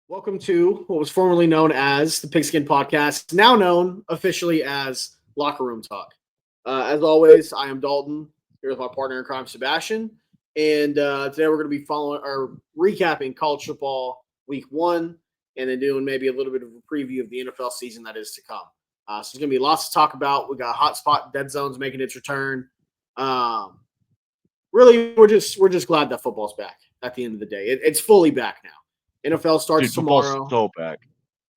Welcome to what was formerly known as the Pigskin Podcast, now known officially as LockRoom Talk. As always, I am Dalton, here with my partner in crime, Sebastian. And today we're going to be following or recapping college football week 1 and then doing maybe a little bit of a preview of the NFL season that is to come. So there's going to be lots to talk about. We got Hotspot Dead Zones making its return. Really, we're just glad that football's back at the end of the day. It's fully back now. NFL starts tomorrow. So back.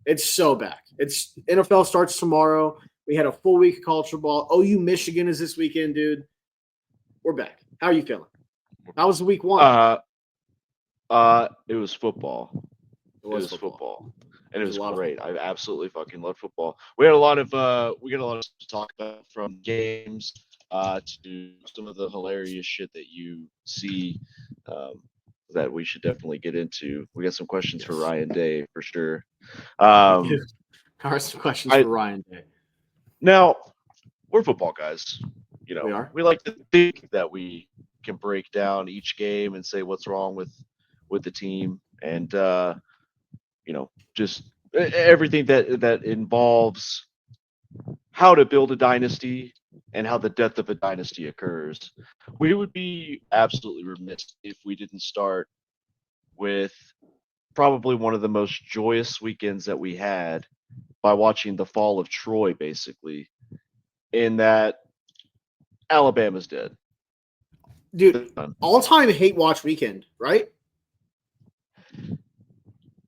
It's so back. It's NFL starts tomorrow. We had a full week of college football. OU Michigan is this weekend, dude. We're back. How are you feeling? How was week 1? It was football. It was football. And it was great. I absolutely fucking love football. We got a lot of to talk about, from games to some of the hilarious shit that you see that we should definitely get into. We got some questions for Ryan Day for sure. Some questions for Ryan Day. Now, we're football guys. You know, we like to think that we can break down each game and say what's wrong with the team, and just everything that involves how to build a dynasty and how the death of a dynasty occurs. We would be absolutely remiss if we didn't start with probably one of the most joyous weekends that we had by watching the fall of Troy, basically, in that Alabama's dead. Dude, all-time hate watch weekend, right?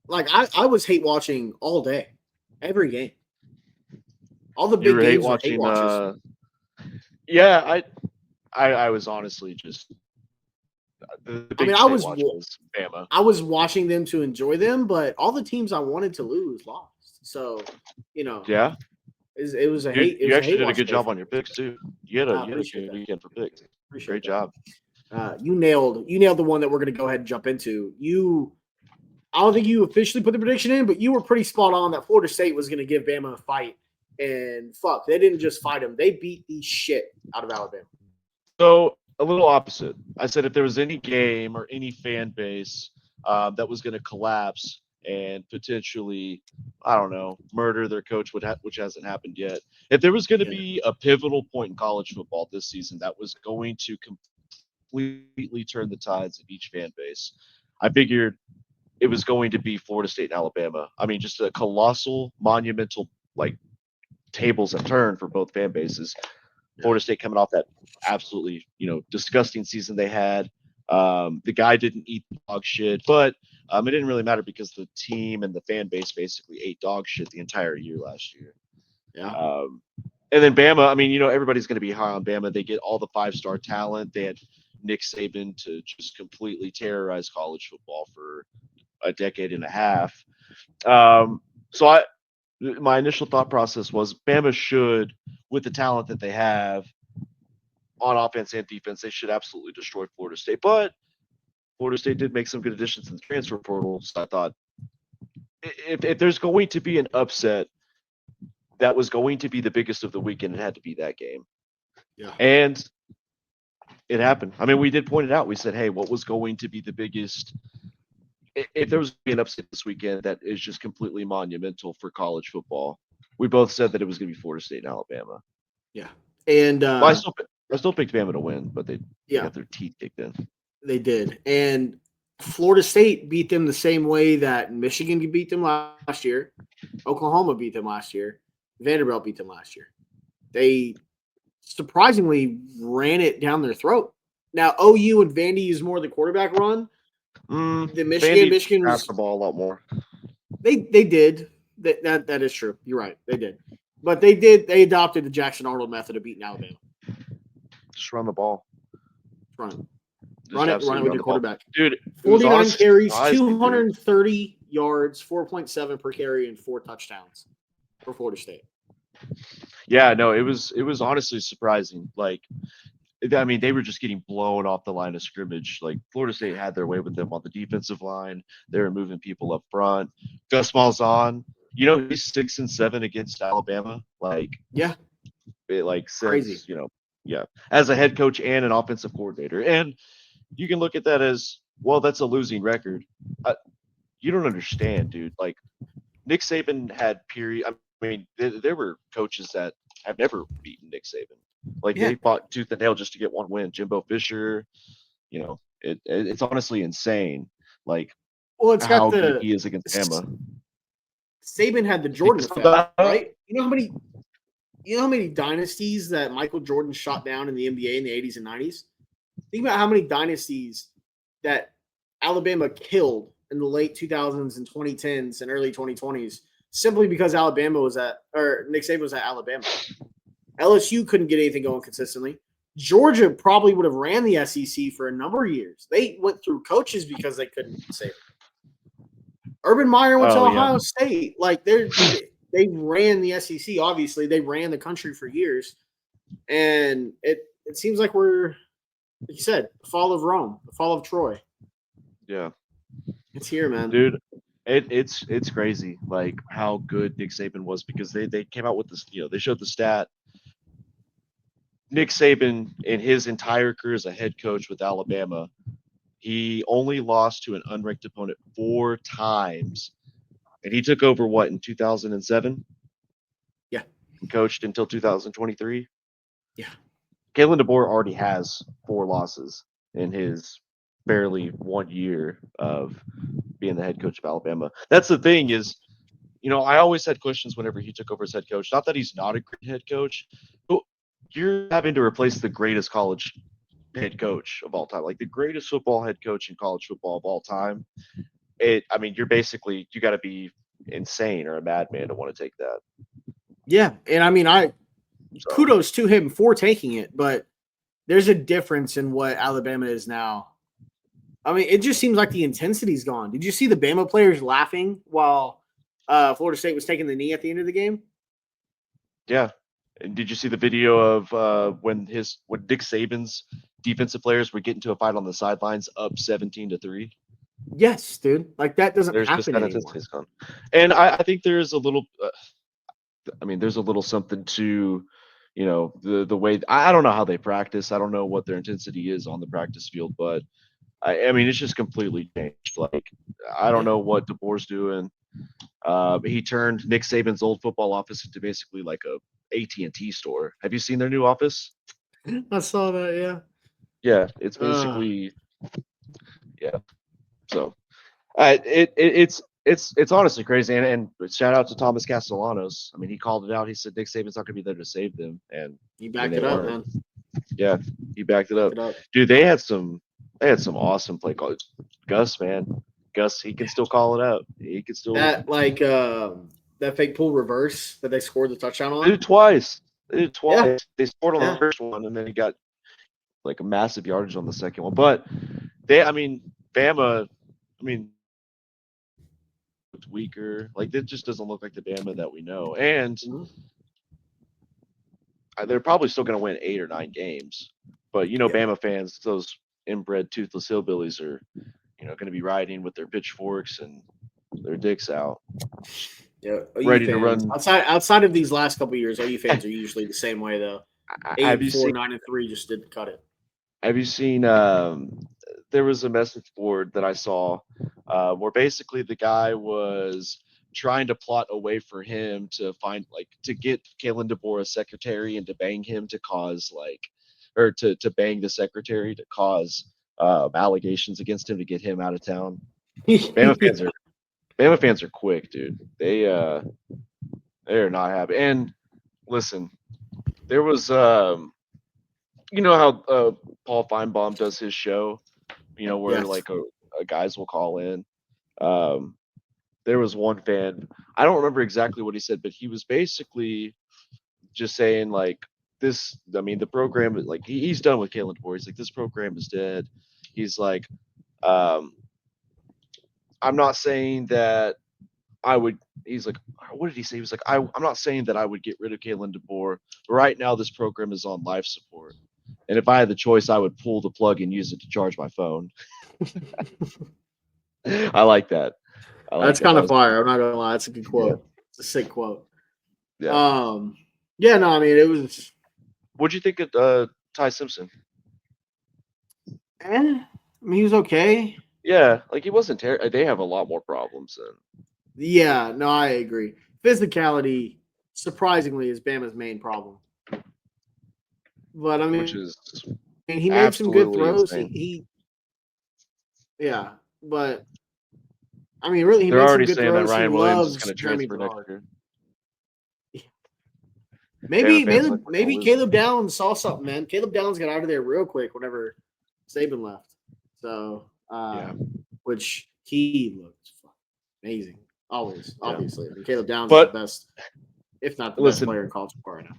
Like, I was hate watching all day, every game. All the big games were hate watches. Yeah, I was honestly just. I was watching them to enjoy them, but all the teams I wanted to lose lost. So, yeah, it was a hate. You actually did a good job on your picks too. You had a good weekend for picks. Great job. You nailed the one that we're going to go ahead and jump into. I don't think you officially put the prediction in, but you were pretty spot on that Florida State was going to give Bama a fight. And fuck, they didn't just fight them; they beat the shit out of Alabama. So a little opposite. I said if there was any game or any fan base that was going to collapse and potentially, I don't know, murder their coach, which hasn't happened yet. If there was going to be a pivotal point in college football this season that was going to completely turn the tides of each fan base, I figured it was going to be Florida State and Alabama. I mean, just a colossal, monumental, tables have turned for both fan bases. Florida State coming off that absolutely, disgusting season they had. The guy didn't eat dog shit, but it didn't really matter because the team and the fan base basically ate dog shit the entire year last year. Yeah. And then Bama, I mean, everybody's going to be high on Bama. They get all the 5-star talent. They had Nick Saban to just completely terrorize college football for a decade and a half. My initial thought process was Bama should, with the talent that they have on offense and defense, they should absolutely destroy Florida State. But Florida State did make some good additions in the transfer portal. So I thought if there's going to be an upset that was going to be the biggest of the weekend, it had to be that game. Yeah. And it happened. I mean, we did point it out. We said, hey, what was going to be the biggest – if there was going to be an upset this weekend that is just completely monumental for college football, we both said that it was going to be Florida State and Alabama. Yeah. And I still picked Bama to win, but they got their teeth kicked in. They did. And Florida State beat them the same way that Michigan beat them last year. Oklahoma beat them last year. Vanderbilt beat them last year. They surprisingly ran it down their throat. Now, OU and Vandy use more of the quarterback run. The Michigan passed the ball a lot more. They did. That is true. You're right. They did. But they adopted the Jackson Arnold method of beating Alabama. Just run the ball. Run it with your quarterback. Dude, 49 carries, 230 yards, 4.7 per carry, and 4 touchdowns for Florida State. Yeah, no, it was honestly surprising. I mean, they were just getting blown off the line of scrimmage. Florida State had their way with them on the defensive line. They were moving people up front. Gus Malzahn, he's 6-7 against Alabama. Crazy. As a head coach and an offensive coordinator. And you can look at that as, well, that's a losing record. you don't understand, dude. Like Nick Saban had period. I mean, there were coaches that have never beaten Nick Saban. Like they Yeah. fought tooth and nail just to get one win. Jimbo Fisher, it's honestly insane. Like Well, it's got how good the he is against Bama. Saban had the He Jordan still effect, got right? You know how many dynasties that Michael Jordan shot down in the NBA in the 80s and 90s? Think about how many dynasties that Alabama killed in the late 2000s and 2010s and early 2020s simply because Nick Saban was at Alabama. LSU couldn't get anything going consistently. Georgia probably would have ran the SEC for a number of years. They went through coaches because they couldn't save it. Urban Meyer went to Oh yeah, Ohio State. Like they ran the SEC. Obviously, they ran the country for years, and it seems like we're, like you said, the fall of Rome, the fall of Troy. yeah, It's here, man. dude. It's crazy like how good Nick Saban was because they came out with this. They showed the stat. Nick Saban in his entire career as a head coach with Alabama, he only lost to an unranked opponent 4 times, and he took over what in 2007. Yeah. And coached until 2023. Yeah. Kalen DeBoer already has 4 losses in his barely 1 year of being the head coach of Alabama. That's the thing is, I always had questions whenever he took over as head coach. Not that he's not a great head coach, but you're having to replace the greatest college head coach of all time, like the greatest football head coach in college football of all time. You're basically, you got to be insane or a madman to want to take that. Yeah, and kudos to him for taking it, but there's a difference in what Alabama is now. It just seems like the intensity's gone. Did you see the Bama players laughing while Florida State was taking the knee at the end of the game? Yeah. And did you see the video of when Dick Saban's defensive players were getting to a fight on the sidelines up 17-3? Yes, dude. Like that doesn't There's just happen that anymore. intensity gone. And I think there's a little there's a little something to the way I don't know how they practice. I don't know what their intensity is on the practice field, but it's just completely changed. Like I don't know what DeBoer's doing. He turned Nick Saban's old football office into basically like a AT&T store. Have you seen their new office? I saw that. Yeah. Yeah, it's basically yeah. So it's honestly crazy, and shout out to Thomas Castellanos. He called it out. He said Nick Saban's not going to be there to save them, and he backed they it up, weren't. man. Yeah, he backed it up. Dude, they had some awesome play calls. Gus, man, Gus, he can still call it out. He can still that fake pull reverse that they scored the touchdown on. They did twice. Yeah. They scored on the first one, and then he got like a massive yardage on the second one. But Bama, it's weaker. Like it just doesn't look like the Bama that we know. And they're probably still going to win 8 or 9 games. But Bama fans, those inbred toothless hillbillies are, going to be riding with their pitchforks and their dicks out. Yeah, ready to run. Outside of these last couple of years, OU fans are usually the same way though. 8-4, 9-3 just didn't cut it. Have you seen? There was a message board that I saw where basically the guy was trying to plot a way for him to to get Kalen DeBoer a secretary and to bang him to cause to bang the secretary to cause allegations against him to get him out of town. Bama fans are quick, dude. They are not happy. And listen, there was you know how Paul Feinbaum does his show, where guys will call in. There was one fan, I don't remember exactly what he said, but he was basically just saying this. The program is he's done with Kalen DeBoer. He's like, this program is dead. He's like, I'm not saying that I would. He's like, what did he say? He was like, I'm not saying that I would get rid of Kalen DeBoer, but right now this program is on life support. And if I had the choice, I would pull the plug and use it to charge my phone. I like that. That's kind of fire. I'm not gonna lie. That's a good quote. Yeah. It's a sick quote. Yeah. Yeah. No. It was. What'd you think of Ty Simpson? He was okay. Yeah, like he wasn't terrible. They have a lot more problems than Yeah, no, I agree. Physicality, surprisingly, is Bama's main problem. But I which mean, is he made some good throws. absolutely insane. Yeah, but I mean, really, he They're made some already good saying that throws. He Ryan Williams is loves going to Jeremy transfer next Bernard. year. Maybe, Bama fans maybe, like we're going to maybe lose him. Caleb Downs saw something, man. Caleb Downs got out of there real quick whenever Saban left. So, Yeah, which he looked amazing. Always, yeah. obviously. I mean, Caleb Downs is the But best, if not the best listen, player in college football right now.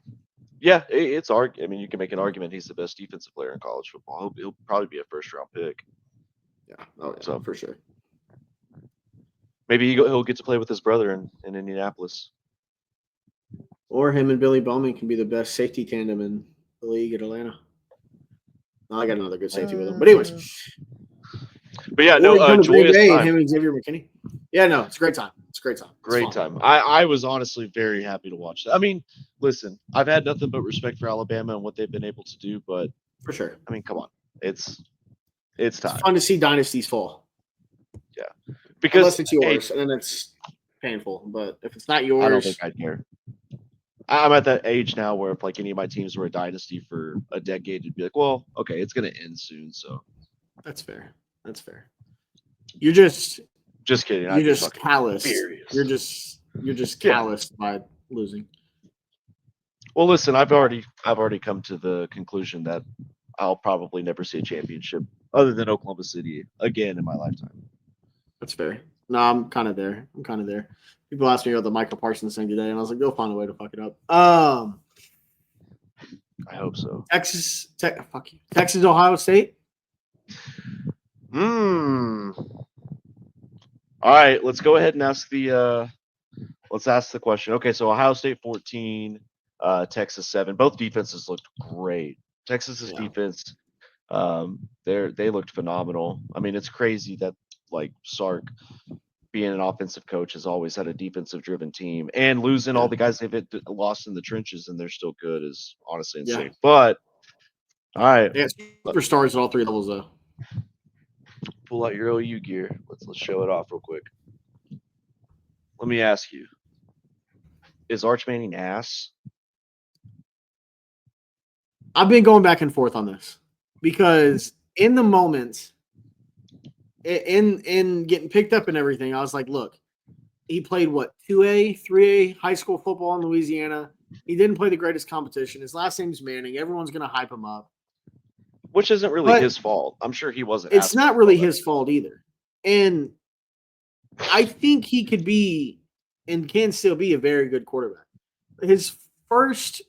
yeah, it's I mean, you can make an argument he's the best defensive player in college football. He'll probably be a first round pick. Yeah. Oh, yeah, So for sure. maybe he'll get to play with his brother in Indianapolis. Or him and Billy Bowman can be the best safety tandem in the league at Atlanta. Oh, I got another good safety with him. But anyways, But yeah, or he come to Green joyous Bay and time. him and Xavier McKinney. Yeah, no, it's a great time. It's a great time. It's Great fun. time. I was honestly very happy to watch that. I mean, listen, I've had nothing but respect for Alabama and what they've been able to do, but For sure. I mean, come on, it's It's time. fun to see dynasties fall. Yeah, Unless because it's yours, and then it's painful. But if it's not yours, I don't think I'd care. I'm at that age now where if like any of my teams were a dynasty for a decade, it'd be like, well, okay, it's gonna end soon, so that's fair. That's fair. You're just just kidding. you're I'd be just fucking calloused. furious. You're just Yeah. calloused by losing. Well, listen, I've already come to the conclusion that I'll probably never see a championship other than Oklahoma City again in my lifetime. That's fair. No, I'm kind of there. People asked me about the Michael Parsons thing today, and I was like, they'll find a way to fuck it up. I hope so. Fuck you. Texas, Ohio State. All right, let's go ahead and ask the question. Okay, so Ohio State 14, Texas 7. Both defenses looked great. Texas's defense, they looked phenomenal. I mean, it's crazy that like Sark being an offensive coach has always had a defensive driven team, and losing all the guys they've lost in the trenches and they're still good is honestly insane. Yeah. But all right, They got superstars at all three levels, though. pull out your OU gear. Let's show it off real quick. Let me ask you: is Arch Manning ass? I've been going back and forth on this because in the moment, in getting picked up and everything, I was like, look, he played what 2A, 3A high school football in Louisiana. He didn't play the greatest competition. His last name's Manning. Everyone's gonna hype him up, Which isn't really his fault. I'm sure he wasn't. It's not really his fault either. And I think he could be and can still be a very good quarterback. His first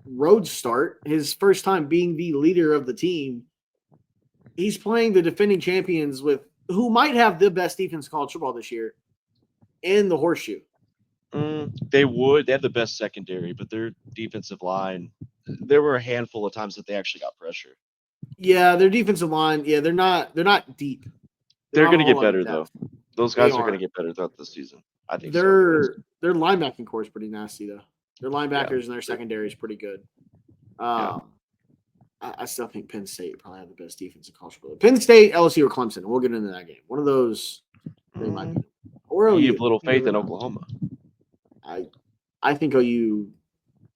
road start, his first time being the leader of the team, he's playing the defending champions with who might have the best defense in college football this year in the horseshoe. They would. They have the best secondary, but their defensive line, there were a handful of times that they actually got pressure. Yeah, their defensive line, they're not deep. They're going to get better though. Those guys are going to get better throughout the season. I think their linebacking core is pretty nasty though. Their linebackers and their secondary is pretty good. I still think Penn State probably have the best defense in college football. Penn State, LSU, or Clemson. We'll get into that game. One of those, they might be. Or you have little faith in Oklahoma. I think OU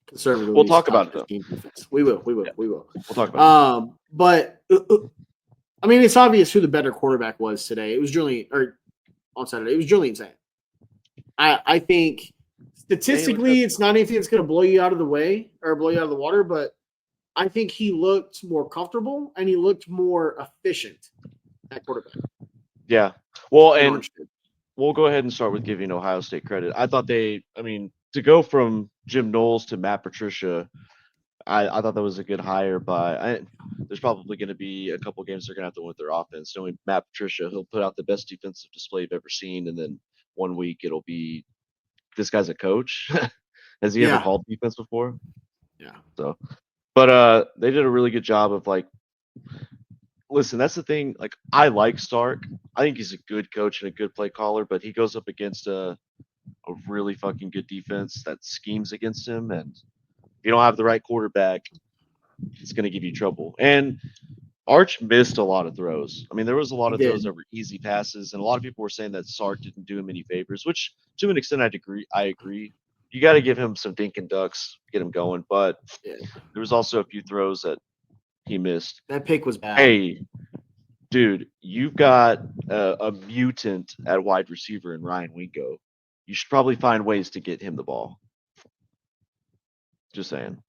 conservatively. We'll talk about it though. Defense. We will. We'll talk about it. But I mean, it's obvious who the better quarterback was today. It was Julian, or on Saturday. It was Julian Saint. I think statistically, it's not anything that's going to blow you out of the way or blow you out of the water, but I think he looked more comfortable and he looked more efficient at quarterback. Yeah. Well, and we'll go ahead and start with giving Ohio State credit. I thought to go from Jim Knowles to Matt Patricia, I thought that was a good hire. But there's probably going to be a couple games they're going to have to win with their offense. Knowing Matt Patricia, he'll put out the best defensive display you've ever seen, and then one week it'll be this guy's a coach. Has he ever called defense before? Yeah. So, but they did a really good job of like. Listen, that's the thing. Like, I like Stark. I think he's a good coach and a good play caller, but he goes up against a really fucking good defense that schemes against him. And if you don't have the right quarterback, it's going to give you trouble. And Arch missed a lot of throws. I mean, there was a lot He of throws did. that were easy passes, and a lot of people were saying that Sark didn't do him any favors, which to an extent I agree. You got to give him some dink and ducks, get him going, but Yeah. there was also a few throws that he missed. That pick was bad. Hey, dude, you've got a mutant at wide receiver in Ryan Wingo. You should probably find ways to get him the ball. Just saying.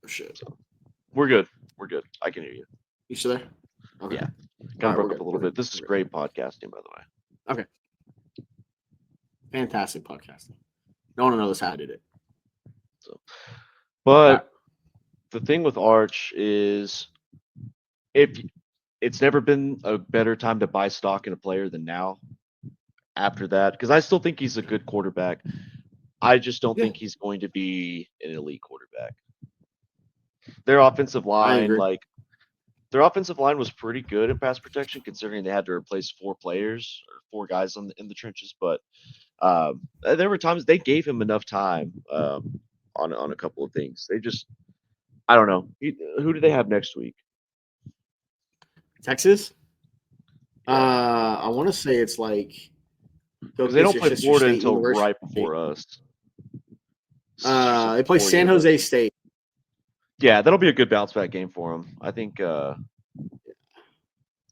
Oh, shit. So, we're good. We're good. I can hear you. You still there? Okay. Yeah. Kind All of right, broke we're up a good. little We're bit. good. This is We're great podcasting, by the way. good. Fantastic podcasting. No one knows how I did it. So, but Crap. the thing with Arch is, if it's never been a better time to buy stock in a player than now. After that, because I still think he's a good quarterback. I just don't Yeah. think he's going to be an elite quarterback. Their offensive I line, agree. their offensive line was pretty good in pass protection, considering they had to replace 4 players or 4 guys in the trenches. But there were times they gave him enough time on a couple of things. They just, I don't know. Who do they have next week? Texas? Yeah, I want to say it's like go because they against don't your play sister Florida state until university. right before us. Sister They play Florida San Jose University. State. Yeah, that'll be a good bounce back game for them. I think. Yeah,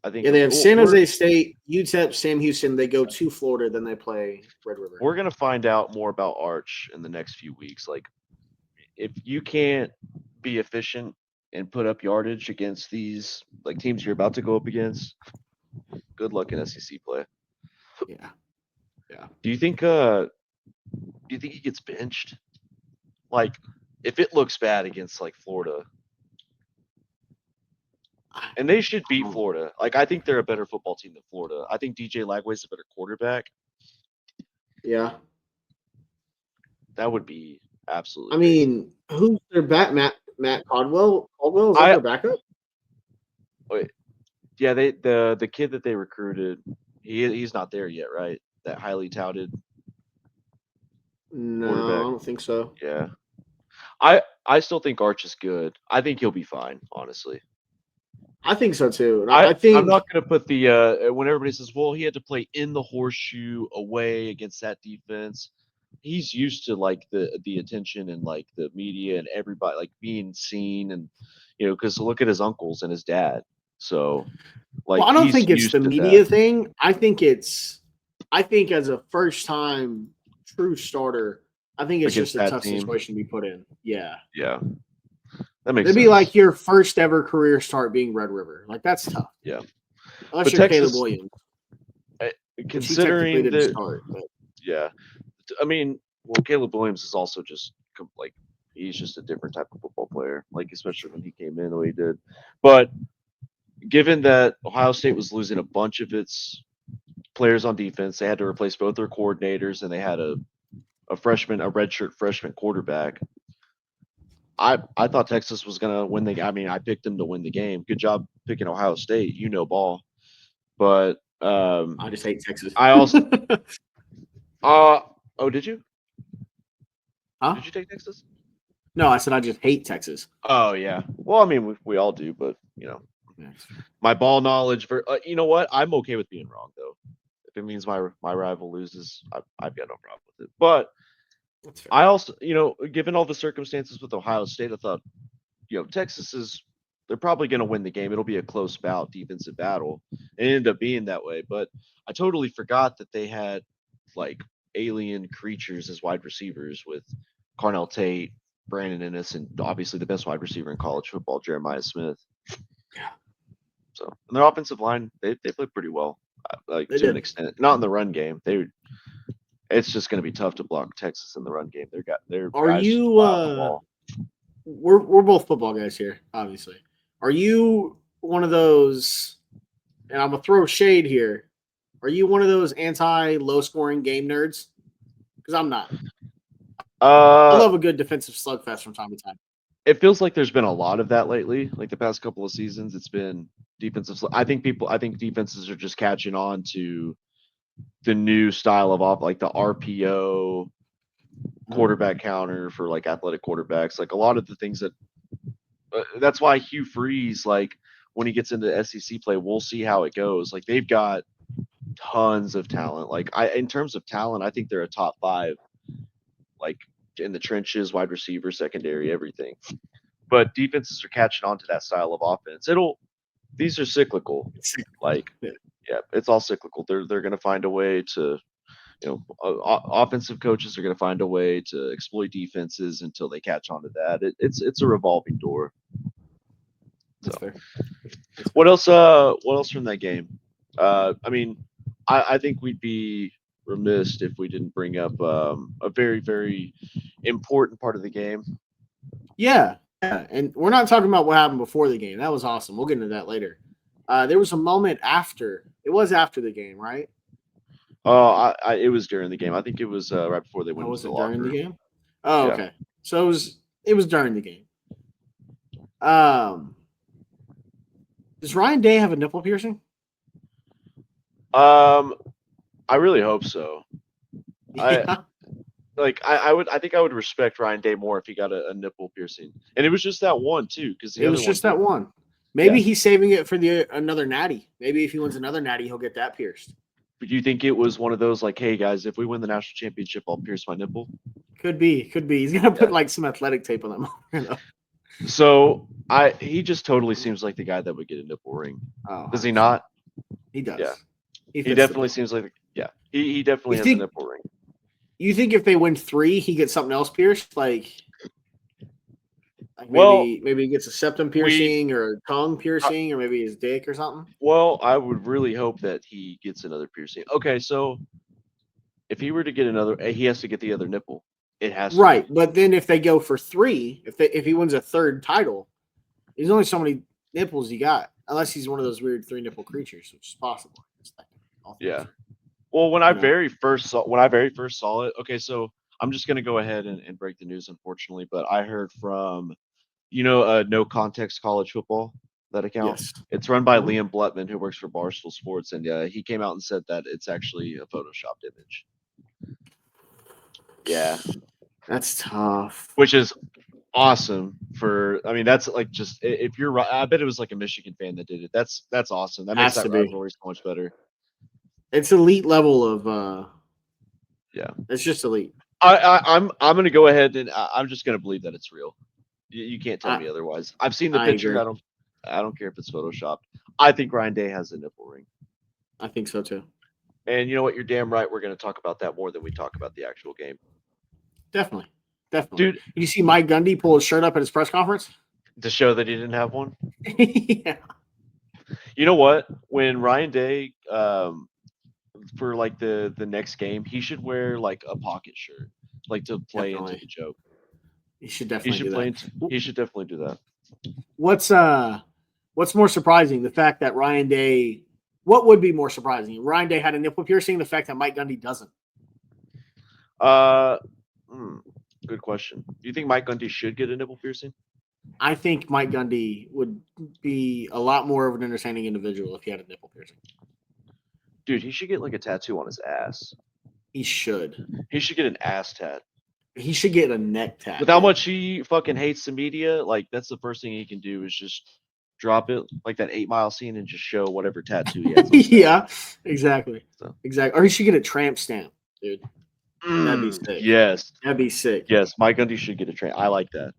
they have San we're Jose State, UTEP, Sam Houston. They go to Florida, then they play Red River. we're gonna find out more about Arch in the next few weeks. Like, if you can't be efficient and put up yardage against these like teams you're about to go up against, good luck in SEC play. Yeah. Do you think he gets benched? Like, if it looks bad against like Florida, and they should beat Florida. Like, I think they're a better football team than Florida. I think DJ Lagway's a better quarterback. Yeah. That would be absolutely I crazy. mean, who's their back? Matt Caldwell. Caldwell is that I their backup? wait, yeah, the kid that they recruited, he's not there yet, right? That highly touted No, quarterback. I don't think so. Yeah. I still think Arch is good. I think he'll be fine, honestly. I think so too. And I'm I think not going to put the when everybody says, "Well, he had to play in the horseshoe away against that defense." He's used to like the attention and like the media and everybody like being seen, and because look at his uncles and his dad. So like I don't he's think it's the used to media that thing. I think as a first time true starter, I think it's just against a that tough team. situation to be put in. Yeah. Yeah, that makes It'd be sense. like your first ever career start being Red River. Like that's tough. Yeah. Unless But you're Texas, Caleb Williams, which he technically considering didn't the start. But yeah, I mean, well, Caleb Williams is also just like he's just a different type of football player. Like especially when he came in the way he did. But given that Ohio State was losing a bunch of its players on defense, they had to replace both their coordinators, and they had a redshirt freshman quarterback. I thought Texas was gonna win the. I mean, I picked them to win the game. Good job picking Ohio State. You know ball, but I just hate Texas. I also oh, did you? Huh? Did you take Texas? No, I said I just hate Texas. Oh yeah. Well, I mean, we all do, but my ball knowledge for you know what? I'm okay with being wrong though. If it means my rival loses, I've got no problem with it. But That's fair. I also, given all the circumstances with Ohio State, I thought, Texas they're probably going to win the game. It'll be a close bout, defensive battle. It ended up being that way, but I totally forgot that they had like alien creatures as wide receivers with Carnell Tate, Brandon Ennis, and obviously the best wide receiver in college football, Jeremiah Smith. Yeah. So, and their offensive line, they play pretty well, like They to an did. extent. Not in the run game. It's just going to be tough to block Texas in the run game. Their Are guys just you? fly off the ball. We're both football guys here, obviously. Are you one of those? And I'm gonna throw shade here. Are you one of those anti-low scoring game nerds? Because I'm not. I love a good defensive slugfest from time to time. It feels like there's been a lot of that lately. Like the past couple of seasons, it's been defensive. I think defenses are just catching on to the new style of like the RPO quarterback counter for like athletic quarterbacks. Like a lot of the things that That's why Hugh Freeze, like when he gets into SEC play, we'll see how it goes. Like they've got tons of talent. Like in terms of talent, I think they're a top 5, like in the trenches, wide receiver, secondary, everything. But defenses are catching on to that style of offense. These are cyclical. Like, yeah, it's all cyclical. They're going to find a way to, offensive coaches are going to find a way to exploit defenses until they catch on to that. It's a revolving door. That's fair. What else? What else from that game? I mean, I think we'd be remiss if we didn't bring up a very, very important part of the game. Yeah, and we're not talking about what happened before the game. That was awesome. We'll get into that later. There was a moment after. It was after the game, right? It was during the game. I think it was right before they went into the locker during room. the game? Oh, Yeah. okay. So it was during the game. Does Ryan Day have a nipple piercing? I really hope so. Yeah. I think I would respect Ryan Day more if he got a nipple piercing, and it was just that one too, because It was just that one. Maybe he's saving it for another natty. Maybe if he wins another natty, he'll get that pierced. But do you think it was one of those like, hey guys, if we win the national championship, I'll pierce my nipple? Could be. He's gonna put like some athletic tape on that. So he just totally seems like the guy that would get a nipple ring. Oh, does he not? He does. Yeah. He definitely seems like he definitely has a nipple ring. You think if they win 3, he gets something else pierced? Maybe he gets a septum piercing or a tongue piercing or maybe his dick or something? Well, I would really hope that he gets another piercing. Okay, so if he were to get another, he has to get the other nipple. It has right, but then if they go for 3, if he wins a 3rd title, there's only so many nipples he got, unless he's one of those weird 3 nipple creatures, which is possible. Yeah. Well, when I very first saw it, okay, so I'm just gonna go ahead and break the news, unfortunately, but I heard from, No Context College Football, that account. Yes. It's run by Liam Blutman, who works for Barstool Sports, and he came out and said that it's actually a photoshopped image. Yeah. That's tough. Which is awesome that's like just if you're right. I bet it was like a Michigan fan that did it. That's awesome. That makes that rivalry so much better. It's elite level of yeah. It's just elite. I'm gonna go ahead and I'm just gonna believe that it's real. You can't tell me otherwise. I've seen the picture. I don't care if it's photoshopped. I think Ryan Day has a nipple ring. I think so too. And you know what? You're damn right. We're going to talk about that more than we talk about the actual game. Definitely. Dude, you see Mike Gundy pull his shirt up at his press conference to show that he didn't have one? Yeah. You know what? When Ryan Day, for like the next game, he should wear like a pocket shirt, like to play into the joke. He should definitely He should definitely do that. What's more surprising? The fact that Ryan Day. What would be more surprising? Ryan Day had a nipple piercing. The fact that Mike Gundy doesn't. Good question. Do you think Mike Gundy should get a nipple piercing? I think Mike Gundy would be a lot more of an entertaining individual if he had a nipple piercing. Dude, he should get like a tattoo on his ass. He should. He should get an ass tat. He should get a neck tat. With how much he fucking hates the media, like that's the first thing he can do is just drop it like that 8 Mile scene and just show whatever tattoo he has. Yeah, exactly. Exactly. Or he should get a tramp stamp, dude. That'd be sick. Yes. That'd be sick. Yes, Mike Gundy should get a tramp. I like that.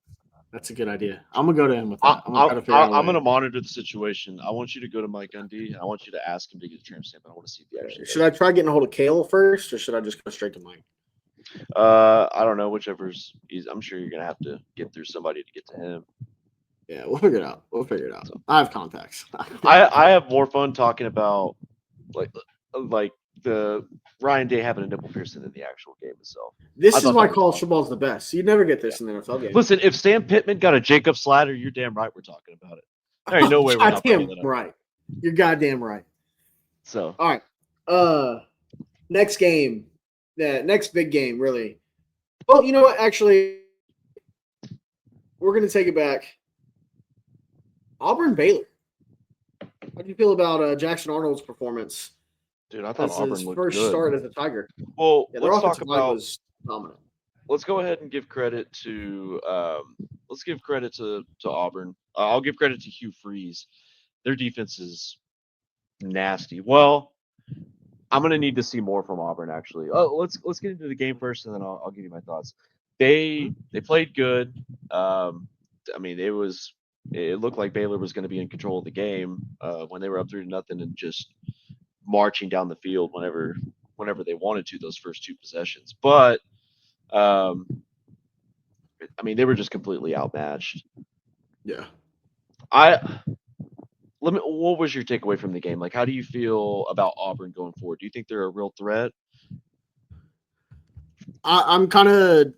That's a good idea. I'm gonna go to him with that. I'm gonna monitor the situation. I want you to go to Mike Gundy. I want you to ask him to get a tramp stamp. I want to see if he actually. Should I try getting a hold of Kale first, or should I just go straight to Mike? I don't know. Whichever's easy. I'm sure you're gonna have to get through somebody to get to him. Yeah, we'll figure it out. So, I have contacts. I have more fun talking about like the Ryan Day having a nipple piercing than the actual game itself. This is why college football is the best. You never get this in the NFL game. Listen, if Sam Pittman got a Jacob Slider, you're damn right we're talking about it. There ain't no way we're not talking about it. Right. You're goddamn right. So all right. Next game. The next big game, really. Well, you know what? Actually, we're gonna take it back. Auburn Baylor. How do you feel about Jackson Arnold's performance? Dude, I thought Auburn his looked first good. start as a Tiger. Well, their let's talk offensive line about was dominant. let's go ahead and give credit to Auburn. I'll give credit to Hugh Freeze. Their defense is nasty. Well, I'm gonna need to see more from Auburn actually. Oh, let's get into the game first, and then I'll give you my thoughts. They played good. I mean, it looked like Baylor was going to be in control of the game when they were up 3-0 and just marching down the field whenever they wanted to those first two possessions. But um, I mean, they were just completely outmatched. Yeah. What was your takeaway from the game? Like, how do you feel about Auburn going forward? Do you think they're a real threat? I'm kind of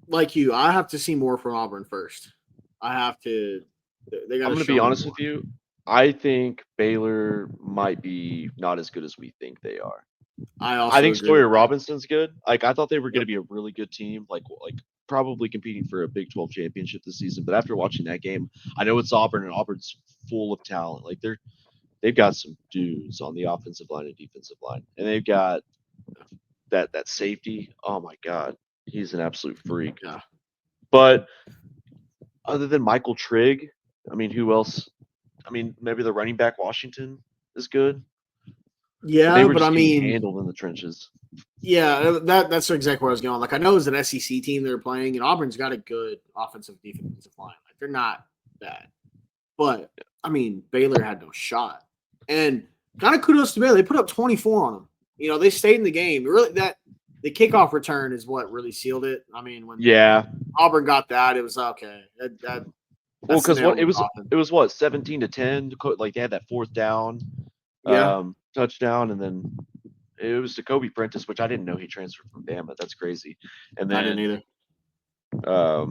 like you. I have to see more from Auburn first. I have to. They got I'm to going to show be me honest more. with you. I think Baylor might be not as good as we think they are. I I also think agree with Sawyer that. Robinson's good. Like I thought they were going to Yep. be a really good team, like probably competing for a Big 12 championship this season. But after watching that game, I know it's Auburn and Auburn's full of talent. Like they've got some dudes on the offensive line and defensive line, and they've got that safety. Oh my God, he's an absolute freak. Yeah. But other than Michael Trigg, I mean, who else? I mean, maybe the running back Washington is good, but they Yeah, were but I just getting mean, handled in the trenches. yeah, that's exactly where I was going. Like, I know it was an SEC team they were playing, and Auburn's got a good offensive defensive line. Like, they're not bad, but I mean, Baylor had no shot. And kind of kudos to Baylor. They put up 24 on them. You know, they stayed in the game. Really, that the kickoff return is what really sealed it. I mean, when Yeah, Auburn got that, it was okay. well, That's the because nail what in the coffin. it was what 17-10. Like they had that fourth down Yeah, touchdown, and then it was to Kobe Prentice, which I didn't know he transferred from Bama. That's crazy. And I didn't then either.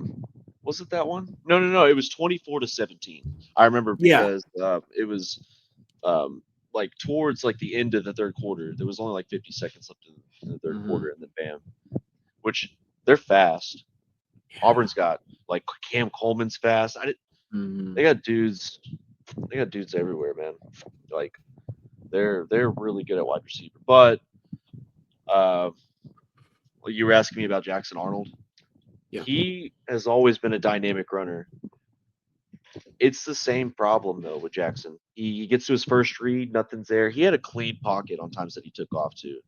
was it that one? No. It was 24-17. I remember Yeah. because it was like towards like the end of the third quarter. There was only like 50 seconds left in the third Mm-hmm. quarter, and then bam, which they're fast. Auburn's got like Cam Coleman's fast. Mm-hmm. They got dudes. They got dudes everywhere, man. Like they're really good at wide receiver. But uh, you were asking me about Jackson Arnold. Yeah. He has always been a dynamic runner. It's the same problem though with Jackson. He gets to his first read, nothing's there. He had a clean pocket on times that he took off too.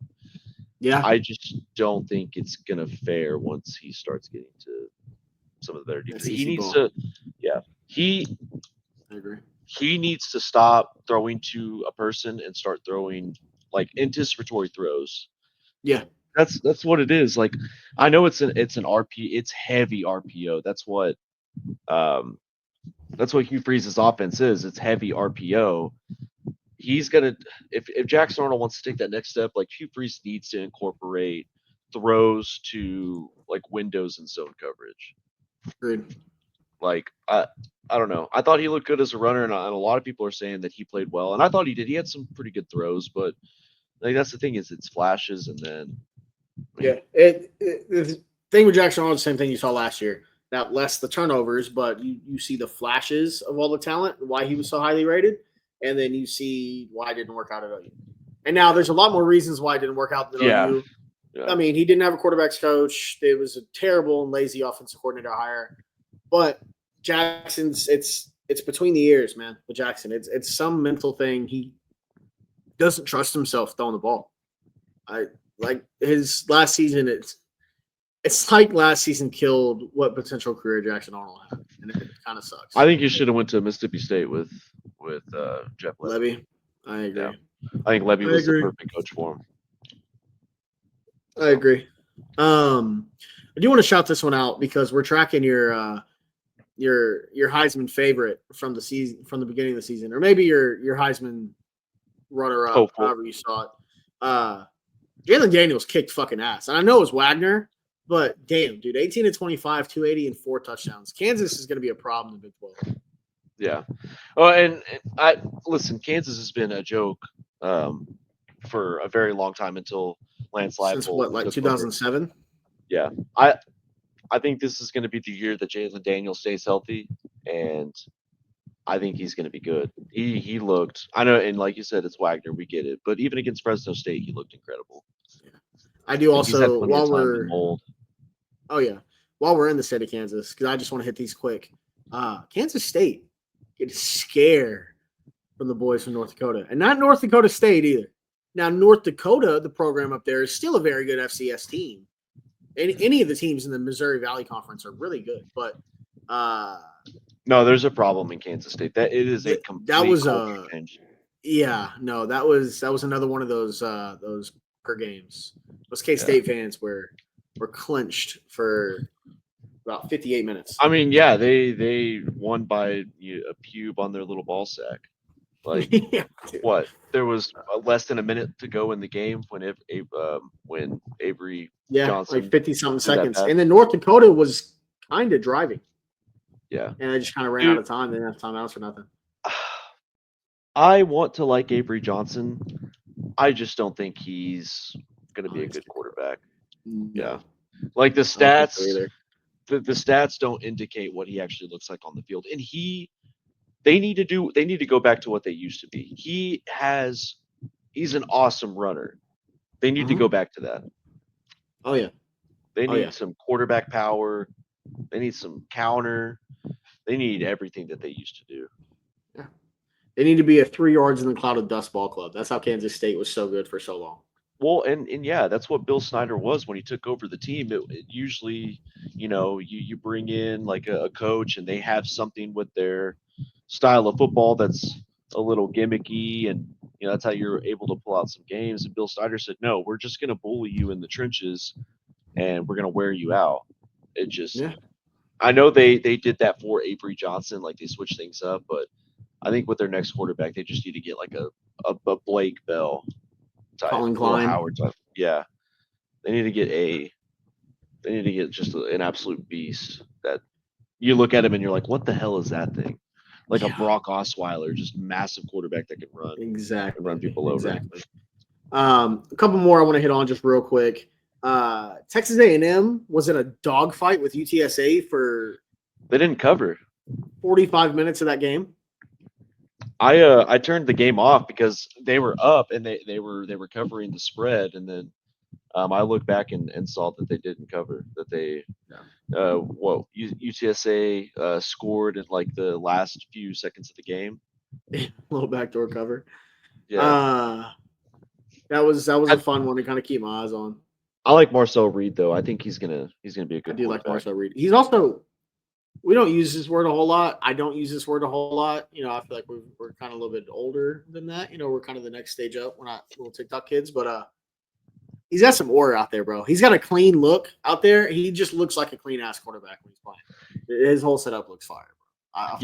Yeah. I just don't think it's gonna fare once he starts getting to some of the better defense. He SEC needs ball. to, yeah, I agree. he needs to stop throwing to a person and start throwing like anticipatory throws. Yeah. That's what it is. Like I know it's an RP, it's heavy RPO. Um that's what Hugh Freeze's offense is. It's heavy RPO. He's gonna if Jackson Arnold wants to take that next step, like Hugh Freeze needs to incorporate throws to like windows and zone coverage. Agreed. Like I don't know. I thought he looked good as a runner, and a lot of people are saying that he played well, and I thought he did. He had some pretty good throws, but like that's the thing is it's flashes, and then I Yeah. mean, The thing with Jackson Arnold, the same thing you saw last year. Now, less the turnovers, but you see the flashes of all the talent, why he was so highly rated, and then you see why it didn't work out at OU. And now there's a lot more reasons why it didn't work out at yeah, OU. yeah. I mean, he didn't have a quarterbacks coach. It was a terrible and lazy offensive coordinator hire. But Jackson's it's between the ears, man. With Jackson, it's some mental thing. He doesn't trust himself throwing the ball. I like his last season. It's like last season killed what potential career Jackson Arnold had, and it kind of I sucks. think he should have went to Mississippi State with Jeff Levy. Levy, I Yeah, agree. I think Levy I was the agree. perfect coach for him. I So agree. I do want to shout this one out because we're tracking your Heisman favorite from the season from the beginning of the season, or maybe your Heisman runner up, hopeful. however you saw it. Jalen Daniels kicked fucking ass, and I know it was Wagner, but damn, dude, 18-25, 280, and 4 touchdowns. Kansas is going to be a problem in the Big 12. Yeah. Oh, and I listen. Kansas has been a joke for a very long time until Lance Since what, Leipold like took over. 2007? Yeah, I think this is going to be the year that Jalen Daniels stays healthy, and I think he's going to be good. He looked. I know, and like you said, it's Wagner. We get it, but even against Fresno State, he looked incredible. I do Like he's had also plenty of while time to we're mold. Oh yeah. While we're in the state of Kansas, because I just want to hit these quick. Kansas State get a scare from the boys from North Dakota, and not North Dakota State either. Now North Dakota, the program up there, is still a very good FCS team. Any of the teams in the Missouri Valley Conference are really good, but No, there's a problem in Kansas State. That it is a that complete was culture change. yeah, no, that was another one of those per games. Those K-State fans were clenched for about 58 minutes. I mean, yeah, they won by a pube on their little ball sack. Like Yeah, what? There was less than a minute to go in the game when Avery Johnson like 50 something threw that seconds, pass. and then North Dakota was kind of driving. Yeah, and they just kind of ran out of time. They didn't have timeouts or nothing. I want to like Avery Johnson. I just don't think he's going to be a good quarterback. No. Yeah, like the stats. The stats don't indicate what he actually looks like on the field, and they need to go back to what they used to be. He's an awesome runner. They need to go back to that. Oh yeah. They need some quarterback power. They need some counter. They need everything that they used to do. Yeah. They need to be a 3 yards in the cloud of dust ball club. That's how Kansas State was so good for so long. Well, and yeah, that's what Bill Snyder was when he took over the team. It usually, you bring in like a coach and they have something with their style of football that's a little gimmicky, and that's how you're able to pull out some games. And Bill Snyder said, "No, we're just going to bully you in the trenches, and we're going to wear you out." It just, I know they did that for Avery Johnson, like they switched things up, but I think with their next quarterback, they just need to get like a Blake Bell type, Colin Will Klein. Howard type. Yeah, they need to get just an absolute beast that you look at him and you're like, what the hell is that thing? Like a Brock Osweiler, just massive quarterback that can run. Exactly. Can run people over. Exactly. A couple more I want to hit on just real quick. Texas A&M was in a dogfight with UTSA for. They didn't cover 45 minutes of that game. I turned the game off because they were up and they were covering the spread, and then I looked back and saw that they didn't cover. That they UTSA scored in like the last few seconds of the game. A little backdoor cover. Yeah. That was a fun one to kind of keep my eyes on. I like Marcel Reed though. I think he's gonna be a good. I do like Marcel Reed. He's also. We don't use this word a whole lot. I don't use this word a whole lot. I feel like we're kind of a little bit older than that. We're kind of the next stage up. We're not little TikTok kids, but he's got some aura out there, bro. He's got a clean look out there. He just looks like a clean ass quarterback when he's playing. His whole setup looks fire, bro.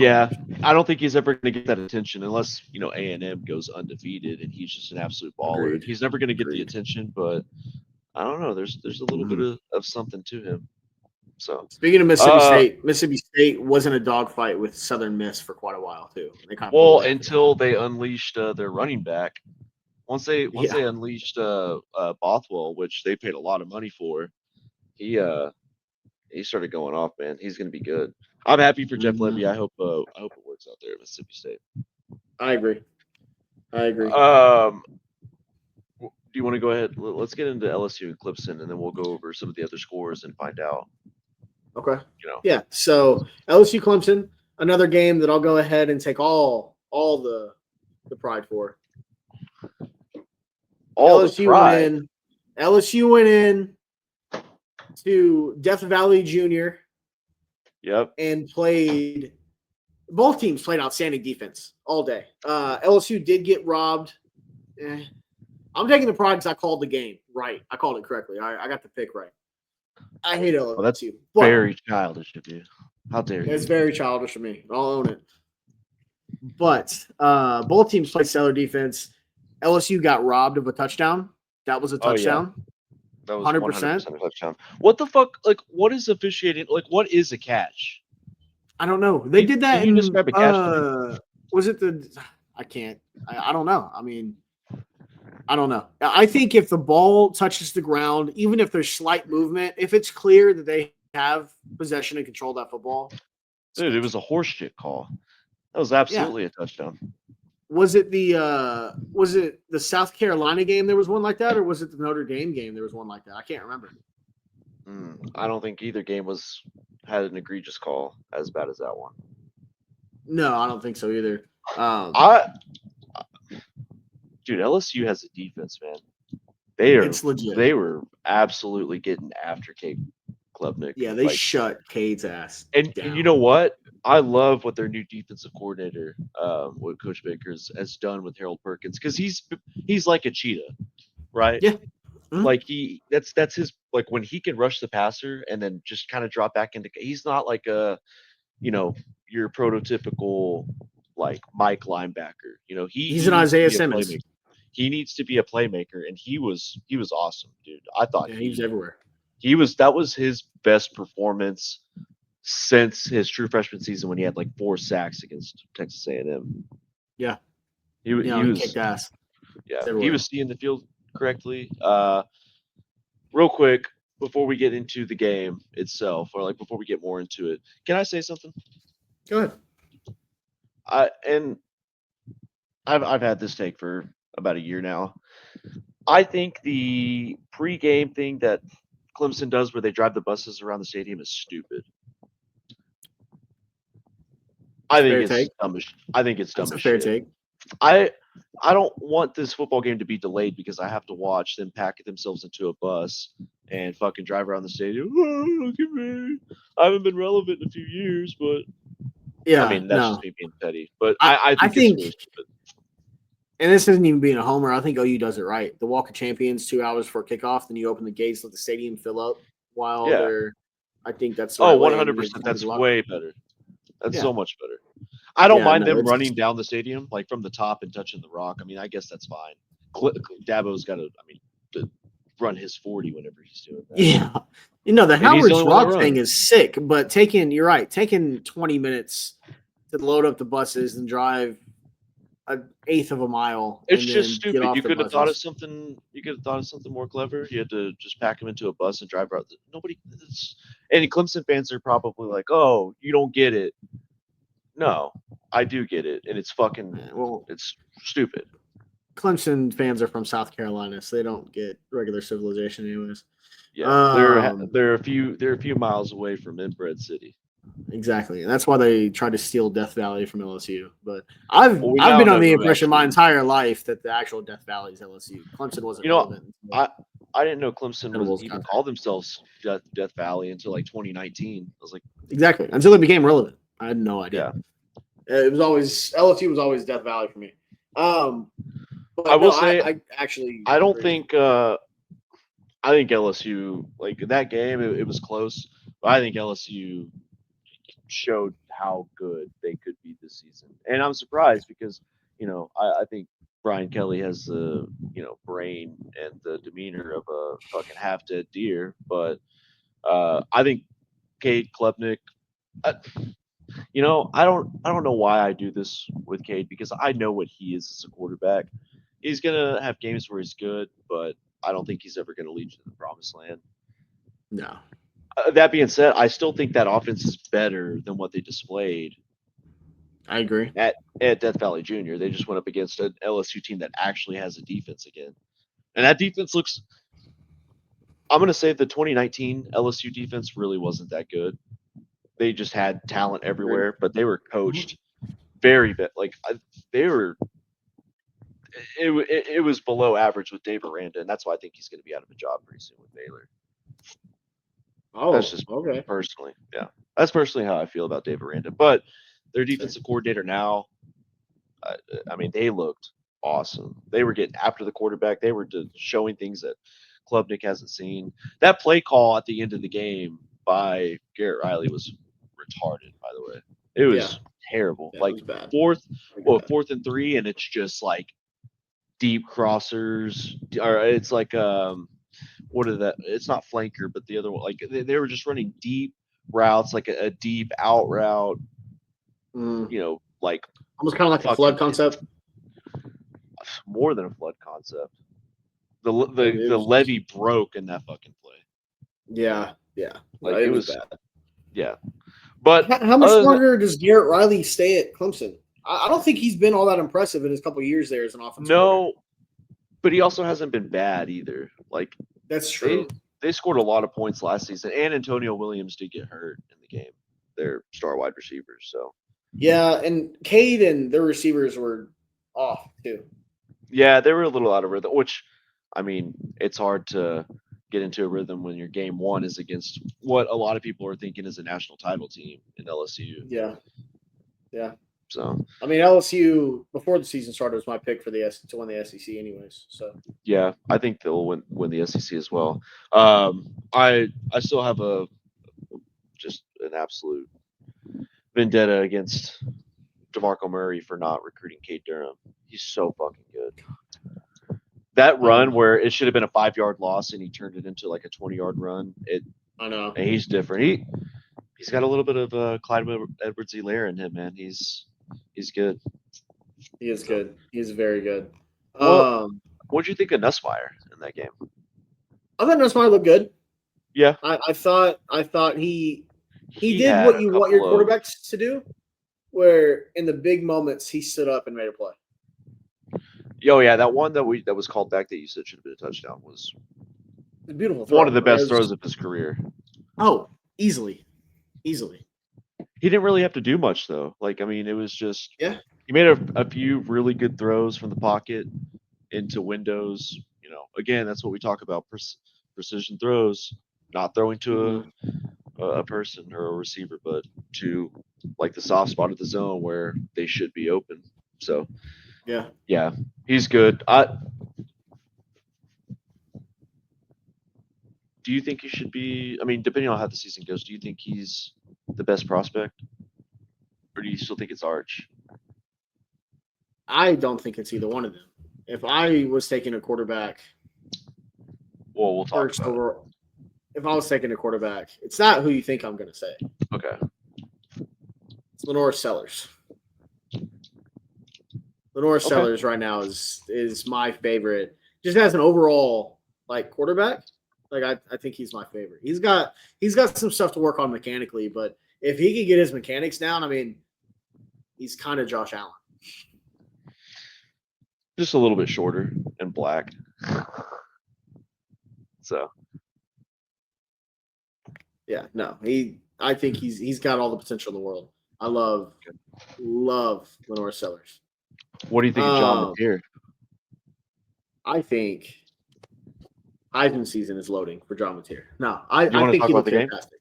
I don't think he's ever going to get that attention unless A&M goes undefeated and he's just an absolute baller. Agreed. He's never going to get the attention, but I don't know. There's a little bit of something to him. So speaking of Mississippi State was in a dogfight with Southern Miss for quite a while too. They until they unleashed their running back. Once they unleashed Bothwell, which they paid a lot of money for, he started going off. Man, he's going to be good. I'm happy for Jeff Levy. I hope it works out there at Mississippi State. I agree. Do you want to go ahead? Let's get into LSU and Clemson, and then we'll go over some of the other scores and find out. Okay. Yeah. So LSU Clemson, another game that I'll go ahead and take all the pride for. LSU went in to Death Valley Jr. Yep. And both teams played outstanding defense all day. LSU did get robbed. I'm taking the pride because I called the game right. I called it correctly. I got the pick right. I hate LSU. Well, that's very childish of you. How dare you? It's very childish of me. I'll own it. But both teams played stellar defense. LSU got robbed of a touchdown. That was a touchdown. That was 100% a touchdown. What the fuck? Like, what is officiating? Like, what is a catch? I don't know. They did that. Can you describe a catch? Was it I can't. I don't know. I mean, I don't know. I think if the ball touches the ground, even if there's slight movement, if it's clear that they have possession and control that football. Dude, it was a horseshit call. That was absolutely a touchdown. Was it the South Carolina game there was one like that, or was it the Notre Dame game there was one like that? I can't remember. I don't think either game had an egregious call as bad as that one. No, I don't think so either. I Dude, LSU has a defense, man. It's legit. They were absolutely getting after Cade Klubnik. Yeah, they like, shut Cade's ass and down. you know what? I love what their new defensive coordinator, what Coach Baker has done with Harold Perkins, because he's like a cheetah, right? Yeah. Mhm. Like that's his, like, when he can rush the passer and then just kind of drop back into. He's not like your prototypical like Mike linebacker. He's He an needs to Isaiah be a Simmons. playmaker. He needs to be a playmaker, and he was awesome, dude. I thought Yeah, he was everywhere. that was his best performance since his true freshman season when he had like 4 sacks against Texas A&M. Yeah. He He was kicked ass. yeah, everywhere. he was seeing the field correctly. Real quick before we get into the game itself, or like before we get more into it, can I say something? Go ahead. I've had this take for about a year now. I think the pregame thing that Clemson does, where they drive the buses around the stadium, is stupid. I think it's dumb That's a as fair shit. take. I don't want this football game to be delayed because I have to watch them pack themselves into a bus and fucking drive around the stadium. Oh, look at me. I haven't been relevant in a few years, but Yeah, I mean, that's just me being petty. But I I think it's really stupid. And this isn't even being a homer. I think OU does it right. The Walk of Champions, 2 hours before kickoff, then you open the gates, let the stadium fill up while Yeah. they're. I think that's the right way. 100%. That's way better. That's so much better. I don't mind them running down the stadium, like from the top and touching the rock. I mean, I guess that's fine. Dabo's got to run his 40 whenever he's doing that. Yeah. The Howard's Rock thing is sick, but you're right, taking 20 minutes to load up the buses and drive an eighth of a mile. It's just stupid. You could have thought of something. You could have thought of something more clever. You had to just pack them into a bus and drive around. Nobody. Any Clemson fans are probably like, "Oh, you don't get it." No, I do get it, and it's fucking. It's stupid. Clemson fans are from South Carolina, so they don't get regular civilization, anyways. Yeah, they're a few miles away from Inbred City. Exactly, and that's why they tried to steal Death Valley from LSU. But I've been on the impression my entire life that the actual Death Valley is LSU. Clemson wasn't relevant. I didn't know Clemson was even called themselves Death Valley until like 2019. I was like, exactly, until it became relevant. I had no idea. Yeah. It was always LSU was always Death Valley for me. But I will say, I don't think I think LSU, like that game, it was close, but I think LSU showed how good they could be this season, and I'm surprised because I think Brian Kelly has the brain and the demeanor of a fucking half dead deer, but I think Cade Klubnik. I don't know why I do this with Cade, because I know what he is as a quarterback. He's gonna have games where he's good, but I don't think he's ever gonna lead you to the promised land. No. That being said, I still think that offense is better than what they displayed. I agree. At Death Valley Junior, they just went up against an LSU team that actually has a defense again, and that defense looks. I'm gonna say the 2019 LSU defense really wasn't that good. They just had talent everywhere, but they were coached very bit. Like they were. It was below average with Dave Aranda, and that's why I think he's going to be out of a job pretty soon with Baylor. Oh, that's just okay. Personally, yeah, that's personally how I feel about Dave Aranda. But their defensive coordinator now, I mean, they looked awesome. They were getting after the quarterback. They were showing things that Klubnik hasn't seen. That play call at the end of the game by Garrett Riley was retarded, by the way. It was terrible. Yeah, like it was bad. 4th and 3, and it's just like deep crossers, or it's like what are that? It's not flanker, but the other one. Like they were just running deep routes, like a deep out route. Like almost kind of like a flood concept. More than a flood concept. The levee broke in that fucking play. Yeah. Like it was bad. Yeah. But how much longer does Garrett Riley stay at Clemson? I don't think he's been all that impressive in his couple of years there as an offensive player. But he also hasn't been bad either. Like that's true. they scored a lot of points last season, and Antonio Williams did get hurt in the game. Their star wide receivers. So Yeah, and Cade and their receivers were off too. yeah, they were a little out of rhythm. Which, I mean, it's hard to get into a rhythm when your game one is against what a lot of people are thinking is a national title team in LSU. Yeah, yeah. So I mean, LSU before the season started was my pick for to win the SEC, anyways. So yeah, I think they'll win the SEC as well. I still have just an absolute vendetta against DeMarco Murray for not recruiting Cade Durham. He's so fucking good. That run where it should have been a 5-yard loss and he turned it into like a 20-yard run. I know. And he's different. He's got a little bit of Clyde Edwards-Helaire in him, man. He's good. He is good. He is very good. What did you think of Nussmeier in that game? I thought Nussmeier looked good. Yeah, I thought he did what you want your quarterbacks to do, where in the big moments he stood up and made a play. Oh yeah, that one that was called back that you said should have been a touchdown was a beautiful throw. One of the best throws of his career. Oh, easily. He didn't really have to do much though. Like, I mean, it was just he made a few really good throws from the pocket into windows. You know, again, that's what we talk about: precision throws, not throwing to a person or a receiver, but to like the soft spot of the zone where they should be open. So yeah, he's good. Do you think he should be? I mean, depending on how the season goes, do you think he's the best prospect, or do you still think it's Arch? I don't think it's either one of them. If I was taking a quarterback, well, we'll talk about it. If I was taking a quarterback, it's not who you think I'm going to say. Okay. It's Lenore Sellers. Lenore Sellers right now is my favorite. Just as an overall like quarterback, like I think he's my favorite. He's got some stuff to work on mechanically, but if he could get his mechanics down, I mean, he's kind of Josh Allen. Just a little bit shorter and black. So yeah, no, I think he's got all the potential in the world. I love Lenore Sellers. What do you think of John Mateer? I think Heisman season is loading for John Mateer. No, I think he looked fantastic.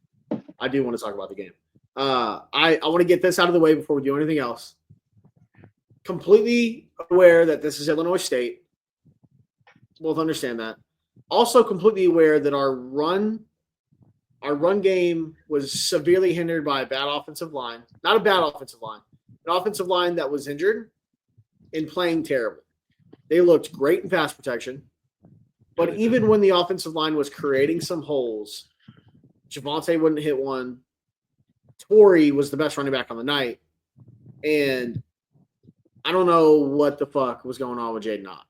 I do want to talk about the game. I want to get this out of the way before we do anything else. Completely aware that this is Illinois State. Both understand that. Also completely aware that our run game was severely hindered by a bad offensive line. Not a bad offensive line. An offensive line that was injured and playing terrible. They looked great in pass protection. But even when the offensive line was creating some holes, Javonte wouldn't hit one. Torrey was the best running back on the night. And I don't know what the fuck was going on with Jaden Ott.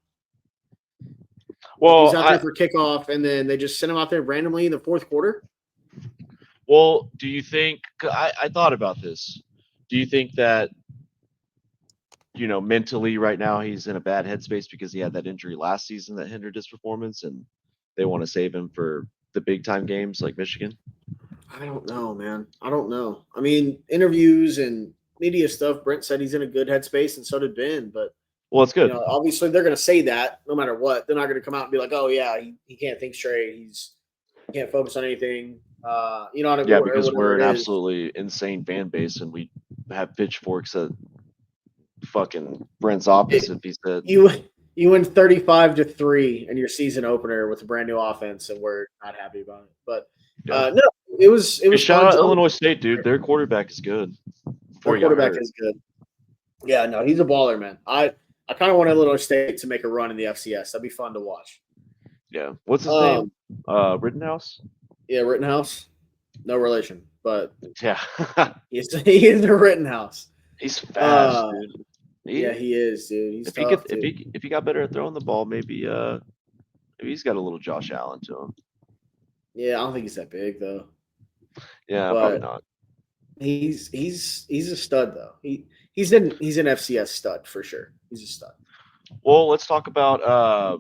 Well, he's out there for kickoff, and then they just sent him out there randomly in the fourth quarter. Well, do you think – I thought about this. Do you think that, you know, mentally right now he's in a bad headspace because he had that injury last season that hindered his performance, and they want to save him for the big-time games like Michigan? I don't know, man. I don't know. I mean, interviews and media stuff, Brent said he's in a good headspace, and so did Ben. But well, it's good. You know, obviously, they're going to say that no matter what. They're not going to come out and be like, "Oh yeah, he can't think straight. He can't focus on anything." You know what I mean? Yeah, because we're an absolutely insane fan base, and we have pitchforks at fucking Brent's office. If he said you win 35-3 in your season opener with a brand new offense, and we're not happy about it. But no, it was. Shout out Illinois State, dude. Their quarterback is good. Their quarterback is good. Yeah, no, he's a baller, man. I kind of want Illinois State to make a run in the FCS. That'd be fun to watch. Yeah. What's his name? Rittenhouse? Yeah, Rittenhouse. No relation, but yeah. he is the Rittenhouse. He's fast, dude. Yeah, he is, dude. He's if he got better at throwing the ball, maybe he's got a little Josh Allen to him. Yeah, I don't think he's that big though. Yeah, probably not. He's a stud though. He's an FCS stud for sure. He's a stud. Well, let's talk about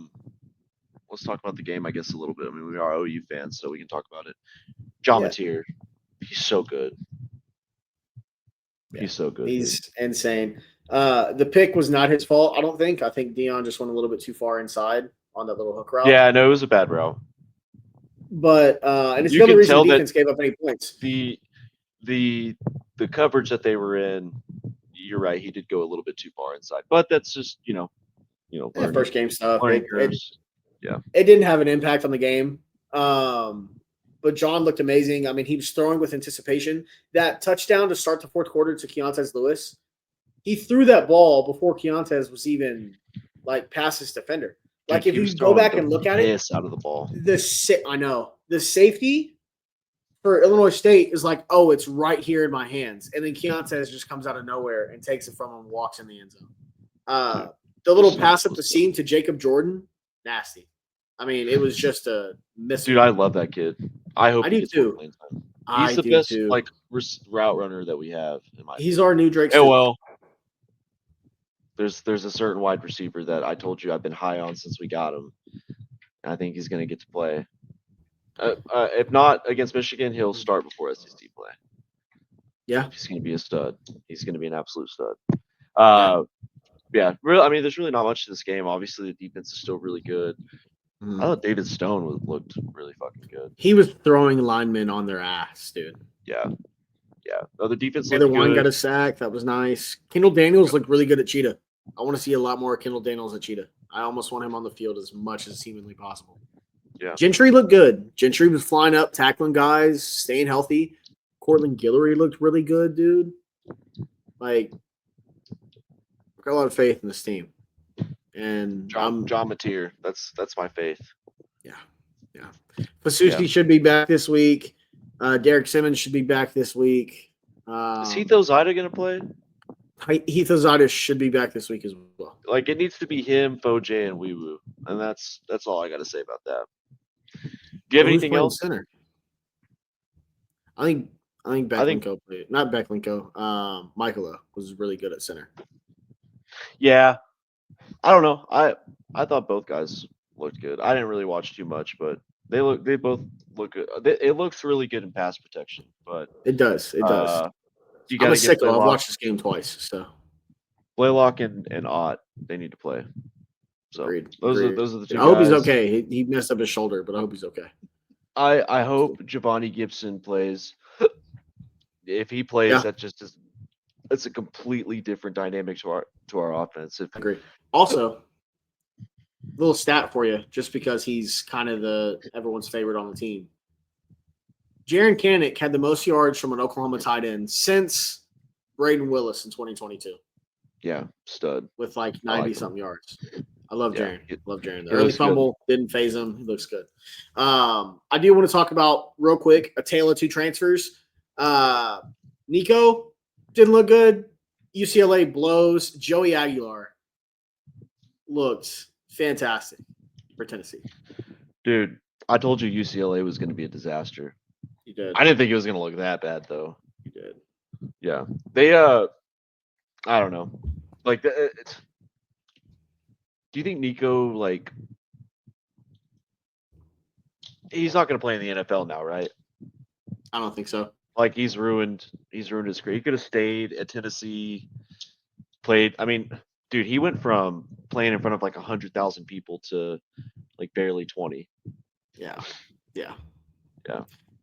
let's talk about the game, I guess, a little bit. I mean, we are OU fans, so we can talk about it. John Yeah. Mateer, he's so good. Yeah. He's so good. He's dude. insane. The pick was not his fault, I don't think. I think Dion just went a little bit too far inside on that little hook route. Yeah, no, it was a bad route. But and it's You the only can reason the tell that defense gave up any points. The coverage that they were in, you're right. He did go a little bit too far inside, but that's just Yeah, first game stuff. learning It curves. didn't have an impact on the game. But John looked amazing. I mean, he was throwing with anticipation. That touchdown to start the fourth quarter to Keontae Lewis, he threw that ball before Keontae was even like past his defender. Like Dude, if he was you go back throwing and the look at it, piss out of the ball. I know the safety for Illinois State is like, oh, it's right here in my hands, and then Keontae just comes out of nowhere and takes it from him, and walks in the end zone. The little Just pass not up the seam to Jacob Jordan, nasty. I mean, it was just a missile. Dude, I love that kid. I hope I he do gets more too. playing time. I He's the do best too. like route runner that we have. In my He's our new Drake. opinion. Stoops. Well, there's a certain wide receiver that I told you I've been high on since we got him. And I think he's going to get to play. If not against Michigan, he'll start before SEC play. Yeah, He's going to be a stud. He's going to be an absolute stud. Yeah, really. I mean, there's really not much to this game. Obviously, the defense is still really good. I thought David Stone looked really fucking good. he was throwing linemen on their ass, dude. Yeah. No, the defense Taylor looked Wine good. got a sack. That was nice. Kendall Daniels looked really good at Cheetah. I want to see a lot more Kendall Daniels at Cheetah. I almost want him on the field as much as humanly possible. Yeah. Gentry looked good. Gentry was flying up, tackling guys, staying healthy. Cortland Guillory looked really good, dude. Like, I've got a lot of faith in this team. And John Mateer. That's my faith. Yeah. Pasuski should be back this week. Derek Simmons should be back this week. Is Heath Ozida going to play? Heath Ozida should be back this week as well. Like, it needs to be him, Foje, and Weewoo. And that's all I got to say about that. Do you have anything else? Center? I think Becklenko played. Not Becklenko. Michaela was really good at center. Yeah. I don't know. I thought both guys looked good. I didn't really watch too much, but they both look good. It looks really good in pass protection, but it does. You I'm got a sicko. I've watched this game twice, so Blaylock and Ott, they need to play. So Agreed. those are the two. I hope he's okay. He messed up his shoulder, but I hope he's okay. I hope Giovanni Gibson plays. If he plays, that just is. It's a completely different dynamic to our offense. Agree. Also, little stat for you, just because he's kind of everyone's favorite on the team. Jaron Kanik had the most yards from an Oklahoma tight end since Braden Willis in 2022. Yeah, stud. With like 90-something yards. I love Jaron. Love Jaron. The It early looks fumble didn't phase him. He looks good. I do want to talk about, real quick, a tale of two transfers. Nico didn't look good. UCLA blows. Joey Aguilar looked fantastic for Tennessee. Dude, I told you UCLA was going to be a disaster. You did. I didn't think it was going to look that bad, though. You did. Yeah. They, I don't know. Like, do you think Nico, like, he's not going to play in the NFL now, right? I don't think so. Like, he's ruined his career. He could have stayed at Tennessee, played. I mean, dude, he went from playing in front of like 100,000 people to like barely 20. Yeah.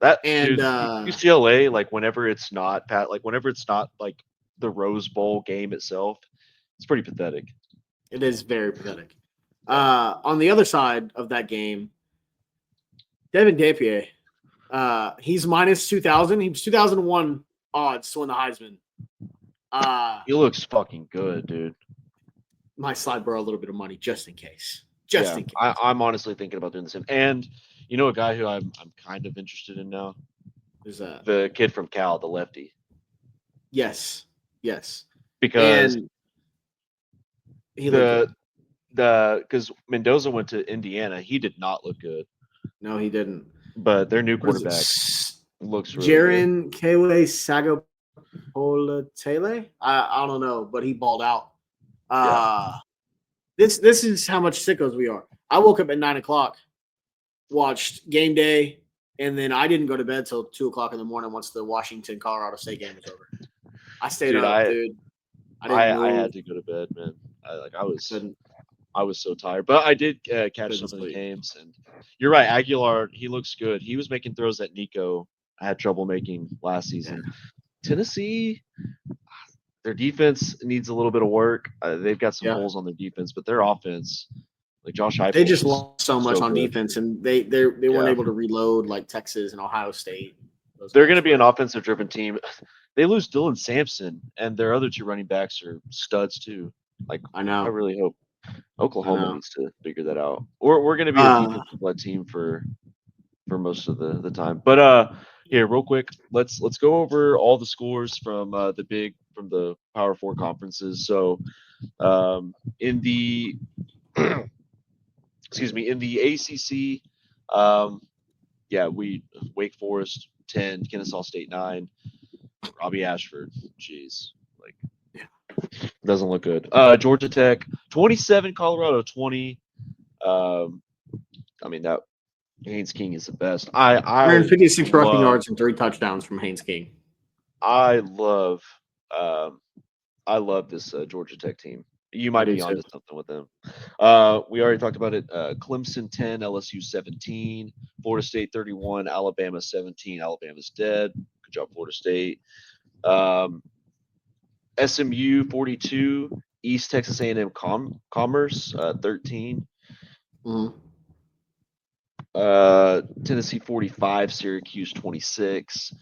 That and dude, UCLA, like whenever it's not like the Rose Bowl game itself, it's pretty pathetic. It is very pathetic. On the other side of that game, Devin Dampier, he's minus 2,000. He was 2001 odds to win the Heisman. He looks fucking good, dude. Might slide borrow a little bit of money just in case. Just in case. I'm honestly thinking about doing the same. And you know a guy who I'm kind of interested in now? Who's that? The kid from Cal, the lefty. Yes. Because and he looked good. Because Mendoza went to Indiana, he did not look good. No, he didn't. But their new quarterback looks really Jaron Kewe Sagapolotele? I don't know, but he balled out. This is how much sickos we are. I woke up at 9:00, watched game day, and then I didn't go to bed till 2:00 in the morning once the Washington Colorado State game was over. I stayed Dude, up, dude. I didn't I move. had to go to bed, man. Couldn't I was so tired, but I did catch couldn't some of the sleep. games, and you're right. Aguilar, he looks good. He was making throws that Nico had trouble making last season. Yeah. Tennessee, their defense needs a little bit of work. They've got some Yeah. holes on their defense, but their offense, like Josh They Heupel, just was lost so much so on good. defense, and they weren't Yeah. able to reload like Texas and Ohio State. Those They're guys going to be were. an offensive-driven team. They lose Dylan Sampson, and their other two running backs are studs too. Like I I know. really hope Oklahoma know. needs to figure that out. We're going to be a defensive-led team for most of the time. But here, real quick, let's go over all the scores from the Power Four conferences. So in the excuse me, in the ACC, yeah, Wake Forest 10, Kennesaw State 9, Robbie Ashford, jeez, like doesn't look good. Georgia Tech 27, Colorado 20. I mean that Haynes King is the best. I 156 rushing love yards and 3 touchdowns from Haynes King. I love this Georgia Tech team. You might be onto something with them. We already talked about it. Clemson 10, LSU 17, Florida State 31, Alabama 17. Alabama's dead. Good job, Florida State. SMU 42, East Texas A&M Commerce 13. Mm-hmm. Tennessee 45, Syracuse 26,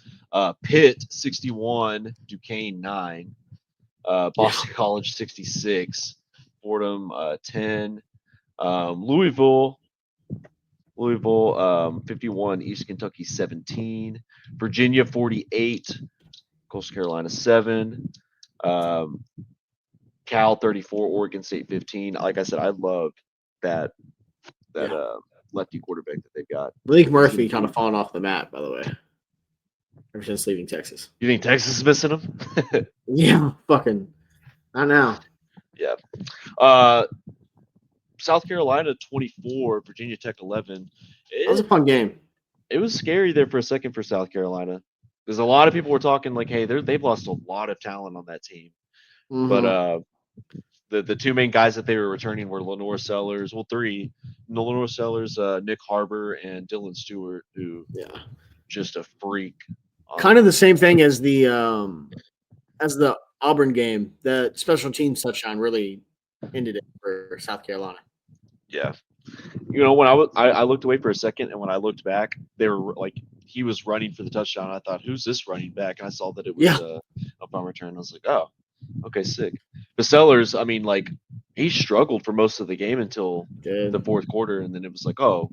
Pitt 61, Duquesne 9, Boston College 66, Fordham 10, Louisville 51, East Kentucky 17, Virginia 48, Coastal Carolina 7, Cal 34, Oregon State 15. Like I said, I love that lefty quarterback that they've got. Malik Murphy kind of fallen off the map, by the way, ever since leaving Texas. You think Texas is missing him? Yeah, fucking. Not now. Yeah. South Carolina 24, Virginia Tech 11. That was a fun game. It was scary there for a second for South Carolina because a lot of people were talking like, hey, they've lost a lot of talent on that team. Mm-hmm. But the two main guys that they were returning were Lenore Sellers. Well, three. Lenore Sellers, Nick Harbor, and Dylan Stewart, who just a freak. Kind of the same thing as the Auburn game. The special teams touchdown really ended it for South Carolina. Yeah. You know, when I looked away for a second, and when I looked back, they were like he was running for the touchdown. I thought, who's this running back? And I saw that it was a punt return. I was like, oh, okay, sick. But Sellers, I mean, like he struggled for most of the game until the fourth quarter, and then it was like, oh,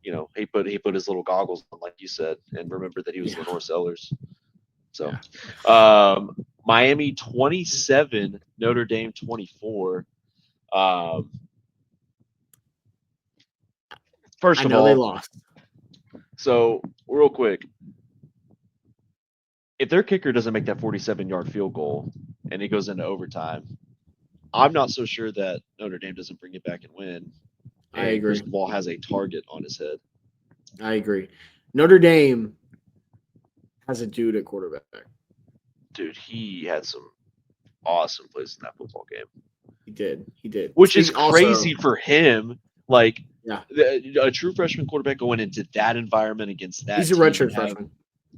you know, he put his little goggles on, like you said, and remembered that he was Lenore Sellers. So, Miami 27, Notre Dame 24. First of all, they lost. So, real quick, if their kicker doesn't make that 47-yard field goal and it goes into overtime, I'm not so sure that Notre Dame doesn't bring it back and win. I agree. Cristobal has a target on his head. I agree. Notre Dame has a dude at quarterback. Dude, he had some awesome plays in that football game. He did. Which is crazy for him. Like, a true freshman quarterback going into that environment against that. He's a redshirt freshman.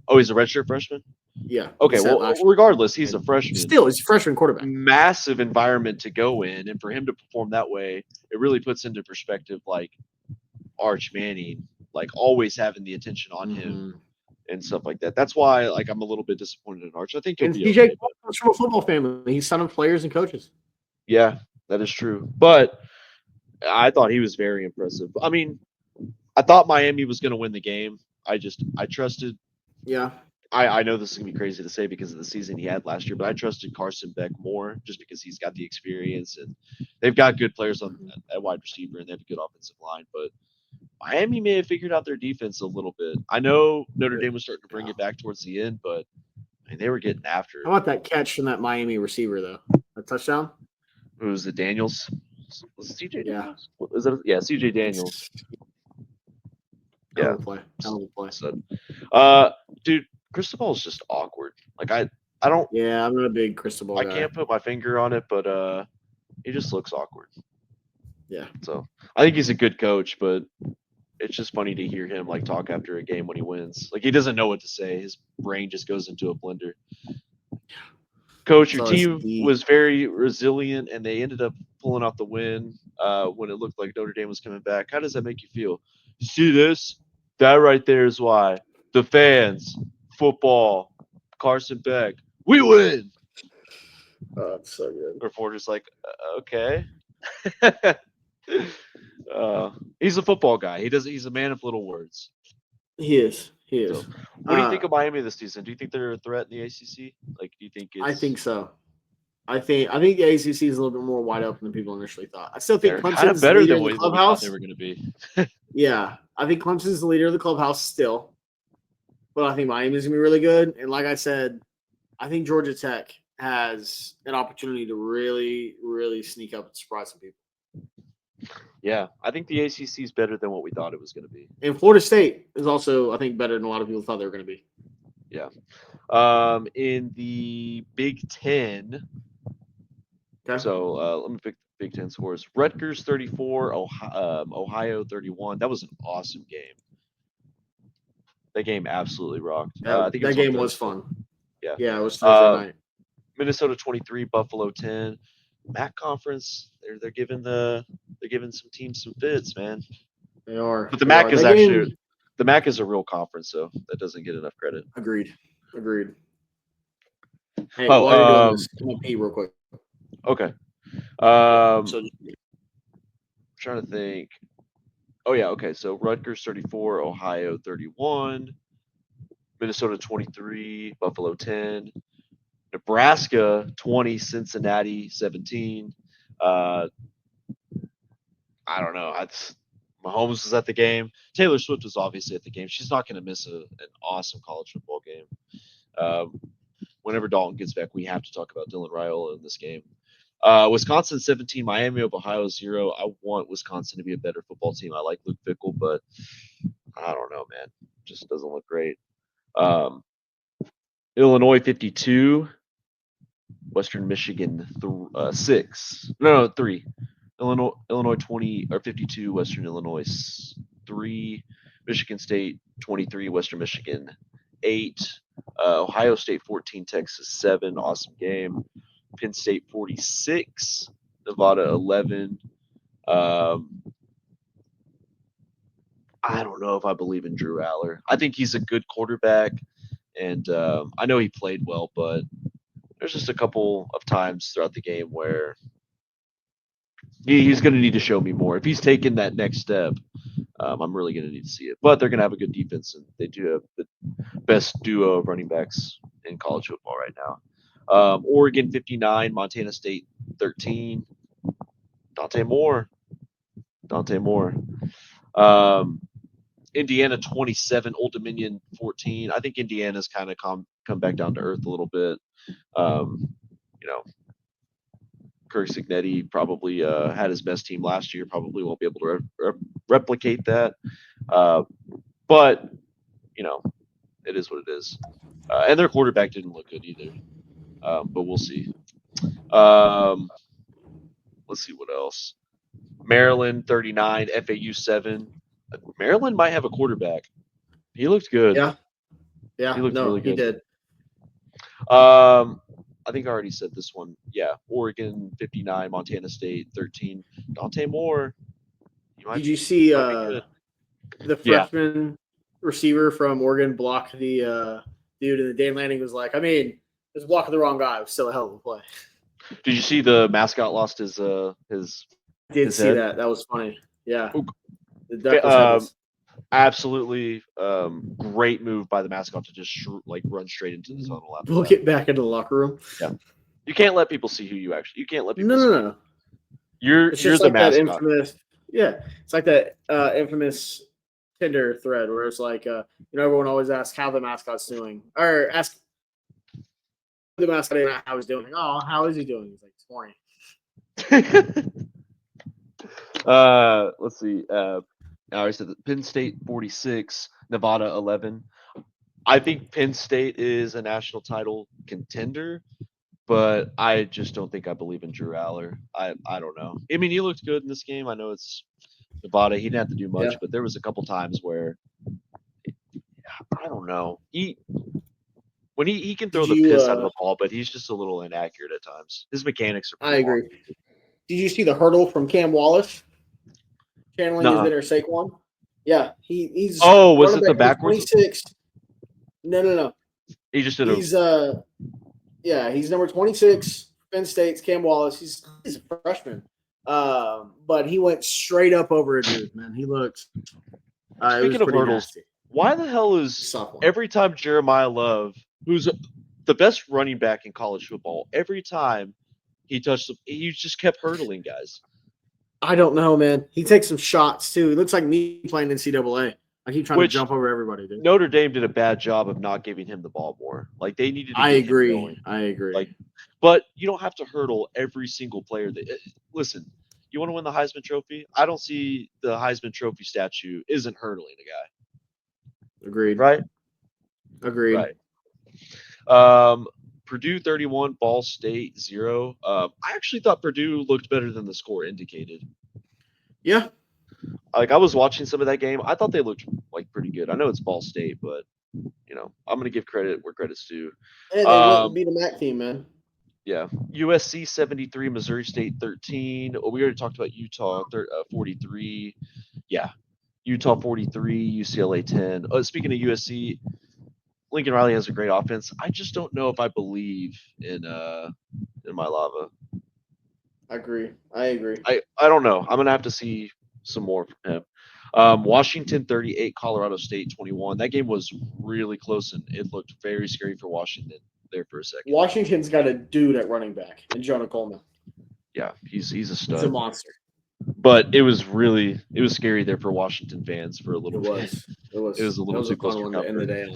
Oh, he's a redshirt freshman? Yeah. Okay, well, regardless, he's a freshman. Still, he's a freshman quarterback. Massive environment to go in, and for him to perform that way, it really puts into perspective, like, Arch Manning, like, always having the attention on him and stuff like that. That's why, like, I'm a little bit disappointed in Arch. I think he'll be DJ okay. comes from a football family. He's son of players and coaches. Yeah, that is true. But I thought he was very impressive. I mean, I thought Miami was going to win the game. I trusted. Yeah. I know this is going to be crazy to say because of the season he had last year, but I trusted Carson Beck more just because he's got the experience and they've got good players at wide receiver and they have a good offensive line. But Miami may have figured out their defense a little bit. I know Notre Dame was starting to bring it back towards the end, but I mean, they were getting after it. How about that catch from that Miami receiver, though? A touchdown? Who was it, Daniels? Was it CJ Yeah. Daniels? Is it? Yeah, CJ Daniels. Hell Yeah. of a play. Hell of a play. So, dude, Cristobal is just awkward. Like I don't. Yeah, I'm not a big Cristobal I guy. can't put my finger on it, but he just looks awkward. Yeah. So I think he's a good coach, but it's just funny to hear him like talk after a game when he wins. Like he doesn't know what to say. His brain just goes into a blender. Coach, your So it's team was very resilient, and they ended up pulling out the win when it looked like Notre Dame was coming back. How does that make you feel? You see this? That right there is why. The fans, football, Carson Beck, we win. oh, it's so good. Reporter's like, okay. He's a football guy. He's a man of little words. He is. He So, is. what do you think of Miami this season? Do you think they're a threat in the ACC? Like, do you think it's? I think so. I think the ACC is a little bit more wide open than people initially thought. I still think They're kind of Clemson's the better leader than of the what we thought clubhouse. they were going to be. Yeah, I think Clemson's the leader of the clubhouse still, but I think Miami's gonna be really good. And like I said, I think Georgia Tech has an opportunity to really, really sneak up and surprise some people. Yeah, I think the ACC is better than what we thought it was going to be. And Florida State is also, I think, better than a lot of people thought they were going to be. Yeah. In the Big Ten, Okay. so let me pick the Big Ten scores. Rutgers 34, Ohio 31. That was an awesome game. That game absolutely rocked. I think that game was fun. Yeah. Yeah, it was Thursday night. Minnesota 23, Buffalo 10. MAC conference, they're giving some teams some fits, man. They are. But the MAC is actually the MAC is a real conference, so that doesn't get enough credit. Agreed. Hey, while you're doing this, I'm gonna pee real quick. Okay. So trying to think. Oh yeah, okay. So Rutgers 34, Ohio 31, Minnesota 23, Buffalo 10, Nebraska 20, Cincinnati 17. I don't know. Mahomes was at the game. Taylor Swift was obviously at the game. She's not going to miss an awesome college football game. Whenever Dalton gets back, we have to talk about Dylan Raiola in this game. Wisconsin 17, Miami of Ohio 0. I want Wisconsin to be a better football team. I like Luke Fickell, but I don't know, man. Just doesn't look great. Illinois 52, Western Michigan 6. No, 3. Illinois 20 or 52, Western Illinois 3, Michigan State 23, Western Michigan 8, Ohio State 14, Texas 7. Awesome game. Penn State 46, Nevada 11. I don't know if I believe in Drew Aller. I think he's a good quarterback, and I know he played well, but there's just a couple of times throughout the game where he's going to need to show me more. If he's taking that next step, I'm really going to need to see it. But they're going to have a good defense, and they do have the best duo of running backs in college football right now. Oregon 59, Montana State 13. Dante Moore. Indiana 27, Old Dominion 14. I think Indiana's kind of come back down to earth a little bit. Kirk Cignetti probably had his best team last year. Probably won't be able to replicate that. But it is what it is. And their quarterback didn't look good either. But we'll see. Let's see what else. Maryland 39, FAU 7. Maryland might have a quarterback. He looked good. Yeah. He looked really good. He did. I think I already said this one. Yeah, Oregon 59, Montana State 13. Dante Moore. Did you see the freshman receiver from Oregon block the dude, and the Dan Lanning was like, it was blocking the wrong guy. It was still a hell of a play. Did you see the mascot lost his Did see head? that. That was funny. Yeah. Absolutely great move by the mascot to just run straight into the tunnel. We'll get back into the locker room. Yeah. You can't let people see who you actually. You can't let people. No. You're the like mascot. That infamous. Yeah, it's like that infamous Tinder thread where it's like, everyone always asks how the mascot's doing, or ask the mascot how he's doing. Oh, how is he doing? He's like, it's horny. Let's see. I already said that Penn State 46, Nevada 11. I think Penn State is a national title contender, but I just don't think I believe in Drew Aller. I don't know. I mean, he looked good in this game. I know it's Nevada. He didn't have to do much, Yeah. but there was a couple times where I don't know. He can throw Did the you? piss out of the ball, but he's just a little inaccurate at times. His mechanics are I pretty agree. wonky. Did you see the hurdle from Cam Wallace channeling his Nuh-uh. inner Saquon? Yeah, he's Oh, was running it the back number backwards? 26. No. He just did a. He's he's number 26. Penn State's Cam Wallace. He's a freshman. But he went straight up over a dude, man. He looked it was Speaking of pretty hurdles, nasty. why the hell is Sophomore. every time Jeremiah Love, who's the best running back in college football, every time he touched, he just kept hurdling guys. I don't know, man. He takes some shots too. He looks like me playing NCAA. I keep trying to jump over everybody, dude. Notre Dame did a bad job of not giving him the ball more. Like they needed to get him going. I agree. Like, but you don't have to hurdle every single player. Listen, you want to win the Heisman Trophy? I don't see the Heisman Trophy statue isn't hurdling a guy. Agreed. Right? Agreed. Right. Purdue 31, Ball State 0. I actually thought Purdue looked better than the score indicated. Yeah. Like I was watching some of that game, I thought they looked like pretty good. I know it's Ball State, but I'm gonna give credit where credit's due. Hey, they went and beat a MAC team, man. Yeah, USC 73, Missouri State 13. Oh, we already talked about Utah 43. Yeah, Utah 43, UCLA 10. Speaking of USC, Lincoln Riley has a great offense. I just don't know if I believe in my lava. I agree. I don't know. I'm gonna have to see some more from him. Washington 38, Colorado State 21. That game was really close and it looked very scary for Washington there for a second. Washington's got a dude at running back in Jonah Coleman. Yeah, he's a stud. He's a monster. But it was scary there for Washington fans for a little bit. It was a little too close for comfort. In the day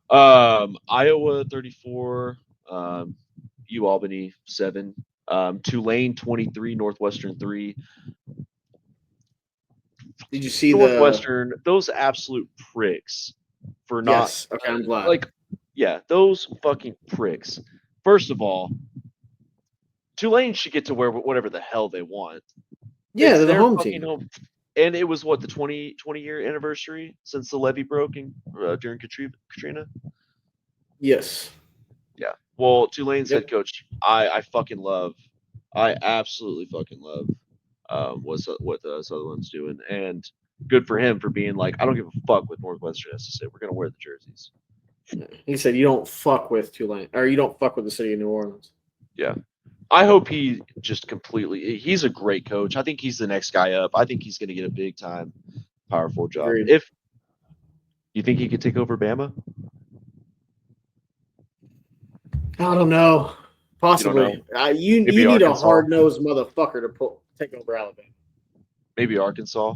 Iowa 34, U Albany 7, Tulane 23, Northwestern 3. Did you see Northwestern? Those absolute pricks for not. Yes. Okay, I'm glad. Like, yeah, those fucking pricks. First of all, Tulane should get to wear whatever the hell they want. Yeah, they're the home team. And it was what, the 20-year anniversary since the levee broke during Katrina? Yes. Yeah. Well, Tulane's head coach, I absolutely fucking love what Sutherland's doing. And good for him for being like, I don't give a fuck what Northwestern has to say. We're going to wear the jerseys. He said, you don't fuck with Tulane, or you don't fuck with the city of New Orleans. Yeah. I hope he just completely – he's a great coach. I think he's the next guy up. I think he's going to get a big-time Power 4 job. Agreed. If you think he could take over Bama? I don't know. Possibly. You need a hard-nosed motherfucker to take over Alabama. Maybe Arkansas.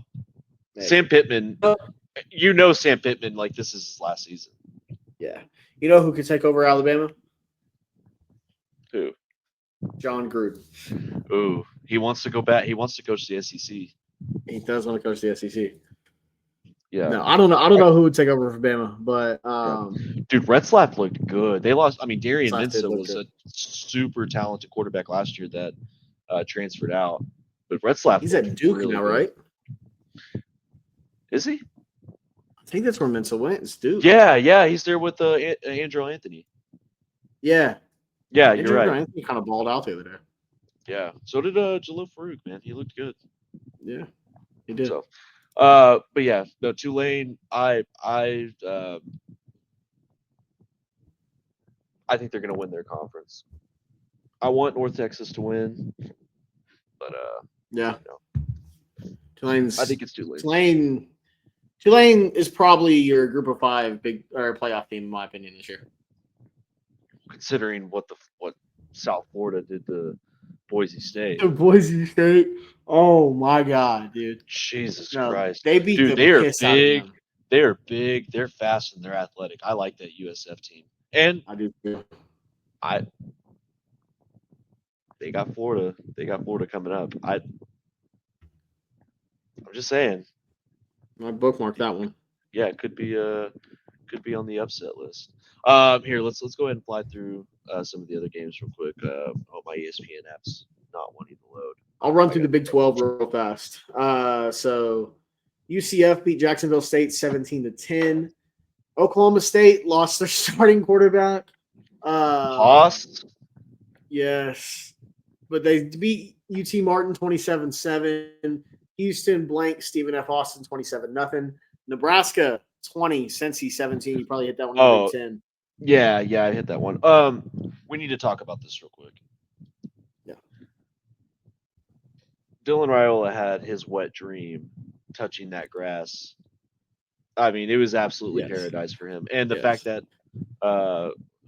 Maybe. Sam Pittman. Sam Pittman, like this is his last season. Yeah. You know who could take over Alabama? Who? John Gruden. Ooh, he wants to go back. He wants to coach the SEC. He does want to coach the SEC. Yeah. No, I don't know who would take over for Bama, but dude, Retzlaff looked good. They lost. I mean, Darian Minsa was good. A super talented quarterback last year that transferred out. But Retzlaff, he's at Duke really now, good. Right? Is he? I think that's where Minsa went. It's Duke. Yeah, he's there with Andrew Anthony. Yeah, you're right. Anthony kind of balled out the other day. Yeah, so did Jalil Farouk, man. He looked good. Yeah, he did. So, but yeah, no, Tulane. I think they're gonna win their conference. I want North Texas to win, but yeah, Tulane's. I think it's Tulane. Tulane is probably your Group of 5 big or playoff team, in my opinion, this year. Considering what South Florida did to Boise State. Boise State. Oh my God, dude! Jesus Christ! They beat the piss out of them. They are big. They're fast and they're athletic. I like that USF team. And I do too. They got Florida. They got Florida coming up. I'm just saying. I bookmarked that one. Yeah, it could be on the upset list. Here, let's go ahead and fly through some of the other games real quick. Oh, my ESPN app's not wanting to load. I'll run I through the got Big 12 real fast. So UCF beat Jacksonville State 17-10. Oklahoma State lost their starting quarterback. Lost. Yes. But they beat UT Martin 27-7. Houston blank Stephen F. Austin 27-0. Nebraska 20, Cincy 17. You probably hit that one in the Big 10. Yeah, I hit that one. We need to talk about this real quick. Yeah. Dylan Raiola had his wet dream touching that grass. I mean, it was absolutely paradise for him. And the fact that,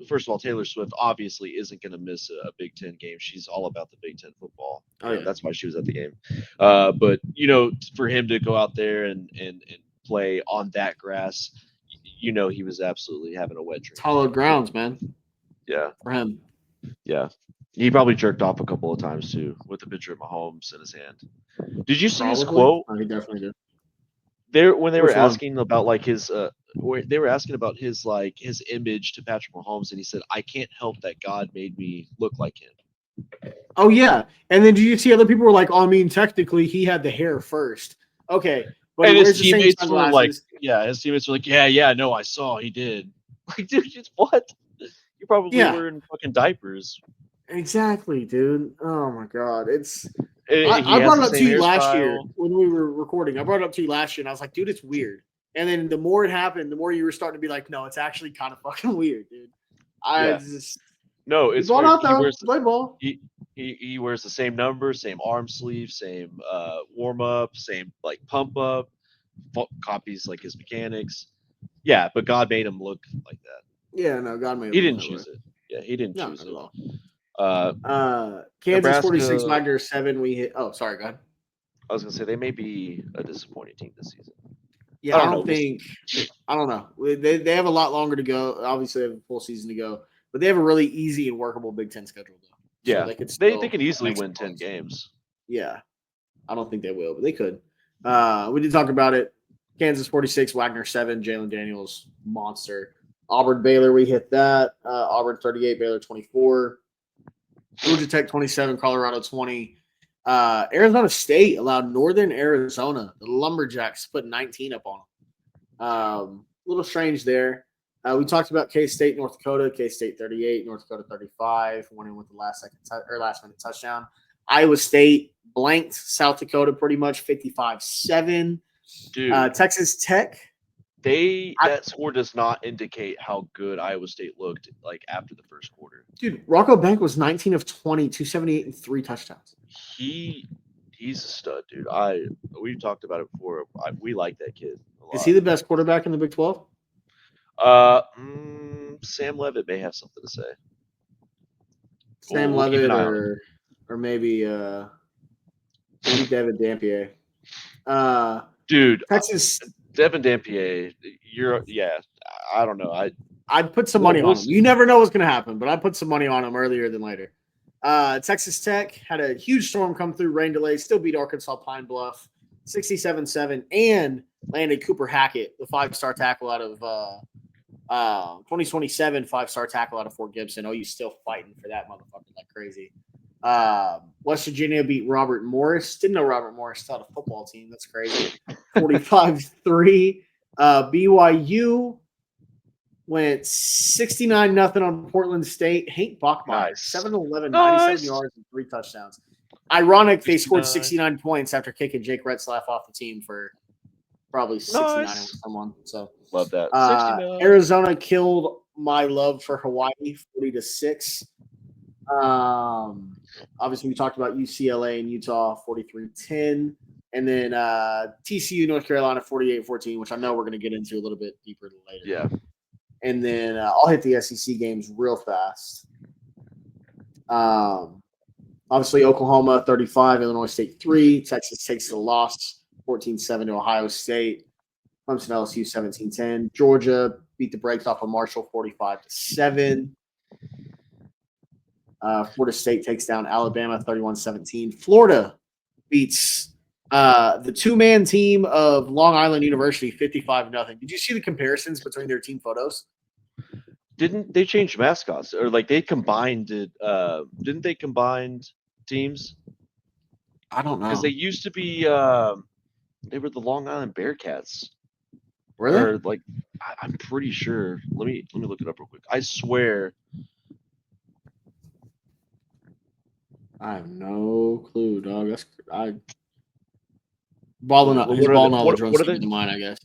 first of all, Taylor Swift obviously isn't going to miss a Big Ten game. She's all about the Big Ten football. That's why she was at the game. But, for him to go out there and play on that grass, he was absolutely having a wet dream. It's hallowed grounds, man. Yeah. For him. Yeah. He probably jerked off a couple of times, too, with a picture of Mahomes in his hand. Did you see his quote? Oh, he definitely did. When they were asking about like his they were asking about his image to Patrick Mahomes, and he said, "I can't help that God made me look like him." Oh yeah, and then did you see other people were like, "Oh, I mean, technically he had the hair first." Okay, but and his teammates were like, his teammates were like, "Yeah, no, I saw he did." Like, dude, what? You probably were in fucking diapers. Exactly, dude. Oh my god, I brought it up to you last year when we were recording. I brought it up to you last year, and I was like, dude, it's weird. And then the more it happened, the more you were starting to be like, no, it's actually kind of fucking weird, dude. No, it's ball weird. out though. Play ball. He wears the same number, same arm sleeve, same warm up, same like pump up, copies like his mechanics. Yeah, but God made him look like that. Yeah, no, God made him. He didn't choose it. Yeah, he didn't choose it. Kansas Nebraska, 46, Wagner 7. We hit. Oh, sorry, go ahead. I was gonna say they may be a disappointing team this season. Yeah, I don't know. They have a lot longer to go. Obviously, they have a full season to go, but they have a really easy and workable Big Ten schedule, though. Yeah, so they could easily win 10 games. Yeah, I don't think they will, but they could. We did talk about it. Kansas 46, Wagner 7, Jalen Daniels monster. Auburn Baylor, we hit that. Auburn 38, Baylor 24. Georgia Tech 27, Colorado 20. Arizona State allowed Northern Arizona, the Lumberjacks, to put 19 up on them. A little strange there. We talked about K-State, North Dakota. K-State 38, North Dakota 35, winning with the last minute touchdown. Iowa State blanked South Dakota pretty much 55-7. Dude, Texas Tech. That score does not indicate how good Iowa State looked like after the first quarter. Dude, Rocco Bank was 19 of 20, 278 and 3 touchdowns. He's a stud, dude. We've talked about it before. We like that kid a lot. Is he the best quarterback in the Big 12? Sam Levitt may have something to say. Sam Levitt or maybe Devin Dampier. Dude, Texas Devin Dampier, I don't know. I'd put some money on him. You never know what's going to happen, but I put some money on him earlier than later. Texas Tech had a huge storm come through, rain delay, still beat Arkansas Pine Bluff 67-7, and landed Cooper Hackett, the 5-star tackle out of 2027 5-star tackle out of Fort Gibson. Oh, you still fighting for that motherfucker like crazy. West Virginia beat Robert Morris. Didn't know Robert Morris had a football team. That's crazy. 45-3. BYU went 69-0 on Portland State. Hank Bachmeier, 7-11, 97 yards and 3 touchdowns. Ironic, they scored 69 points after kicking Jake Retzlaff off the team for probably 69 or someone. So love that. Arizona killed my love for Hawaii 40-6. Obviously, we talked about UCLA and Utah 43-10. And then TCU, North Carolina 48-14, which I know we're going to get into a little bit deeper later. Yeah. And then I'll hit the SEC games real fast. Obviously, Oklahoma 35, Illinois State 3. Texas takes the loss 14-7 to Ohio State. Clemson LSU 17-10. Georgia beat the brakes off of Marshall 45-7. Florida State takes down Alabama 31-17. Florida beats The two-man team of Long Island University, 55-0. Did you see the comparisons between their team photos? Didn't they change mascots or like they combined it? Didn't they combine teams? I don't Because know. they used to be. They were the Long Island Bearcats. Were they? Or like, I'm pretty sure. Let me look it up real quick. I swear. I have no clue, dog. That's balling up. His What are ball they? knowledge runs What are deeper they? than mine, I guess.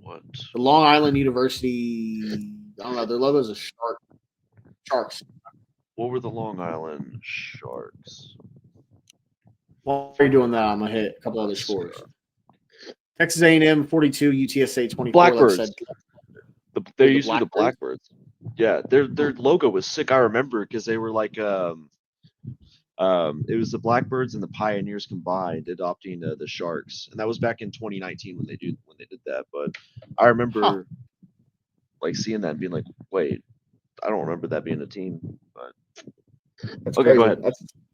What? The Long Island University. I don't know. Their logo is a shark. Sharks. What were the Long Island Sharks? While you're doing that, I'm gonna hit a couple other scores. Texas A&M 42, UTSA 24. Blackbirds. Like I said, They the used to be the Blackbirds. Yeah, their logo was sick. I remember because they were like it was the Blackbirds and the Pioneers combined adopting the Sharks, and that was back in 2019 when they did that. But I remember like seeing that and being like, wait, I don't remember that being a team. But that's okay, crazy. go ahead.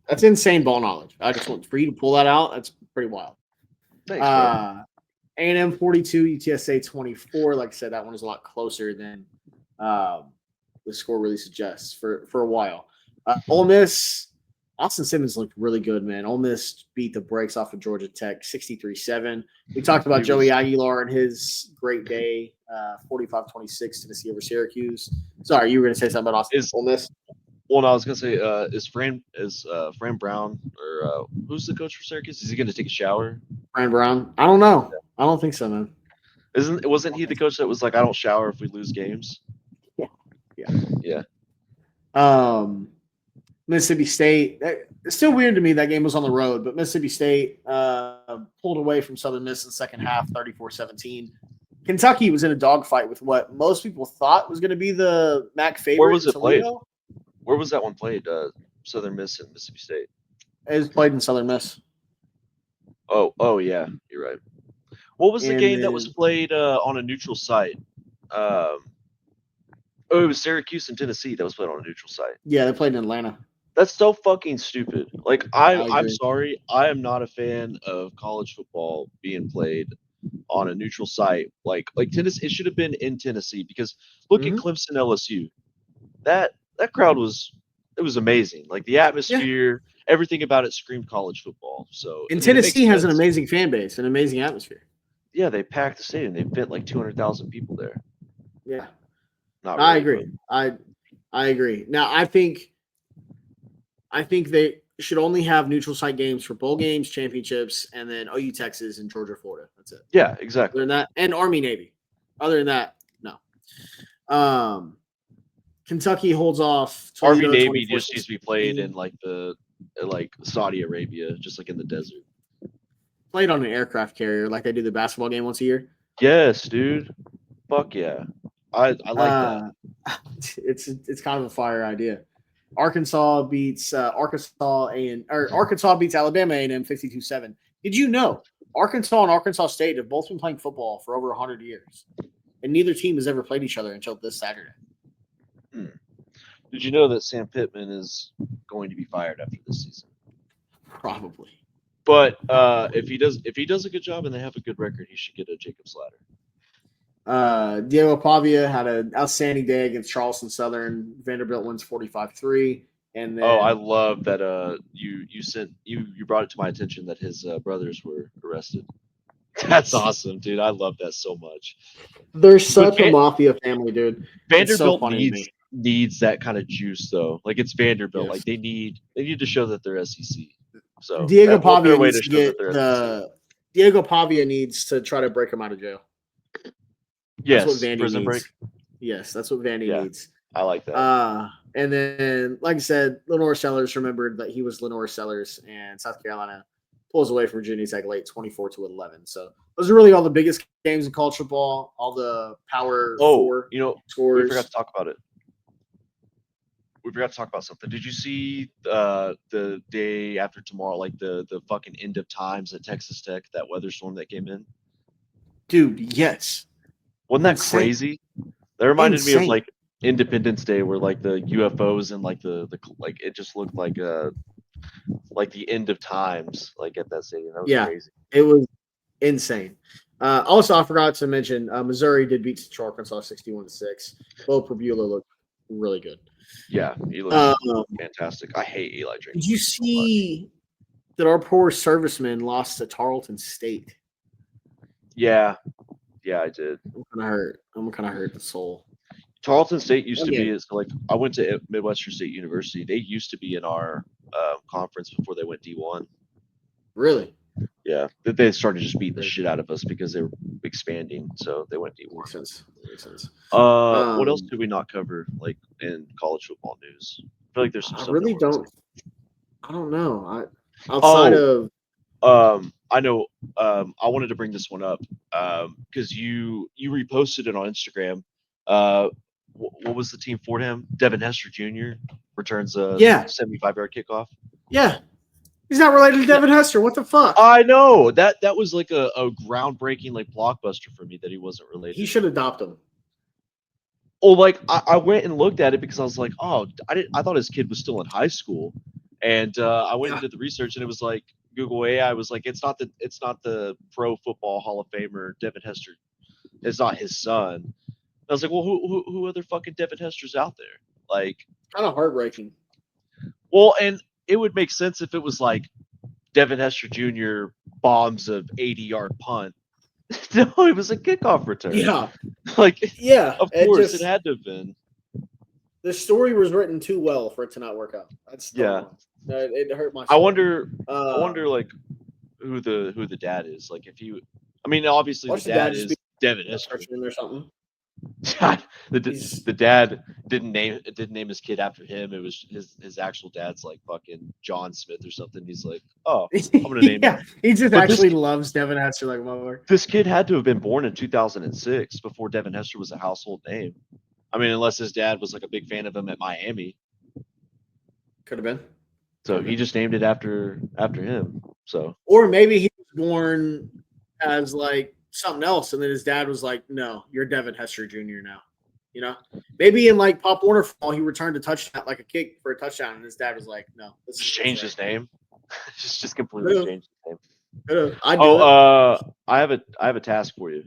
That's insane ball knowledge. I just want for you to pull that out. That's pretty wild. Thanks, bro. A&M 42, UTSA 24. Like I said, that one is a lot closer than the score really suggests for a while. Ole Miss, Austin Simmons looked really good, man. Ole Miss beat the brakes off of Georgia Tech 63-7. We talked about Joey Aguilar and his great day, 45-26 Tennessee over Syracuse. Sorry, you were going to say something about Ole Miss? Well, no, I was gonna say, is Fran Brown or who's the coach for Syracuse? Is he gonna take a shower? Fran Brown? I don't know. I don't think so, man. Wasn't he the coach that was like, I don't shower if we lose games? Yeah. Mississippi State. It's still weird to me that game was on the road, but Mississippi State pulled away from Southern Miss in the second half, 34-17. Kentucky was in a dogfight with what most people thought was going to be the MAC favorite. Where was it played? Where was that one played? Southern Miss and Mississippi State. It was played in Southern Miss. Oh yeah, you're right. What was the game that was played on a neutral site? It was Syracuse and Tennessee that was played on a neutral site. Yeah, they played in Atlanta. That's so fucking stupid. Like I'm sorry, I am not a fan of college football being played on a neutral site. Like Tennessee, it should have been in Tennessee because look at Clemson LSU. That crowd was amazing. Like the atmosphere, everything about it screamed college football. So Tennessee has an amazing fan base, an amazing atmosphere. Yeah, they packed the stadium. They fit like 200,000 people there. Yeah, I agree. I agree. Now I think they should only have neutral site games for bowl games, championships, and then OU Texas and Georgia Florida. That's it. Yeah, exactly. Other than that, and Army Navy. Other than that, no. Kentucky holds off. Army Navy just needs to be played in like Saudi Arabia, just like in the desert. Played on an aircraft carrier, like they do the basketball game once a year. Yes, dude. Fuck yeah, I like that. It's kind of a fire idea. Arkansas beats Arkansas beats Alabama A&M 52-7. Did you know Arkansas and Arkansas State have both been playing football for over 100 years, and neither team has ever played each other until this Saturday? Did you know that Sam Pittman is going to be fired after this season? Probably. But if he does a good job and they have a good record, he should get a Jacob's Ladder. Diego Pavia had an outstanding day against Charleston Southern. Vanderbilt wins 45-3. And then, I love that you brought it to my attention that his brothers were arrested. That's awesome, dude. I love that so much. They're such a mafia family, dude. Vanderbilt needs that kind of juice, though. Like it's Vanderbilt. Like they need to show that they're SEC. So Diego Pavia needs to try to break him out of jail. Yes, that's what Vandy prison needs. Break. Yes, that's what Vandy needs. I like that. And then, like I said, Lenore Sellers remembered that he was Lenore Sellers, and South Carolina pulls away from Virginia Tech late 24-11. So those are really all the biggest games in college football, all the power four scores. We forgot to talk about it. We forgot to talk about something. Did you see the day after tomorrow, like the fucking end of times at Texas Tech, that weather storm that came in? Dude, yes. Wasn't that crazy? That reminded me of like Independence Day, where like the UFOs and like the it just looked like like the end of times, like at that stadium. That was crazy. It was insane. Also, I forgot to mention Missouri did beat Central Arkansas 61-6. Bo Prabula looked really good. Yeah, he looks fantastic. I hate Eli Drake. Did you see that our poor servicemen lost to Tarleton State? Yeah, I did. I'm kind of hurt the soul. Tarleton State used to be like I went to Midwestern State University. They used to be in our conference before they went D1. Really? Yeah, they started just beating the shit out of us because they were expanding, so they went D1. Makes sense. What else did we not cover, like in college football news? I feel like there's some. I really don't. I don't know. Outside of. I know. I wanted to bring this one up because you reposted it on Instagram. What was the team for him? Devin Hester Jr. returns a 75-yard kickoff. Yeah. He's not related to Devin Hester. What the fuck? I know. That was like a groundbreaking like blockbuster for me that he wasn't related. He should adopt him. Oh, like I went and looked at it because I was like, oh, I thought his kid was still in high school, and I went and did the research, and it was like Google AI was like, it's not the Pro Football Hall of Famer Devin Hester. It's not his son. I was like, well, who other fucking Devin Hester's out there? Like, kind of heartbreaking. Well, and it would make sense if it was like Devin Hester Jr. bombs a 80-yard punt. No, it was a kickoff return. Yeah. Like, of course, it had to have been. The story was written too well for it to not work out. That's it hurt my soul. I wonder like who the dad is. Like, if you, I mean, obviously the dad is Devin Hester or something. the dad didn't name his kid after him. It was his actual dad's like fucking John Smith or something. He's like, oh, I'm gonna name him. He just actually loves Devin Hester like a motherfucker. This kid had to have been born in 2006 before Devin Hester was a household name. I mean, unless his dad was like a big fan of him at Miami. Could have been. So he just named it after him. So, or maybe he was born as like something else, and then his dad was like, "No, you're Devin Hester Jr. now." You know, maybe in like Pop Warner football, he returned a touchdown, like a kick for a touchdown, and his dad was like, "No, just changed his name." just completely changed his name. I have a task for you.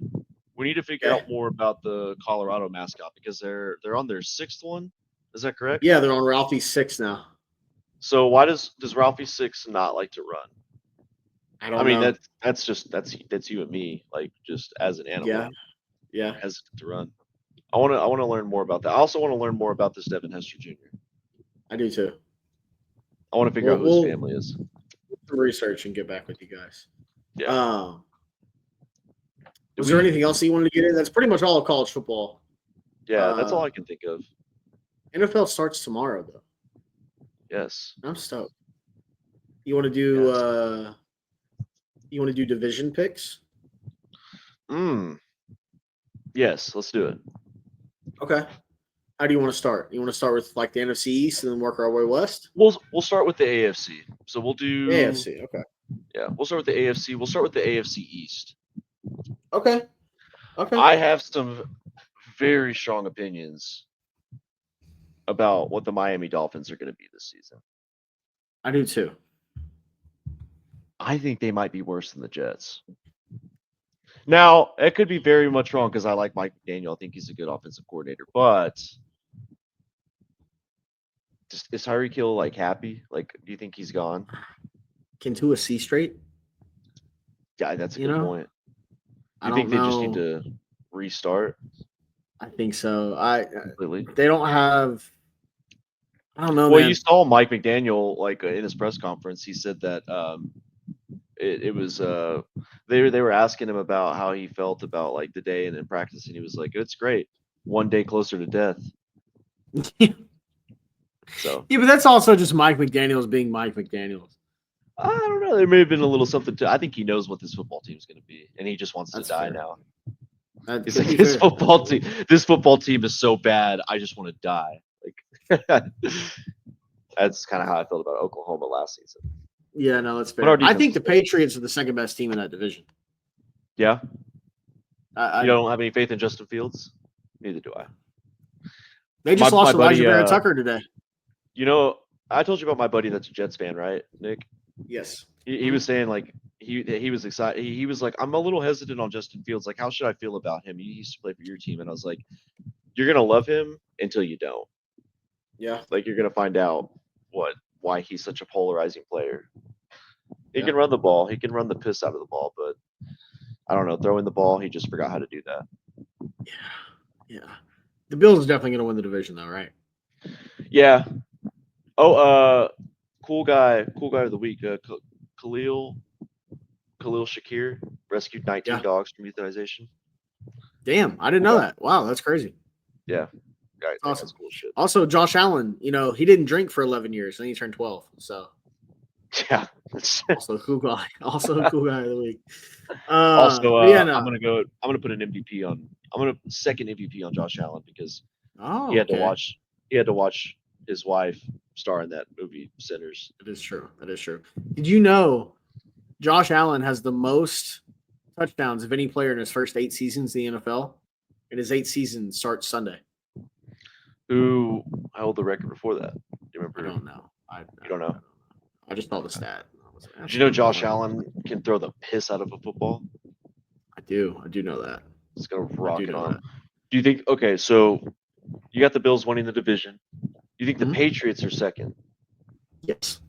We need to figure out more about the Colorado mascot because they're on their 6th one. Is that correct? Yeah, they're on Ralphie's 6 now. So why does Ralphie 6 not like to run? I mean, know. that's you and me, like just as an animal. Yeah. Hesitant to run. I want to learn more about that. I also want to learn more about this Devin Hester Jr. I do too. I want to figure out who his family is. Research and get back with you guys. Yeah. Was there anything else you wanted to get in? That's pretty much all of college football. Yeah, that's all I can think of. NFL starts tomorrow, though. Yes. I'm stoked. You want to do? You want to do division picks? Yes, let's do it. Okay. How do you want to start? You want to start with like the NFC East and then work our way west? We'll start with the AFC. So we'll do AFC. Okay. Yeah, we'll start with the AFC. We'll start with the AFC East. Okay. I have some very strong opinions about what the Miami Dolphins are going to be this season. I do too. I think they might be worse than the Jets. Now, it could be very much wrong because I like Mike McDaniel. I think he's a good offensive coordinator. But is Tyreek Hill like happy? Like, do you think he's gone? Can Tua see straight? Yeah, that's a good point. You think they just need to restart? I think so. Completely. They don't have. I don't know. Well, man. You saw Mike McDaniel like in his press conference. He said that it was they were asking him about how he felt about like the day and in practice, and he was like, "It's great, one day closer to death." So yeah, but that's also just Mike McDaniel's being Mike McDaniel's. I don't know. There may have been a little something to. I think he knows what this football team is going to be, and he just wants to die now. He's like, this football team is so bad. I just want to die. Like that's kind of how I felt about Oklahoma last season. Yeah, no, that's fair. I think the Patriots are the second best team in that division. Yeah. You don't have any faith in Justin Fields? Neither do I. They just lost Elijah Vera Tucker today. You know, I told you about my buddy that's a Jets fan, right, Nick? Yes. He was saying like he was excited. He was like, I'm a little hesitant on Justin Fields. Like, how should I feel about him? He used to play for your team, and I was like, you're gonna love him until you don't. Yeah. Like, you're gonna find out why he's such a polarizing player. He Yeah. can run the ball. He can run the piss out of the ball, but I don't know, throwing the ball, he just forgot how to do that. Yeah. Yeah. The Bills are definitely going to win the division, though, right? Yeah. Oh, cool guy of the week, Khalil Shakir rescued 19 Yeah. dogs from euthanization. Damn, I didn't know that. Wow, that's crazy. Yeah, guy, Awesome. that's cool shit. Also, Josh Allen, he didn't drink for 11 years, and he turned 12. So, Yeah. also a cool guy. Also a cool guy of the week. Also, but yeah, no. I'm gonna put an MVP on. I'm gonna second MVP on Josh Allen because Oh, he had to okay. watch. He had to watch his wife star in that movie Sinners. That is true. That is true. Did you know Josh Allen has the most touchdowns of any player in his first 8 seasons in the NFL? And his 8 seasons starts Sunday. Who held the record before that? Do you remember? I don't know. You don't know? I just saw the stat. Did you know Josh Allen can throw the piss out of a football? I do. I do know that. It's gonna rock it on. That. Do you think? Okay, so you got the Bills winning the division. Do you think Mhm. the Patriots are second? Yes.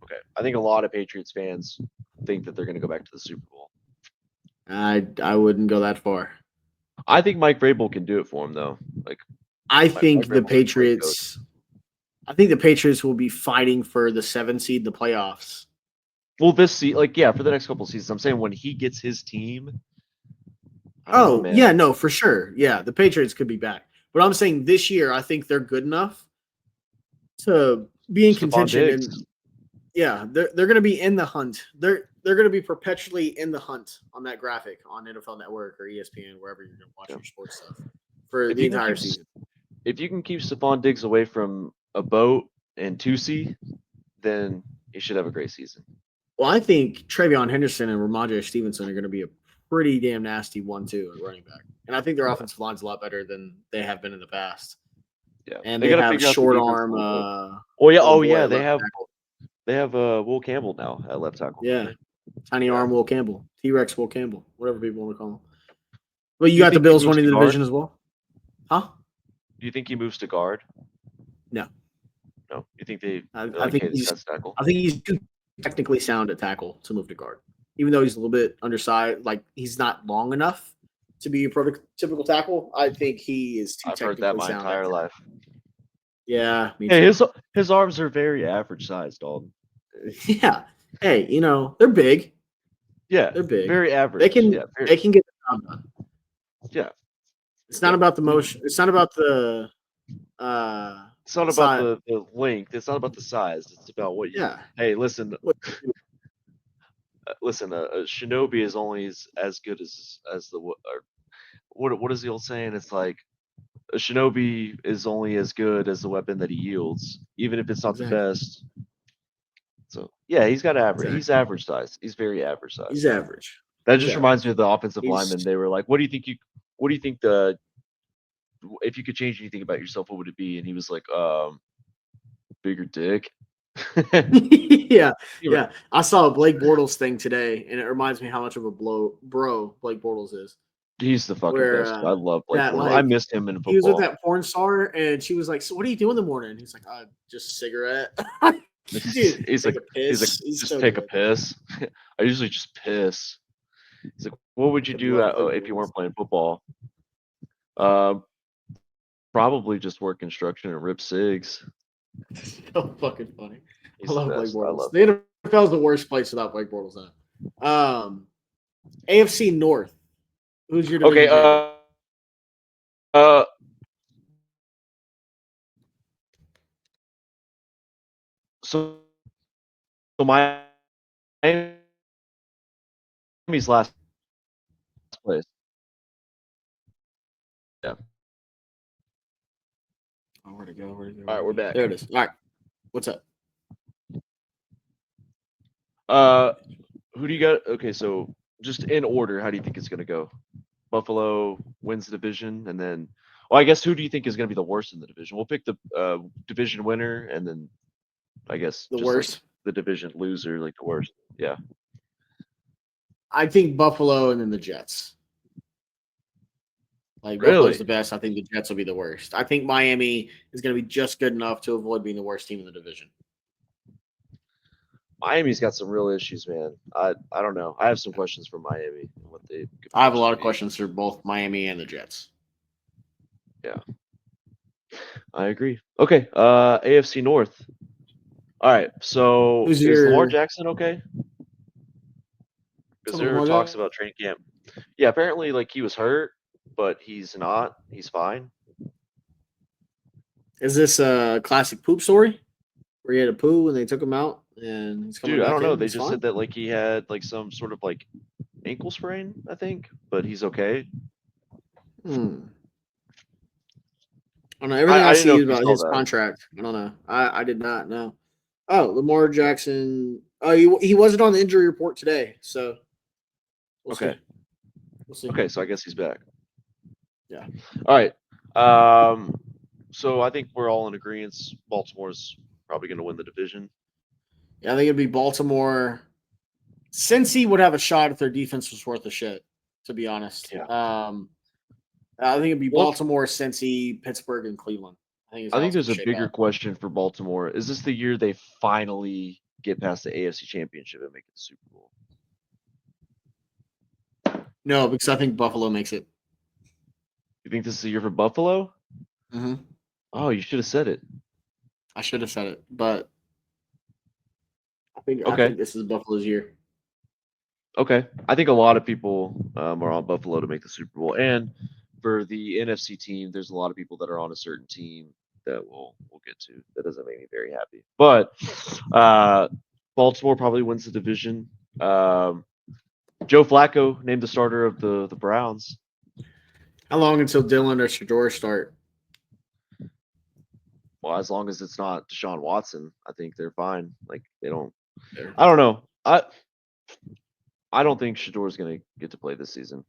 Okay, I think a lot of Patriots fans think that they're going to go back to the Super Bowl. I wouldn't go that far. I think Mike Vrabel can do it for him, though. Like, I think the Patriots. I think the Patriots will be fighting for the 7 seed in the playoffs. Well, this season, like, yeah, for the next couple of seasons. I'm saying when he gets his team. Oh, yeah, no, for sure. Yeah, the Patriots could be back. But I'm saying this year, I think they're good enough to be in contention. And yeah, they're going to be in the hunt. They're going to be perpetually in the hunt on that graphic on NFL Network or ESPN, wherever you're going to watch your sports stuff for the entire season. If you can keep Stephon Diggs away from a boat and Tusi, then he should have a great season. Well, I think Travion Henderson and Ramondre Stevenson are going to be a pretty damn nasty 1-2 at running back. And I think their offensive line's a lot better than they have been in the past. Yeah. And they have short arm. They have Will Campbell now at left tackle. Yeah. Tiny arm Will Campbell. T-Rex Will Campbell. Whatever people want to call him. But you got the Bills winning the division as well? Huh? Do you think he moves to guard? No. No? You think they I think he's too technically sound at tackle to move to guard. Even though he's a little bit undersized, like he's not long enough to be a prototypical tackle. I think he is too technically sound. I've heard that my entire life. Yeah. Hey, his arms are very average sized, Dalton. Yeah. Hey, they're big. Yeah. They're big. Very average. They can get the job done. Yeah. It's not about the motion. It's not about the it's not about the length. It's not about the size. It's about what you. Yeah. Hey, listen. Listen. A shinobi is only as good as the. What is the old saying? It's like a shinobi is only as good as the weapon that he yields, even if it's not the best. So yeah, he's got average. Exactly. He's average size. He's very average size. He's average. That just reminds me of the offensive lineman. They were like, "What do you think if you could change anything about yourself, what would it be?" And he was like, bigger dick. Yeah. I saw a Blake Bortles thing today, and it reminds me how much of a bro Blake Bortles is. He's the fucking best. I love Blake Bortles. I missed him in football. He was with that porn star, and she was like, "So what do you do in the morning?" He's like, just a cigarette." Dude, he's like, just take a piss. I usually just piss. He's like, what would you do if you weren't playing football? Probably just work construction and rip cigs. So fucking funny. I love Blake Bortles. The NFL is the worst place without Blake Bortles on. AFC North. Who's your division? Okay. So Miami's last place. Yeah. Oh, where'd it go? All right, we're back. There it is. All right. What's up? Who do you got? Okay, so just in order, how do you think it's going to go? Buffalo wins the division, and then, I guess who do you think is going to be the worst in the division? We'll pick the division winner, and then I guess The just worst. like the division loser, like the worst. Yeah. I think Buffalo and then the Jets. Like Buffalo's Really? the best. I think the Jets will be the worst. I think Miami is going to be just good enough to avoid being the worst team in the division. Miami's got some real issues, man. I don't know. I have some questions for Miami and what they could I have a lot potentially of be. questions for both Miami and the Jets. Yeah. I agree. Okay. AFC North. All right. So Who's is Lamar your Jackson okay? Because there were Lamar talks Jackson? about training camp. Yeah, apparently like he was hurt, but he's not. He's fine. Is this a classic poop story where he had a poo and they took him out and he's coming Dude, I back don't know. in? They He's just fine. said that like he had like some sort of like ankle sprain, I think, but he's okay. Hmm. I don't know. Everything I I didn't know see if you about saw his that. contract. I don't know. I did not know. Oh, Lamar Jackson. Oh, he wasn't on the injury report today, so we'll Okay. see. We'll see. Okay, so I guess he's back. Yeah. All right. So I think we're all in agreement. Baltimore's probably going to win the division. Yeah, I think it'd be Baltimore. Cincy would have a shot if their defense was worth a shit, to be honest. Yeah. I think it'd be Well, Baltimore, Cincy, Pittsburgh, and Cleveland. I think is I how think it's gonna there's a shake bigger out. question for Baltimore. Is this the year they finally get past the AFC Championship and make it the Super Bowl? No, because I think Buffalo makes it. You think this is the year for Buffalo? Mm-hmm. Oh, you should have said it. I should have said it, but I Okay. think this is Buffalo's year. Okay. I think a lot of people are on Buffalo to make the Super Bowl. And for the NFC team, there's a lot of people that are on a certain team that we'll get to. That doesn't make me very happy. But Baltimore probably wins the division. Joe Flacco named the starter of the Browns. How long until Dylan or Shador start? Well, as long as it's not Deshaun Watson, I think they're fine. Like they don't. There. I don't know. I don't think Shador's gonna get to play this season.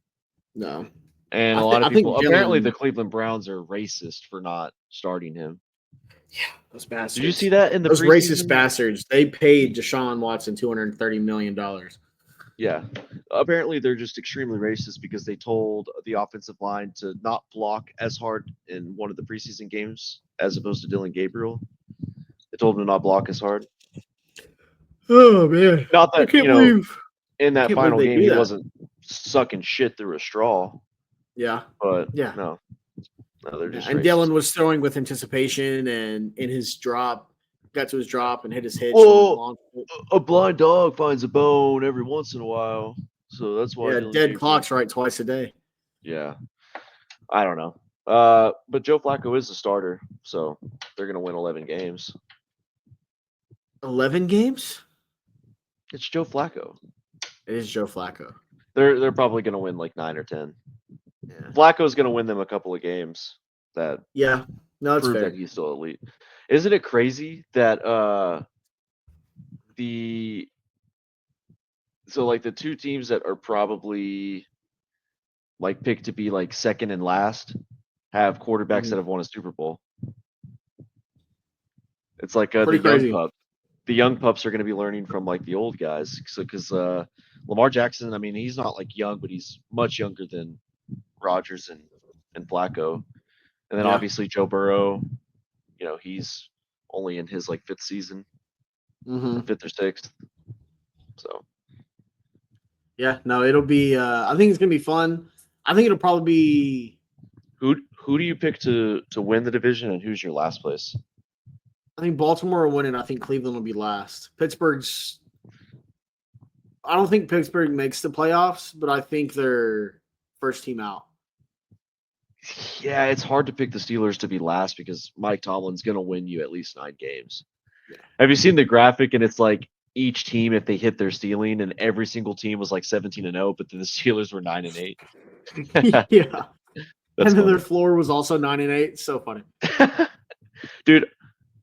No, And a lot of I think people apparently the Dylan. Cleveland Browns are racist for not starting him. Yeah, those Did you see bastards. that in the Those racist preseason? bastards. They paid Deshaun Watson $230 million. Yeah. Apparently they're just extremely racist because they told the offensive line to not block as hard in one of the preseason games as opposed to Dylan Gabriel. They told him to not block as hard. Oh man, Not I that, can't believe. in I that can't believe final they game do he that. wasn't sucking shit through a straw, Yeah, but yeah. no, they're Yeah, just and racist. Dylan was throwing with anticipation, and in his drop, got to his drop and hit his hitch and Well, launched it. a blind dog finds a bone every once in a while, so that's why Yeah, Dylan dead Gabriel. clocks right twice a day. Yeah, I don't know. But Joe Flacco is the starter, so they're gonna win 11 games. 11 games? It's Joe Flacco. It is Joe Flacco. They're probably gonna win like 9 or 10. Yeah. Flacco's gonna win them a couple of games that Yeah. No, it's prove fair. that he's still elite. Isn't it crazy that the like the two teams that are probably like picked to be like second and last have quarterbacks that Mhm. have won a Super Bowl? It's like the Pretty young crazy. pup. The young pups are going to be learning from like the old guys. So because Lamar Jackson, I mean, he's not like young, but he's much younger than Rodgers and Flacco. And then Yeah. obviously Joe Burrow, he's only in his like fifth season, Hmm. fifth or sixth. So Yeah. No, it'll be. I think it's gonna be fun. I think it'll probably be. who do you pick to win the division, and who's your last place? I think Baltimore will win it. I think Cleveland will be last. Pittsburgh's. I don't think Pittsburgh makes the playoffs, but I think they're first team out. Yeah, it's hard to pick the Steelers to be last because Mike Tomlin's going to win you at least 9 games. Yeah. Have you seen the graphic? And it's like each team, if they hit their ceiling, and every single team was like 17-0, but then the Steelers were 9-8. Yeah. That's And then their funny. floor was also 9-8. So funny. Dude,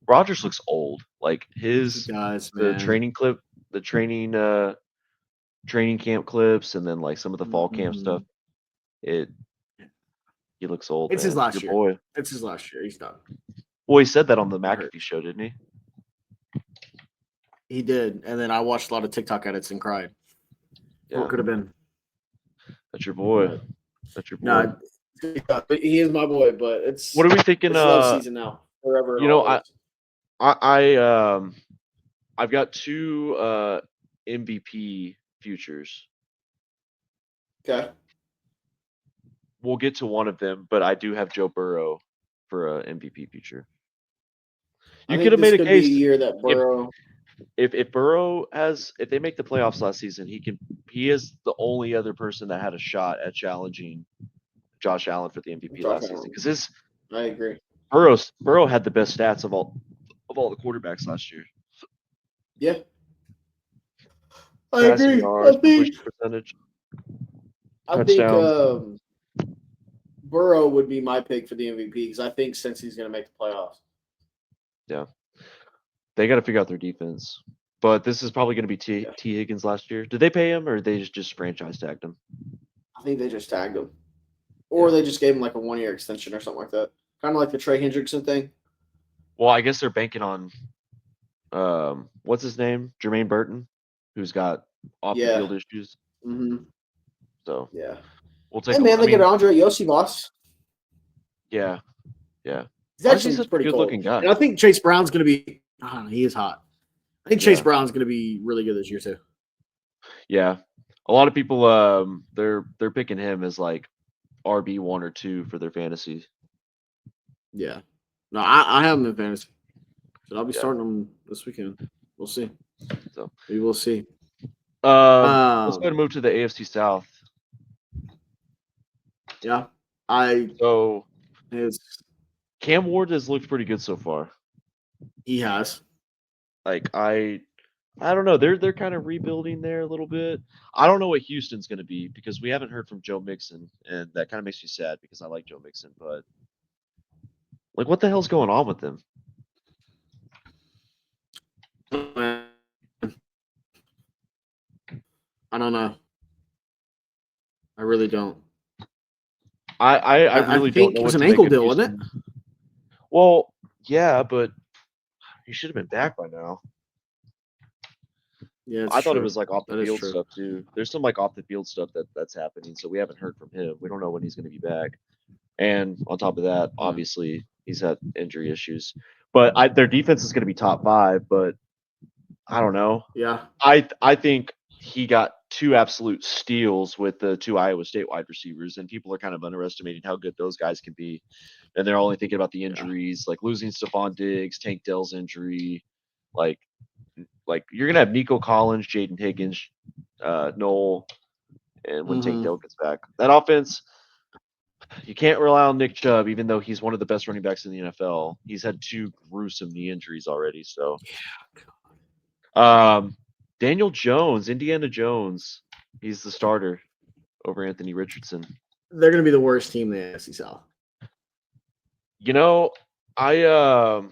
Rogers looks old. Like He does, the man. training camp clips, and then like some of the fall camp stuff. Mhm. He looks old, It's his man. last Your year. boy. It's his last year. He's done. Well, he said that on the He hurt. McAfee show, didn't he? He did, and then I watched a lot of TikTok edits and cried. Yeah, What could have been? that's your boy. But, That's your boy. no, he is my boy. But What are we thinking? it's love season now, forever and You know, always. I've got two MVP futures. Okay. We'll get to one of them, but I do have Joe Burrow for a MVP future. You could have made a be a case year that Burrow. if Burrow if they make the playoffs last season, he is the only other person that had a shot at challenging Josh Allen for the MVP last season because I agree. Burrow had the best stats of all the quarterbacks last year. Yeah, I Passing agree. yards, completion percentage, I think touchdowns. Burrow would be my pick for the MVP because I think since he's going to make the playoffs. Yeah, they got to figure out their defense. But this is probably going to be T Higgins last year. Did they pay him or they just franchise tagged him? I think they just tagged him, or they just gave him like a 1-year extension or something like that, kind of like the Trey Hendrickson thing. Well, I guess they're banking on what's his name, Jermaine Burton, who's got off the field issues. Mm-hmm. So yeah, we'll take. And man, they get Andre Yosivas. Yeah. He's actually a pretty good-looking guy. And I think Chase Brown's going to be. He is hot. I think Chase Brown's going to be really good this year too. Yeah, a lot of people they're picking him as like RB 1 or 2 for their fantasy. Yeah, no, I have him in fantasy, so I'll be starting him this weekend. We'll see. So we will see. Let's go ahead and move to the AFC South. Yeah, Cam Ward has looked pretty good so far. He has. Like I don't know. They're kind of rebuilding there a little bit. I don't know what Houston's going to be because we haven't heard from Joe Mixon, and that kind of makes me sad because I like Joe Mixon. But like, what the hell's going on with them? I don't know. I really don't. I really don't know. It was an ankle deal, wasn't it? Well, yeah, but he should have been back by now. Yeah, I thought it was like off the field stuff too. There's some like off the field stuff that's happening, so we haven't heard from him. We don't know when he's going to be back. And on top of that, obviously he's had injury issues. But their defense is going to be top 5. But I don't know. Yeah, I think he got 2 absolute steals with the 2 Iowa State wide receivers, and people are kind of underestimating how good those guys can be. And they're only thinking about the injuries, like losing Stephon Diggs, Tank Dell's injury, like you're gonna have Nico Collins, Jaden Higgins, Noel, and when Tank Dell gets back, that offense, you can't rely on Nick Chubb, even though he's one of the best running backs in the NFL. He's had 2 gruesome knee injuries already. So, Daniel Jones, Indiana Jones, he's the starter over Anthony Richardson. They're gonna be the worst team in the AFC South. You know, Daniel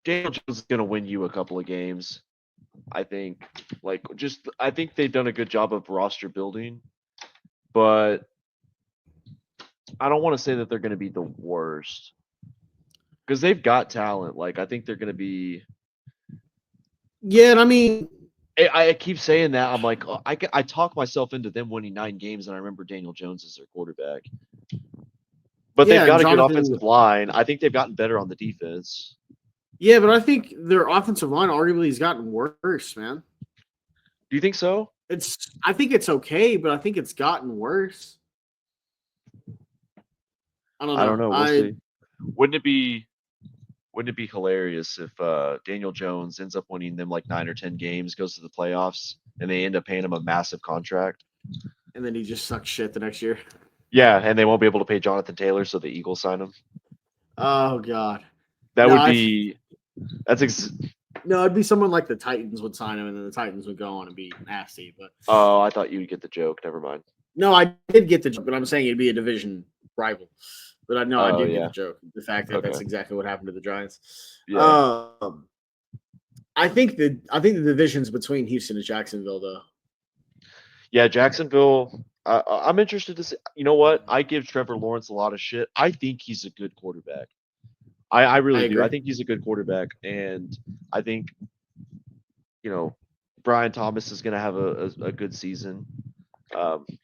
Jones is going to win you a couple of games. I think I think they've done a good job of roster building, but I don't want to say that they're going to be the worst because they've got talent. Like, I think they're going to be. Yeah, and I mean, I keep saying that. I'm like, I talk myself into them winning 9 games, and I remember Daniel Jones as their quarterback. But they've got a good offensive line. I think they've gotten better on the defense. Yeah, but I think their offensive line arguably has gotten worse, man. Do you think so? I think it's okay, but I think it's gotten worse. I don't know. We'll see. Wouldn't it be hilarious if Daniel Jones ends up winning them like 9 or 10 games, goes to the playoffs, and they end up paying him a massive contract? And then he just sucks shit the next year. Yeah, and they won't be able to pay Jonathan Taylor, so the Eagles sign him. Oh God, would be. No, it'd be someone like the Titans would sign him, and then the Titans would go on and be nasty. But I thought you would get the joke. Never mind. No, I did get the joke, but I'm saying it'd be a division rival. But I know I did get the joke. The fact that that's exactly what happened to the Giants. Yeah. I think the division's between Houston and Jacksonville, though. Yeah, Jacksonville. I'm interested to see. You know what? I give Trevor Lawrence a lot of shit. I think he's a good quarterback. I really do. agree. I think he's a good quarterback, and I think Brian Thomas is going to have a good season.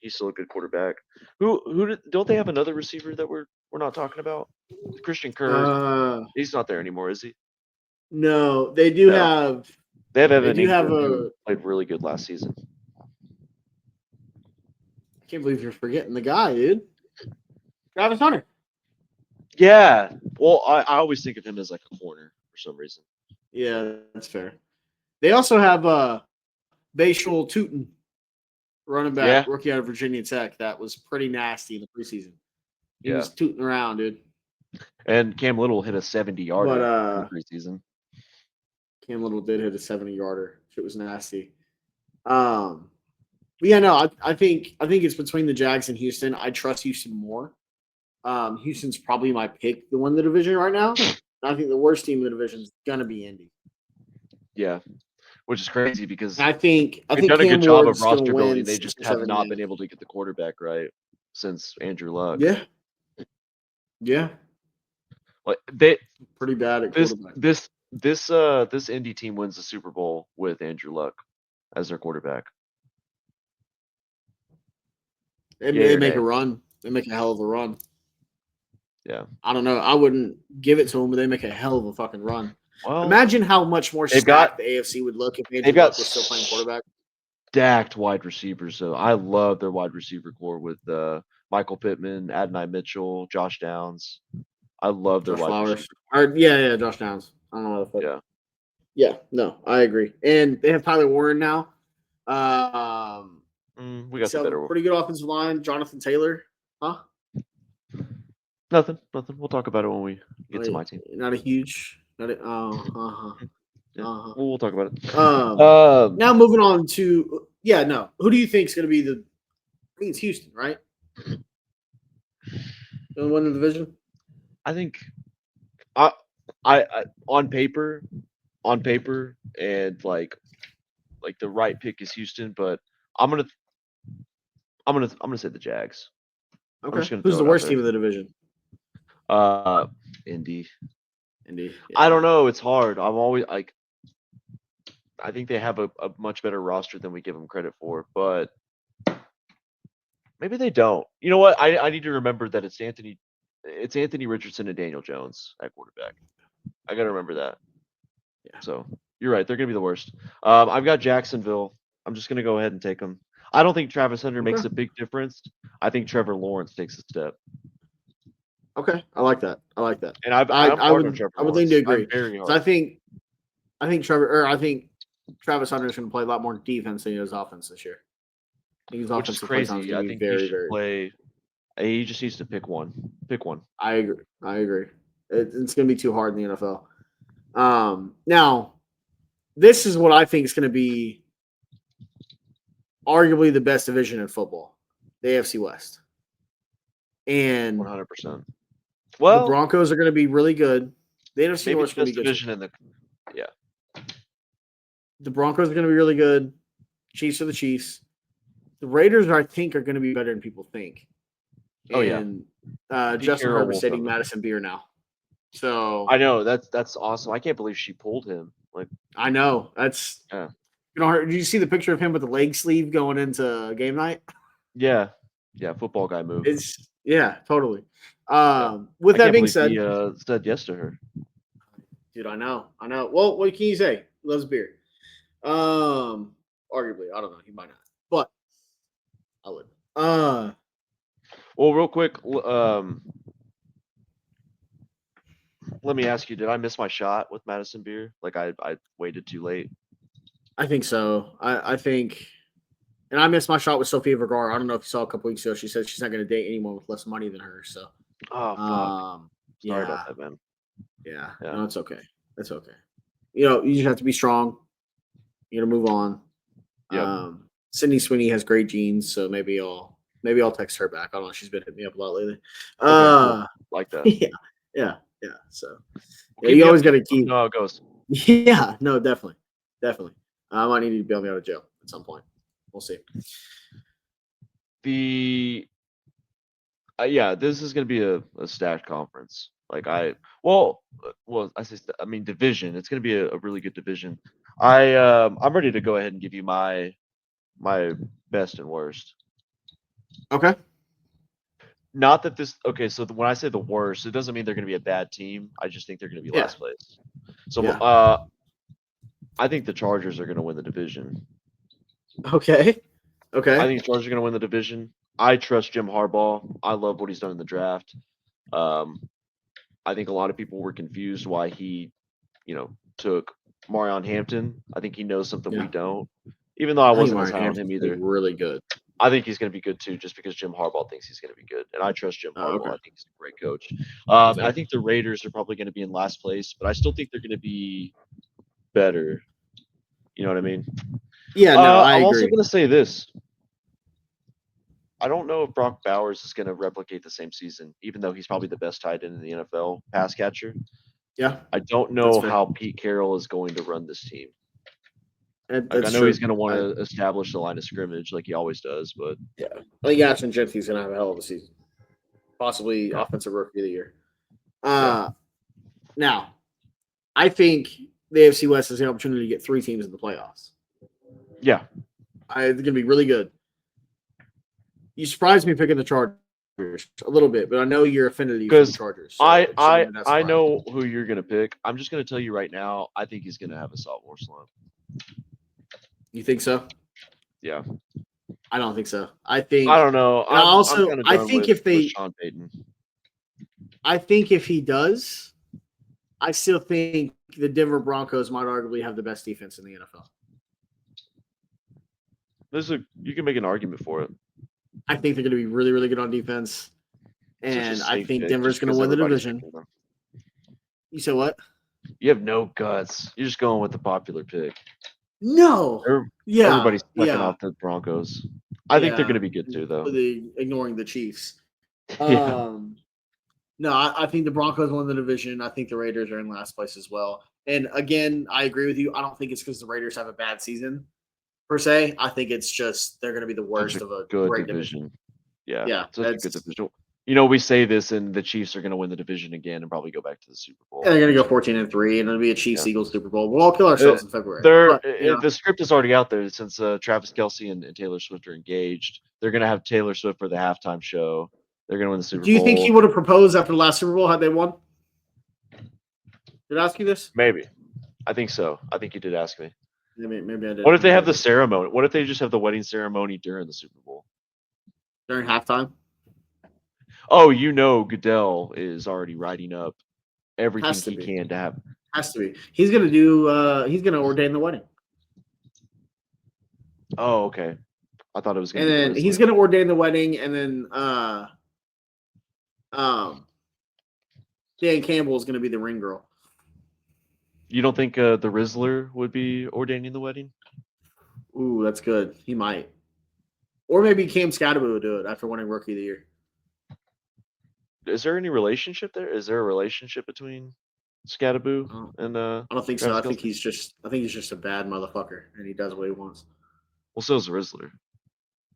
He's still a good quarterback. Don't they have another receiver that we're not talking about? Christian Kirk. Uh, He's not there anymore, is he? no, they do No. have. They have They Evan do have Ingram, a. who played really good last season. I can't believe you're forgetting the guy, dude. Travis Hunter. Yeah. Well, I always think of him as like a corner for some reason. Yeah, that's fair. They also have Bayshul Tootin, running back, Yeah. rookie out of Virginia Tech. That was pretty nasty in the preseason. He Yeah. was tooting around, dude. And Cam Little hit a 70-yarder But in the preseason. Cam Little did hit a 70-yarder. Shit was nasty. But yeah, no, I think it's between the Jags and Houston. I trust Houston more. Houston's probably my pick to win the division right now. I think the worst team in the division is gonna be Indy. Yeah. Which is crazy because And I think they've done a Cam good job of Ward's gonna roster win building. They 6 just or have 7 not been games. able to get the quarterback right since Andrew Luck. Yeah. Yeah. Like they Pretty bad at this quarterback. this Indy team wins the Super Bowl with Andrew Luck as their quarterback. They make a run. They make a hell of a run. Yeah. I don't know. I wouldn't give it to them, but they make a hell of a fucking run. Well, Imagine how much more they've stacked got- the AFC would look if Andrew they've got Luck was still playing quarterback. stacked wide receivers. So I love their wide receiver core with Michael Pittman, Adonai Mitchell, Josh Downs. I love their Josh wide Flowers. receiver. Or, yeah, Josh Downs. I don't know what the fuck. Yeah. Yeah, no, I agree. And they have Tyler Warren now. We got the better one. Pretty good offensive line. Jonathan Taylor. Huh? Nothing. We'll talk about it when we get to my team. Not a huge. Not a, Yeah. We'll talk about it. Now moving on to no. Who do you think is going to be the? I think it's Houston, right? Going to win the division. I think, I on paper, and like the right pick is Houston, but I'm gonna say the Jags. Okay. just gonna Who's throw the it out worst there. team of the division? Indy. Indy. I don't know. It's hard. I'm always like, I think they have a much better roster than we give them credit for, but maybe they don't. You know what? I need to remember that it's Anthony Richardson and Daniel Jones at quarterback. I got to remember that. Yeah. So you're right. They're going to be the worst. I've got Jacksonville. I'm just going to go ahead and take them. I don't think Travis Hunter makes a big difference. I think Trevor Lawrence takes a step. Okay, I like that. And I would lean to agree. Very hard. So I think Travis Hunter is going to play a lot more defense than he does offense this year. I think his Which is offensive play time is crazy. I going to be think he very, should very. play. He just needs to pick one. I agree. It's going to be too hard in the NFL. Now, this is what I think is going to be arguably the best division in football, the AFC West. And 100%. Well, the Broncos are going to be really good. The NFC North is going to be good. Division The Broncos are going to be really good. Chiefs are the Chiefs. The Raiders, I think, are going to be better than people think. And Justin Herbert's dating Madison Beer now. So I know that's awesome. I can't believe she pulled him. Like I know that's. Did you see the picture of him with the leg sleeve going into game night? Yeah, football guy move. Totally. With that being said, he said yes to her. Dude, I know. Well, what can you say? He loves beer. Arguably, I don't know. He might not, but I would. Well, real quick, let me ask you: did I miss my shot with Madison Beer? Like I waited too late. I think so. I think, and I missed my shot with Sofia Vergara. I don't know if you saw a couple weeks ago. She said she's not going to date anyone with less money than her. So, Sorry about that, man. Yeah. No, it's okay. It's okay. You just have to be strong. You got to move on. Yeah. Sydney Sweeney has great genes, so maybe I'll text her back. I don't know. She's been hitting me up a lot lately. Cool. Like that. Yeah. So you always got to keep. No, it goes. Yeah. No, definitely. I might need to bail me out of jail at some point. We'll see. This is going to be a stacked conference. I mean division. It's going to be a really good division. I'm ready to go ahead and give you my best and worst. Okay. Not that this okay. So when I say the worst, it doesn't mean they're going to be a bad team. I just think they're going to be Yeah. last place. So Yeah. I think the Chargers are going to win the division. Okay. I Okay. think the Chargers are going to win the division. I trust Jim Harbaugh. I love what he's done in the draft. Um, I think a lot of people were confused why he, took Marion Hampton. I think he knows something we Yeah. don't. Even though I I think wasn't as Mark high on him Hampton's gonna either, be really good. I think he's going to be good too, just because Jim Harbaugh thinks he's going to be good, and I trust Jim Oh, Harbaugh. okay. I think he's a great coach. That's And I fair. think the Raiders are probably going to be in last place, but I still think they're going to be better. You know what I mean? Yeah. No, I I'm also agree. going to say this. I don't know if Brock Bowers is going to replicate the same season, even though he's probably the best tight end in the NFL pass catcher. Yeah. I don't That's know fair. how Pete Carroll is going to run this team. Like I That's know he's true. going to want to establish the line of scrimmage like he always does, but Yeah. I think Ashton Genty's gonna have a hell of a season. Possibly yeah, offensive rookie of the year. yeah, Now I think the AFC West has the opportunity to get 3 teams in the playoffs. yeah. It's going to be really good. You surprised me picking the Chargers a little bit, but I know your affinity for the Because Chargers. So it shouldn't have been that I surprising. know who you're going to pick. I'm just going to tell you right now. I think he's going to have a sophomore slump. You think so? Yeah, I don't think so. I think, I don't know. and I'm kind of I done think with Sean Payton. I think if he does, I still think the Denver Broncos might arguably have the best defense in the NFL. You can make an argument for it. I think they're going to be really, really good on defense, Such a and I safe think pick Denver's just going to because win the everybody's division. picking them. You said what? You have no guts. You're just going with the popular pick. No. Yeah. Everybody's sucking Yeah. off the Broncos. I think they're going to be good too, though. Ignoring the Chiefs. Yeah. No, I think the Broncos won the division. I think the Raiders are in last place as well. And again, I agree with you. I don't think it's because the Raiders have a bad season per se. I think it's just they're going to be the worst Such a of a good great division. Yeah. Yeah, Such a good division. We say this, and the Chiefs are going to win the division again and probably go back to the Super Bowl. Yeah, they're going to go 14-3, and it'll be a Chiefs-Eagles Super Bowl. We'll all kill ourselves in February. The script is already out there since Travis Kelce and Taylor Swift are engaged. They're going to have Taylor Swift for the halftime show. They're going to win the Super Bowl. Do you think he would have proposed after the last Super Bowl had they won? Did I ask you this? Maybe. I think so. I think you did ask me. Maybe I did. What if they have the ceremony? What if they just have the wedding ceremony during the Super Bowl? During halftime? Oh, Goodell is already writing up everything he can to have. Has to be. He's going to do. He's going to ordain the wedding. Oh, okay. I thought it was going to. And then he's going to ordain the wedding, and then Dan Campbell is going to be the ring girl. You don't think the Rizzler would be ordaining the wedding? Ooh, that's good. He might. Or maybe Cam Scatterbo would do it after winning Rookie of the Year. Is there any relationship there? Is there a relationship between Scatterbo and I don't think so. I think he's just a bad motherfucker, and he does what he wants. Well, so is the Rizzler.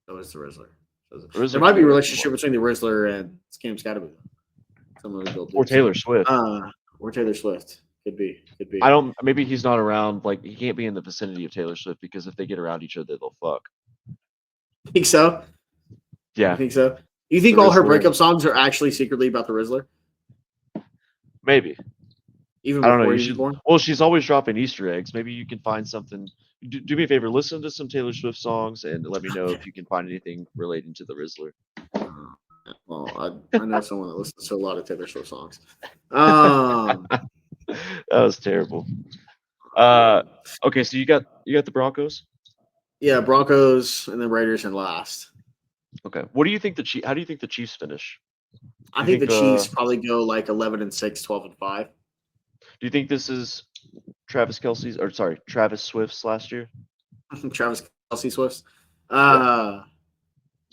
So is the Rizzler. There might be a relationship between the Rizzler and Cam Scatterbo. Or Taylor Swift. Or Taylor Swift. Could be. Maybe he's not around. Like, he can't be in the vicinity of Taylor Swift because if they get around each other, they'll fuck. Think so? Yeah. I think so. You think all her breakup songs are actually secretly about the Rizzler? Maybe. Even I don't know. He was born? Well, she's always dropping Easter eggs. Maybe you can find something. Do me a favor. Listen to some Taylor Swift songs and let me know if you can find anything relating to the Rizzler. Well, I know someone that listens to a lot of Taylor Swift songs. That was terrible. Okay, so you got the Broncos? Yeah, Broncos and then Raiders in last. Okay. What do you think how do you think the Chiefs finish? I think the Chiefs probably go like 11-6, 12-5. Do you think this is Travis Swift's last year? Travis Kelce Swift's? I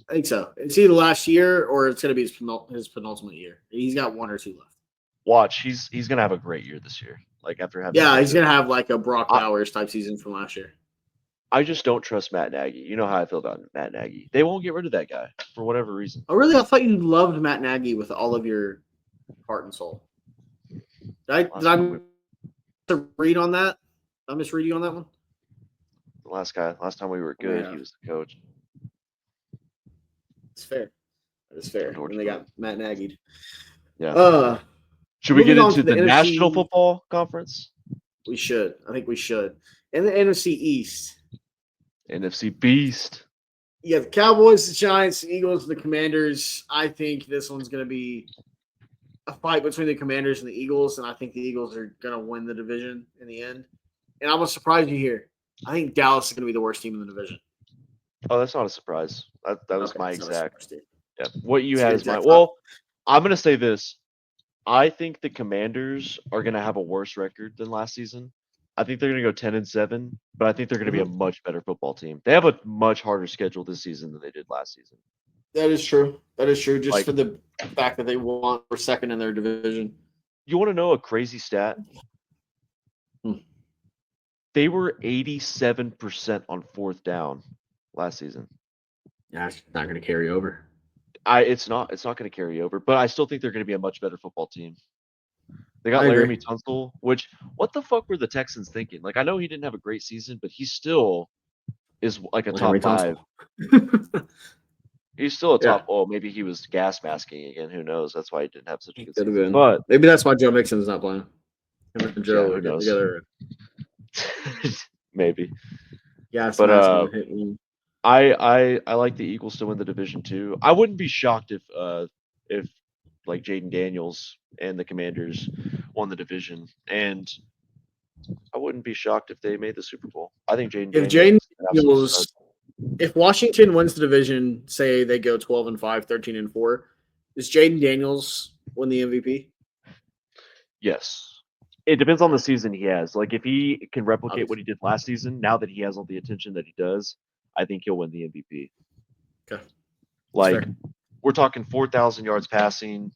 think so. It's either last year or it's going to be his penultimate year. He's got 1 or 2 left. Watch, he's going to have a great year this year. Like after having he's going to have like a Brock Bowers type season from last year. I just don't trust Matt Nagy. You know how I feel about Matt Nagy. They won't get rid of that guy for whatever reason. Oh, really? I thought you loved Matt Nagy with all of your heart and soul. Did I read on that? Did I misread you on that one? The last time we were good, Yeah. he was the coach. It's fair. That is fair. And they got Matt Nagy'd. Yeah. Should we get into the National Football Conference? We should. I think we should. And the NFC East. NFC Beast. Yeah, the Cowboys, the Giants, the Eagles, the Commanders. I think this one's going to be a fight between the Commanders and the Eagles, and I think the Eagles are going to win the division in the end. And I'm going to surprise you here. I think Dallas is going to be the worst team in the division. Oh, that's not a surprise. That was my exact. Yeah, what you So had is my. Well, I'm going to say this. I think the Commanders are going to have a worse record than last season. I think they're going to go 10-7, but I think they're going to be a much better football team. They have a much harder schedule this season than they did last season. That is true. That is true. Just for the fact that they were second in their division. You want to know a crazy stat? They were 87% on fourth down last season. Yeah, it's not going to carry over. It's not going to carry over, but I still think they're going to be a much better football team. They got Laramie Tunsil, which what the fuck were the Texans thinking? Like, I know he didn't have a great season, but he still is like a top 5. He's still a top. Oh, maybe he was gas masking again. Who knows? That's why he didn't have such a good season. But maybe that's why Joe Mixon's not playing. Him and Joe get together. Maybe. Yeah, but I like the Eagles to win the division too. I wouldn't be shocked if like Jaden Daniels and the Commanders won the division, and I wouldn't be shocked if they made the Super Bowl. I think if Washington wins the division, say they go 12-5, 13-4, does Jaden Daniels win the MVP? Yes. It depends on the season he has. Like, if he can replicate what he did last season, now that he has all the attention that he does, I think he'll win the MVP. Okay. Like, we're talking 4,000 yards passing,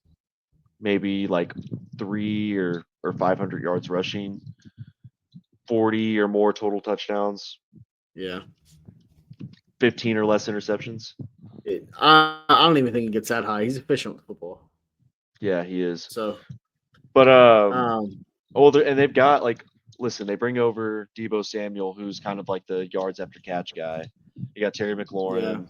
maybe like 300 or 500 yards rushing, 40 or more total touchdowns. Yeah. 15 or less interceptions. I don't even think he gets that high. He's efficient with football. Yeah, he is. So, but and they've got listen, they bring over Deebo Samuel, who's kind of like the yards after catch guy. You got Terry McLaurin.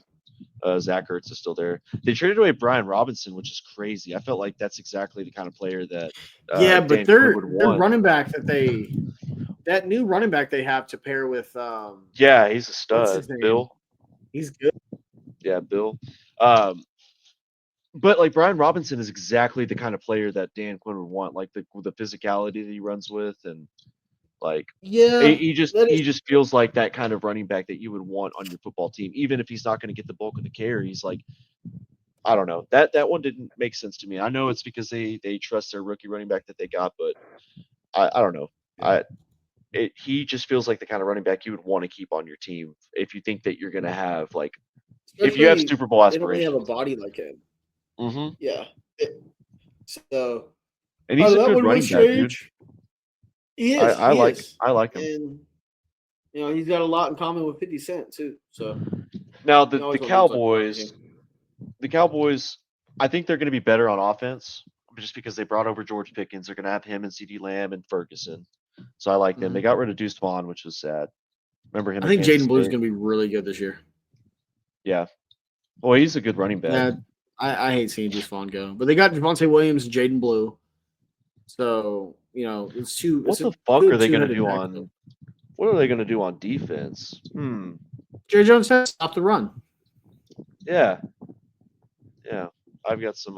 Yeah. Zach Ertz is still there. They traded away Brian Robinson, which is crazy. I felt like that's exactly the kind of player that but their running back that new running back they have to pair with yeah, he's a stud. Bill. He's good. Yeah, Bill. But like Brian Robinson is exactly the kind of player that Dan Quinn would want, like the physicality that he runs with, and like he just feels like that kind of running back that you would want on your football team, even if he's not going to get the bulk of the carries. Like, I don't know, that one didn't make sense to me. I know it's because they trust their rookie running back that they got, but I don't know. He just feels like the kind of running back you would want to keep on your team if you think that you're going to have if you have Super Bowl aspirations. They don't have a body like him. Mm-hmm. Yeah. And he's a good running back, dude. He is. I like him. And he's got a lot in common with 50 Cent too. So now the Cowboys, I think they're going to be better on offense just because they brought over George Pickens. They're going to have him and CeeDee Lamb and Ferguson. So I like them. They got rid of Deuce Vaughn, which was sad. Remember him? I think Jaden Blue's going to be really good this year. Yeah. Well, he's a good running back. Yeah, I hate seeing Deuce Vaughn go, but they got Javonte Williams and Jaden Blue. So it's two. What the fuck are they going to do on? What are they going to do on defense? Jerry Jones has to stop the run. Yeah. I've got some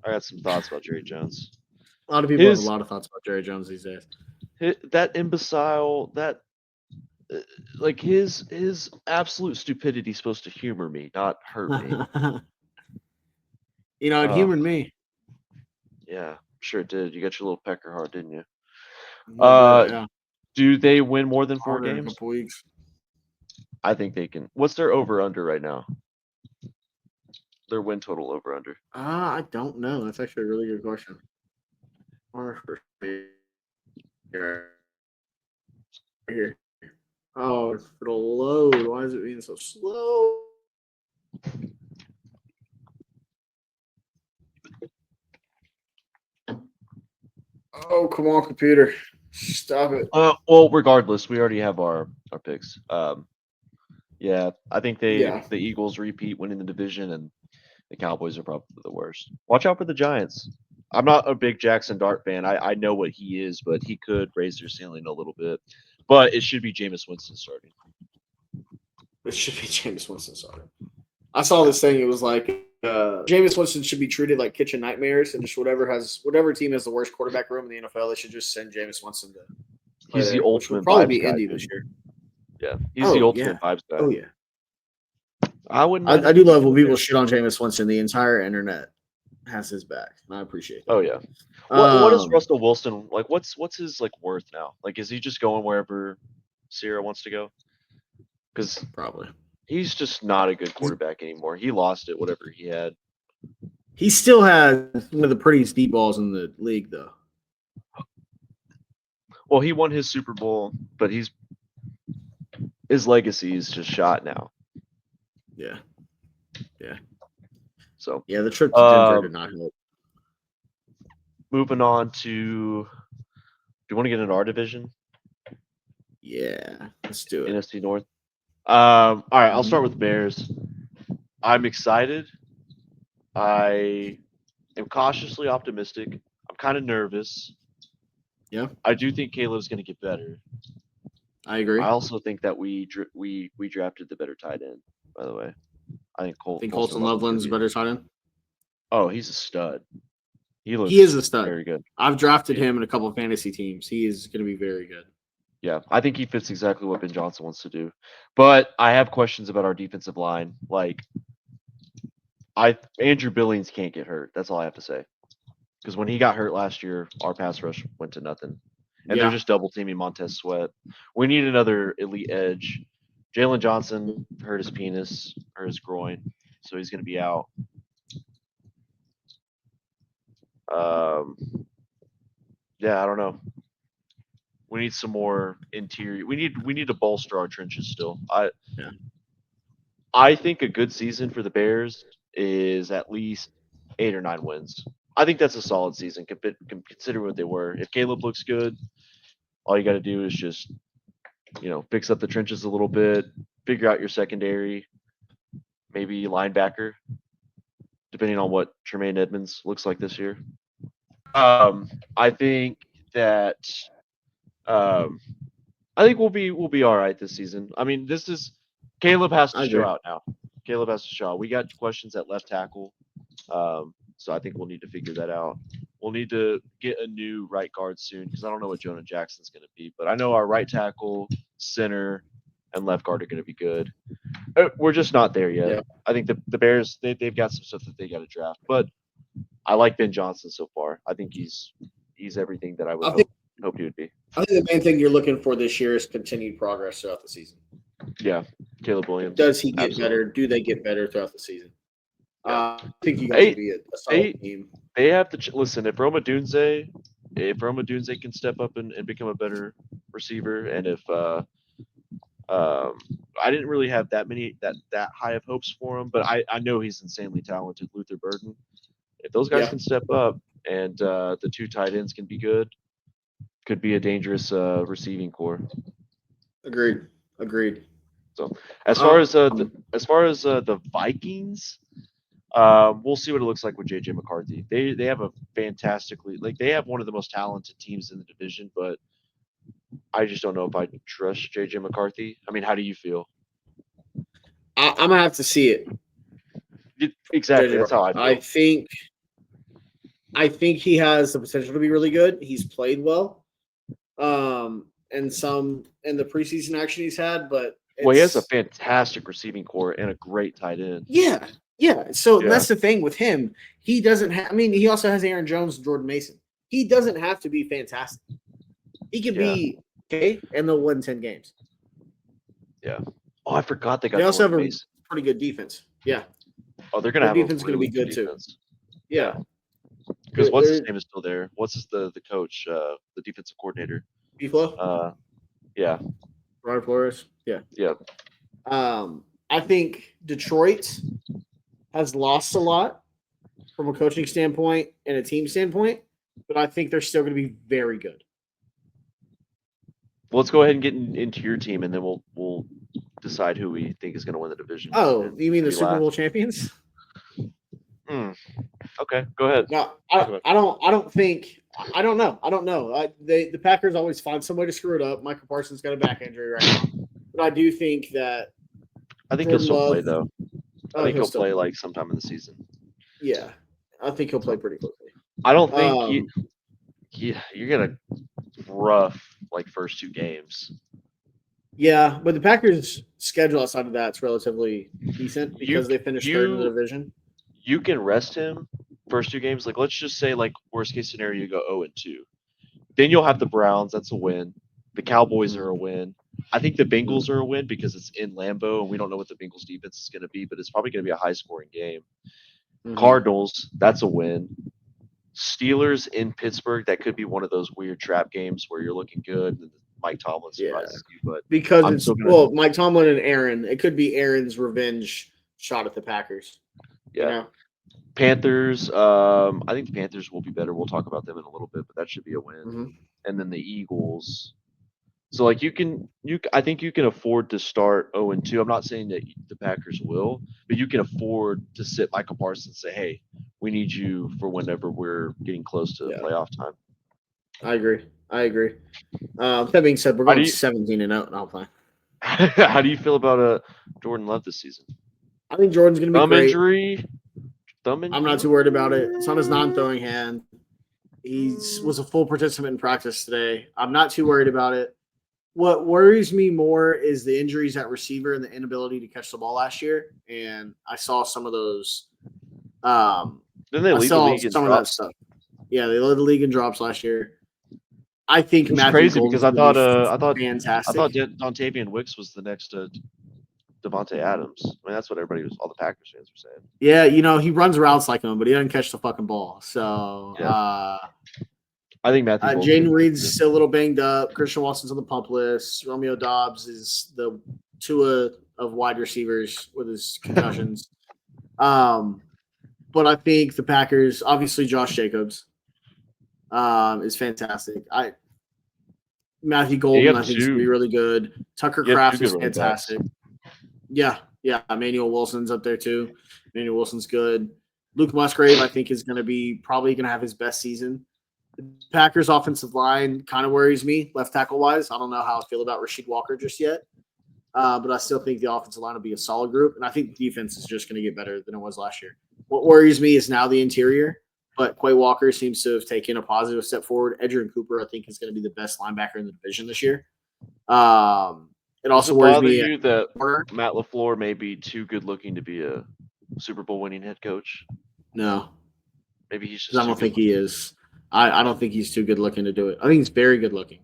thoughts about Jerry Jones. A lot of people have a lot of thoughts about Jerry Jones these days. That imbecile, that his absolute stupidity is supposed to humor me, not hurt me. It humored me. Yeah, sure it did. You got your little pecker heart, didn't you? Yeah. Do they win more than 4 games? In a couple weeks. I think they can. What's their over/under right now? Their win total over/under. I don't know. That's actually a really good question. Here. Oh, it's for the load. Why is it being so slow? Oh, come on, computer. Stop it. Well, regardless, we already have our picks. Yeah, I think Yeah. the Eagles repeat winning the division, and the Cowboys are probably the worst. Watch out for the Giants. I'm not a big Jackson Dart fan. I know what he is, but he could raise their ceiling a little bit. But it should be Jameis Winston starting. It should be Jameis Winston starting. I saw this thing. It was like Jameis Winston should be treated like kitchen nightmares, and just whatever team has the worst quarterback room in the NFL, they should just send Jameis Winston to play He's the there, which would ultimate probably vibes be guy. Indy Dude. this year. Yeah, he's the ultimate vibes guy. Oh yeah. I wouldn't. I do love when people shit on Jameis Winston. The entire internet has his back, and I appreciate that. Oh yeah. What is Russell Wilson like? What's his like worth now? Like, is he just going wherever Sierra wants to go? Because probably he's just not a good quarterback anymore. He lost it, whatever he had. He still has one of the prettiest deep balls in the league, though. Well, he won his Super Bowl, but his legacy is just shot now. Yeah. So yeah, the trip to Denver did not help. Moving on to, do you want to get into our division? Yeah, let's do it. NFC North. All right, I'll start with the Bears. I'm excited. I am cautiously optimistic. I'm kind of nervous. Yeah, I do think Caleb's going to get better. I agree. I also think that we drafted the better tight end. By the way, I think Colton Loveland's a better tight end. Oh, he's a stud. He is a stud. Very good. I've drafted him in a couple of fantasy teams. He is going to be very good. Yeah, I think he fits exactly what Ben Johnson wants to do. But I have questions about our defensive line. Like, Andrew Billings can't get hurt. That's all I have to say. Because when he got hurt last year, our pass rush went to nothing. And they're just double teaming Montez Sweat. We need another elite edge. Jalen Johnson hurt his penis or his groin, so he's going to be out. Yeah, I don't know. We need some more interior. We need to bolster our trenches still. I think a good season for the Bears is at least 8 or 9 wins. I think that's a solid season. Consider what they were. If Caleb looks good, all you got to do is just, fix up the trenches a little bit, figure out your secondary, maybe linebacker, depending on what Tremaine Edmonds looks like this year. I think that I think we'll be all right this season. I mean, Caleb has to show out now. Caleb has to show out. We got questions at left tackle, so I think we'll need to figure that out. We'll need to get a new right guard soon because I don't know what Jonah Jackson's going to be, but I know our right tackle, center, and left guard are going to be good. We're just not there yet. Yeah. I think the Bears they've got some stuff that they got to draft, but I like Ben Johnson so far. I think he's everything that I would hope he would be. I think the main thing you're looking for this year is continued progress throughout the season. Yeah, Caleb Williams. Does he get better? Do they get better throughout the season? Yeah. I think you guys will be a solid team. They have to listen. If Roma Dunze can step up and become a better receiver, and if I didn't really have that high of hopes for him, but I know he's insanely talented. Luther Burden. If those guys can step up and the 2 tight ends can be good, could be a dangerous receiving core. Agreed. So as far as the Vikings, we'll see what it looks like with JJ McCarthy. They have a they have one of the most talented teams in the division, but I just don't know if I trust JJ McCarthy. I mean, how do you feel? I'm gonna have to see it. Exactly, that's how I feel. I think he has the potential to be really good. He's played well, and some in the preseason action he's had, but he has a fantastic receiving core and a great tight end. Yeah. So that's the thing with him. He doesn't have. I mean, he also has Aaron Jones and Jordan Mason. He doesn't have to be fantastic. He can be okay, and they'll win 10 games. Yeah. Oh, I forgot they got. They also have a pretty good defense. Yeah. Oh, they're gonna have defense. Going to be good defense. Too. Yeah. Because what's his name is still there? What's the coach, the defensive coordinator? Buffalo. Yeah. Brian Flores. Yeah. Yeah. I think Detroit has lost a lot from a coaching standpoint and a team standpoint. but I think they're still going to be very good. Well, let's go ahead and get into your team, and then we'll decide who we think is going to win the division. Oh, you mean the Super Bowl champions? Okay, go ahead. No, I don't know. The Packers always find some way to screw it up. Michael Parsons got a back injury right now, but I do think that I think Jordan he'll still Love, play though. I think he'll play play. like sometime in the season. Yeah, I think he'll play pretty quickly. I don't think you're gonna rough like first 2 games. Yeah, but the Packers' schedule outside of that's relatively decent because they finished third in the division. You can rest him first 2 games. Like let's just say like worst case scenario you go 0-2. Then you'll have the Browns, that's a win. The Cowboys are a win. I think the Bengals are a win because it's in Lambeau and we don't know what the Bengals defense is going to be, but it's probably going to be a high scoring game. Cardinals, that's a win. Steelers in Pittsburgh, that could be one of those weird trap games where you're looking good and Mike Tomlin surprises you. But because Mike Tomlin and Aaron, it could be Aaron's revenge shot at the Packers. Yeah. You know? Panthers, I think the Panthers will be better. We'll talk about them in a little bit, but that should be a win. And then the Eagles. So like I think you can afford to start 0-2. I'm not saying that the Packers will, but you can afford to sit Michael Parsons and say, "Hey, we need you for whenever we're getting close to playoff time." I agree. That being said, we're going 17-0 and I'm fine. How do you feel about Jordan Love this season? I think Jordan's going to be great. Thumb injury. I'm not too worried about it. It's on his non-throwing hand. He was a full participant in practice today. I'm not too worried about it. What worries me more is the injuries at receiver and the inability to catch the ball last year. And I saw some of those. Didn't they lead the league in some of that stuff. Yeah, they led the league in drops last year. I think it's crazy because I thought fantastic. I thought Dontavian Wicks was the next Devontae Adams. I mean, that's what all the Packers fans were saying. Yeah, he runs routes like him, but he doesn't catch the fucking ball. So I think Matthew Jaden Reed's still a little banged up. Christian Watson's on the pup list. Romeo Doubs is the Tua of wide receivers with his concussions. But I think the Packers, obviously Josh Jacobs, is fantastic. Matthew Golden, I think, is going to be really good. Tucker Kraft is fantastic. Yeah. Emmanuel Wilson's up there too. Emmanuel Wilson's good. Luke Musgrave, I think, is going to be probably going to have his best season. The Packers' offensive line kind of worries me, left tackle wise. I don't know how I feel about Rasheed Walker just yet, but I still think the offensive line will be a solid group, and I think the defense is just going to get better than it was last year. What worries me is now the interior, but Quay Walker seems to have taken a positive step forward. Edgerrin Cooper, I think, is going to be the best linebacker in the division this year. It also worries me that Matt LaFleur may be too good looking to be a Super Bowl winning head coach. No, maybe he's just. I don't think he is. I don't think he's too good looking to do it. I think he's very good looking.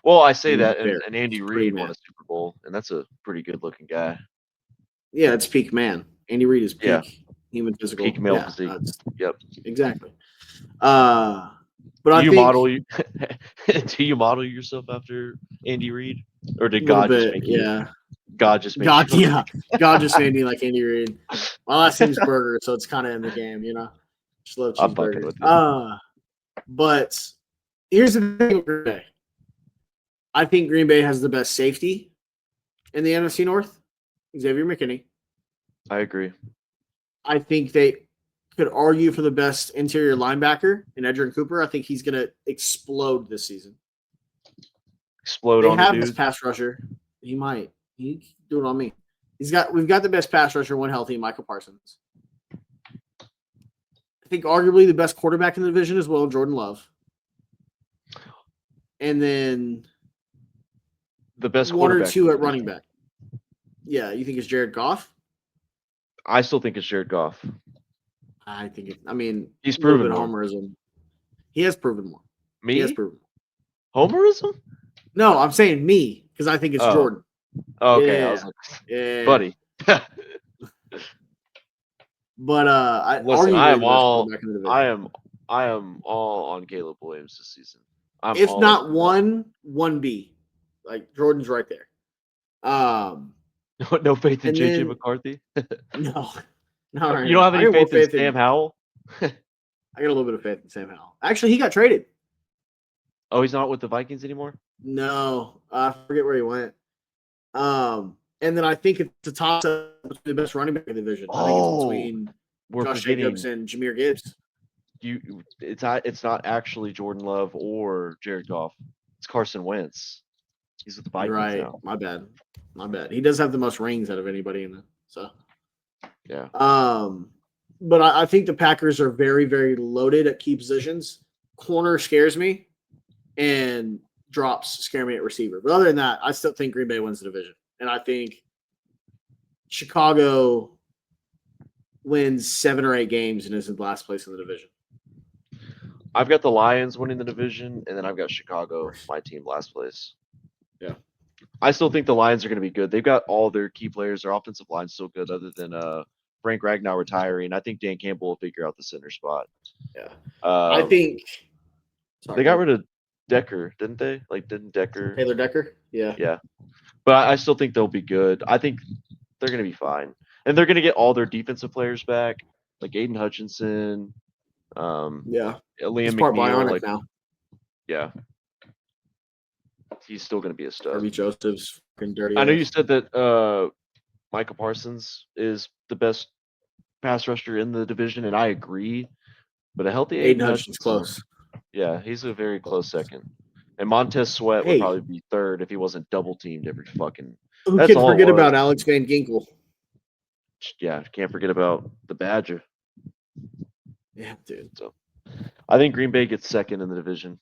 Well, I say that, and Andy Reid won a Super Bowl, and that's a pretty good looking guy. Yeah, it's peak man. Andy Reid is peak human physical. Peak male physique. Yep. Exactly. But do you model yourself after Andy Reid, or did God just make you? Yeah. God just made you. God just made me like Andy Reid. My last name's Burger, so it's kind of in the game, Just love cheeseburgers. But here's the thing with Green Bay. I think Green Bay has the best safety in the NFC North, Xavier McKinney. I agree. I think they could argue for the best interior linebacker in Edgerrin Cooper. I think he's going to explode this season. They have this pass rusher. He might. He can do it on me. We've got the best pass rusher when healthy, Michael Parsons. I think arguably the best quarterback in the division as well, Jordan Love. And then the best one or two at running back. Yeah, you think it's Jared Goff? I still think it's Jared Goff. I think he's proven more. Homerism. He has proven more. Me? He has proven more. Homerism? No, I'm saying me because I think it's Jordan. Oh, okay. Yeah. I was like, buddy. But listen, I am all on Caleb Williams this season. If not 1B. Like Jordan's right there. No faith in JJ McCarthy? No. Not right you don't have any faith in Sam Howell? I got a little bit of faith in Sam Howell. Actually, he got traded. Oh, he's not with the Vikings anymore? No, I forget where he went. And then I think it's the top between the best running back in the division. I think it's between we're Josh forgetting Jacobs and Jameer Gibbs. It's not actually Jordan Love or Jared Goff. It's Carson Wentz. He's with the Vikings You're right. now. My bad. He does have the most rings out of anybody in the so. Yeah. But I think the Packers are very, very loaded at key positions. Corner scares me, and drops scare me at receiver. But other than that, I still think Green Bay wins the division, and I think Chicago wins 7 or 8 games and is in last place in the division. I've got the Lions winning the division, and then I've got Chicago, my team, last place. Yeah. I still think the Lions are going to be good. They've got all their key players. Their offensive line's still good, other than Frank Ragnow retiring. I think Dan Campbell will figure out the center spot. Yeah. I think they got rid of Decker, didn't they? Didn't Decker? Taylor Decker? Yeah. Yeah. But I still think they'll be good. I think they're going to be fine. And they're going to get all their defensive players back, like Aiden Hutchinson. Yeah. Liam He's part McNeil. bionic now. Yeah. He's still going to be a stud. Harvey Joseph's fucking dirty. I know you said that Michael Parsons is the best pass rusher in the division, and I agree. But a healthy Aiden Hutchinson's close. Yeah, he's a very close second. And Montez Sweat would probably be third if he wasn't double teamed every fucking. Who can forget about Alex Van Ginkel? Yeah, can't forget about the Badger. Yeah, dude. So, I think Green Bay gets second in the division.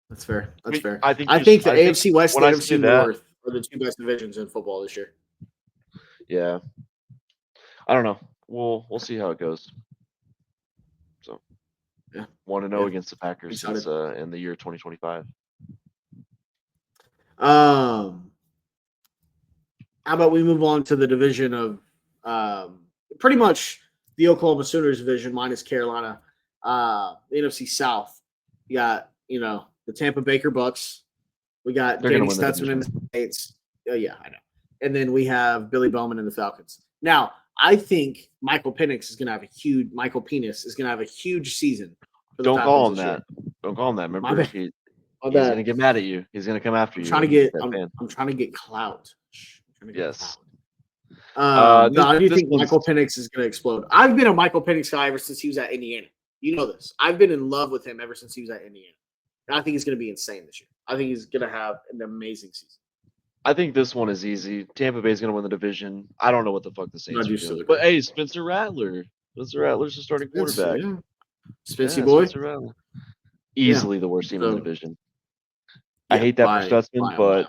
That's fair. Fair. I think the AFC West and the AFC North are the 2 best divisions in football this year. Yeah, I don't know. We'll see how it goes. So, yeah, 1-0 against the Packers since in the year 2025. How about we move on to the division of pretty much the Oklahoma Sooners division minus Carolina, the NFC South. You got the Tampa Baker Bucks. We got Danny Stutzman in the States. Oh yeah, I know. And then we have Billy Bowman in the Falcons. Now, I think Michael Penix is going to have a huge season. Don't call him that. Don't call him that. Remember, he's going to get mad at you. He's going to come after you. I'm trying to get clout. Yes. I do think Michael Penix is going to explode. I've been a Michael Penix guy ever since he was at Indiana. You know this. I've been in love with him ever since he was at Indiana. And I think he's going to be insane this year. I think he's going to have an amazing season. I think this one is easy. Tampa Bay's going to win the division. I don't know what the fuck the Saints are doing. So. But hey, Spencer Rattler. Spencer Rattler's the starting quarterback. Yeah. Spency boy. Spencer Rattler. Easily the worst team in the division. I hate that for Stutzman, but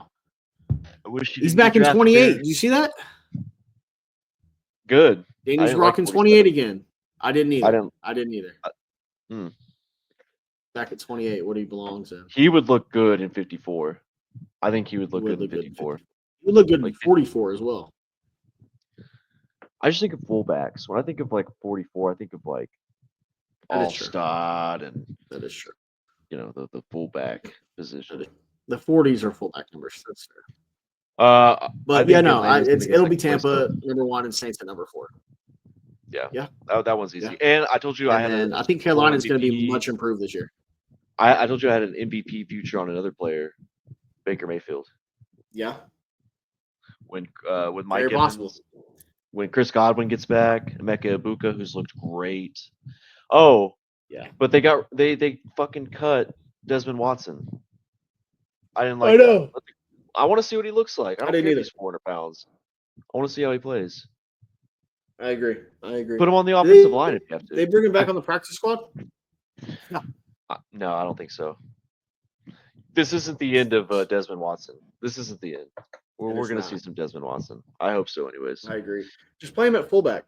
I wish he's back in 28. Did you see that? Good. Danny's rocking 28 again. I didn't either. Back at 28, what he belongs in. He would look good in 54. I think he would look good in 54. He would look good in 44 as well. I just think of fullbacks. When I think of 44, I think of Allstott and that is true. The fullback position. The 40s are fullback numbers. That's fair. But it'll be Tampa number 1 and Saints at number 4. Yeah. That one's easy. Yeah. And I told you I think Carolina's going to be much improved this year. I told you I had an MVP future on another player, Baker Mayfield. Yeah. When with Mike Evans, when Chris Godwin gets back, Emeka Ibuka, who's looked great. Oh, yeah. But they fucking cut Desmond Watson. I didn't like. I know. That. I want to see what he looks like. I don't care if he's 400 pounds. I want to see how he plays. I agree. Put him on the offensive line if you have to. They bring him back on the practice squad? No, I don't think so. This isn't the end of Desmond Watson. This isn't the end. We're going to see some Desmond Watson. I hope so, anyways. I agree. Just play him at fullback.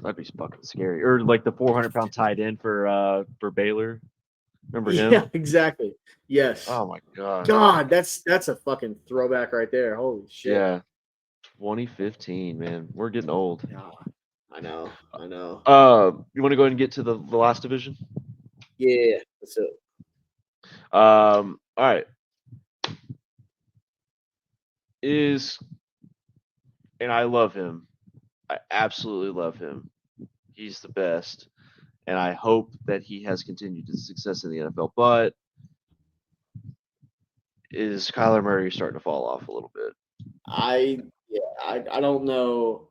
That'd be fucking scary. Or like the 400-pound tight end for Baylor. Remember him? Yeah, exactly. Yes. Oh my god. God, that's a fucking throwback right there. Holy shit. Yeah. 2015, man. We're getting old. Yeah. I know. You want to go ahead and get to the last division? Yeah, that's it. All right. And I love him. I absolutely love him. he's the best, and I hope that he has continued his success in the NFL. But is Kyler Murray starting to fall off a little bit? I I don't know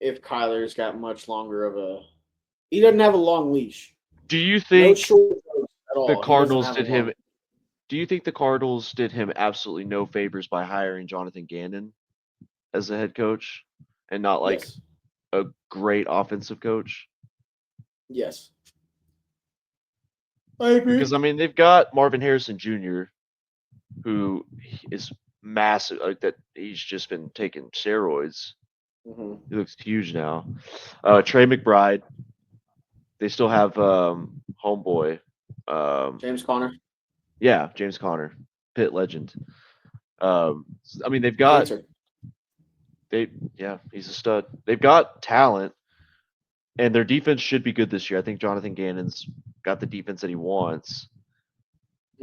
if Kyler's got much longer of a. He doesn't have a long leash. Do you No think short leash at the all. He doesn't Cardinals have a did him? long. Do you think the Cardinals did him absolutely no favors by hiring Jonathan Gannon as the head coach and not like Yes. a great offensive coach? Yes. I agree. Because I mean, they've got Marvin Harrison Jr., who is massive. Like that, he's just been taking steroids. Mm-hmm. He looks huge now. Trey McBride. They still have homeboy. James Conner. Yeah, James Conner, Pitt legend. I mean, they've The got answer. yeah, he's a stud. They've got talent, and their defense should be good this year. I think Jonathan Gannon's got the defense that he wants.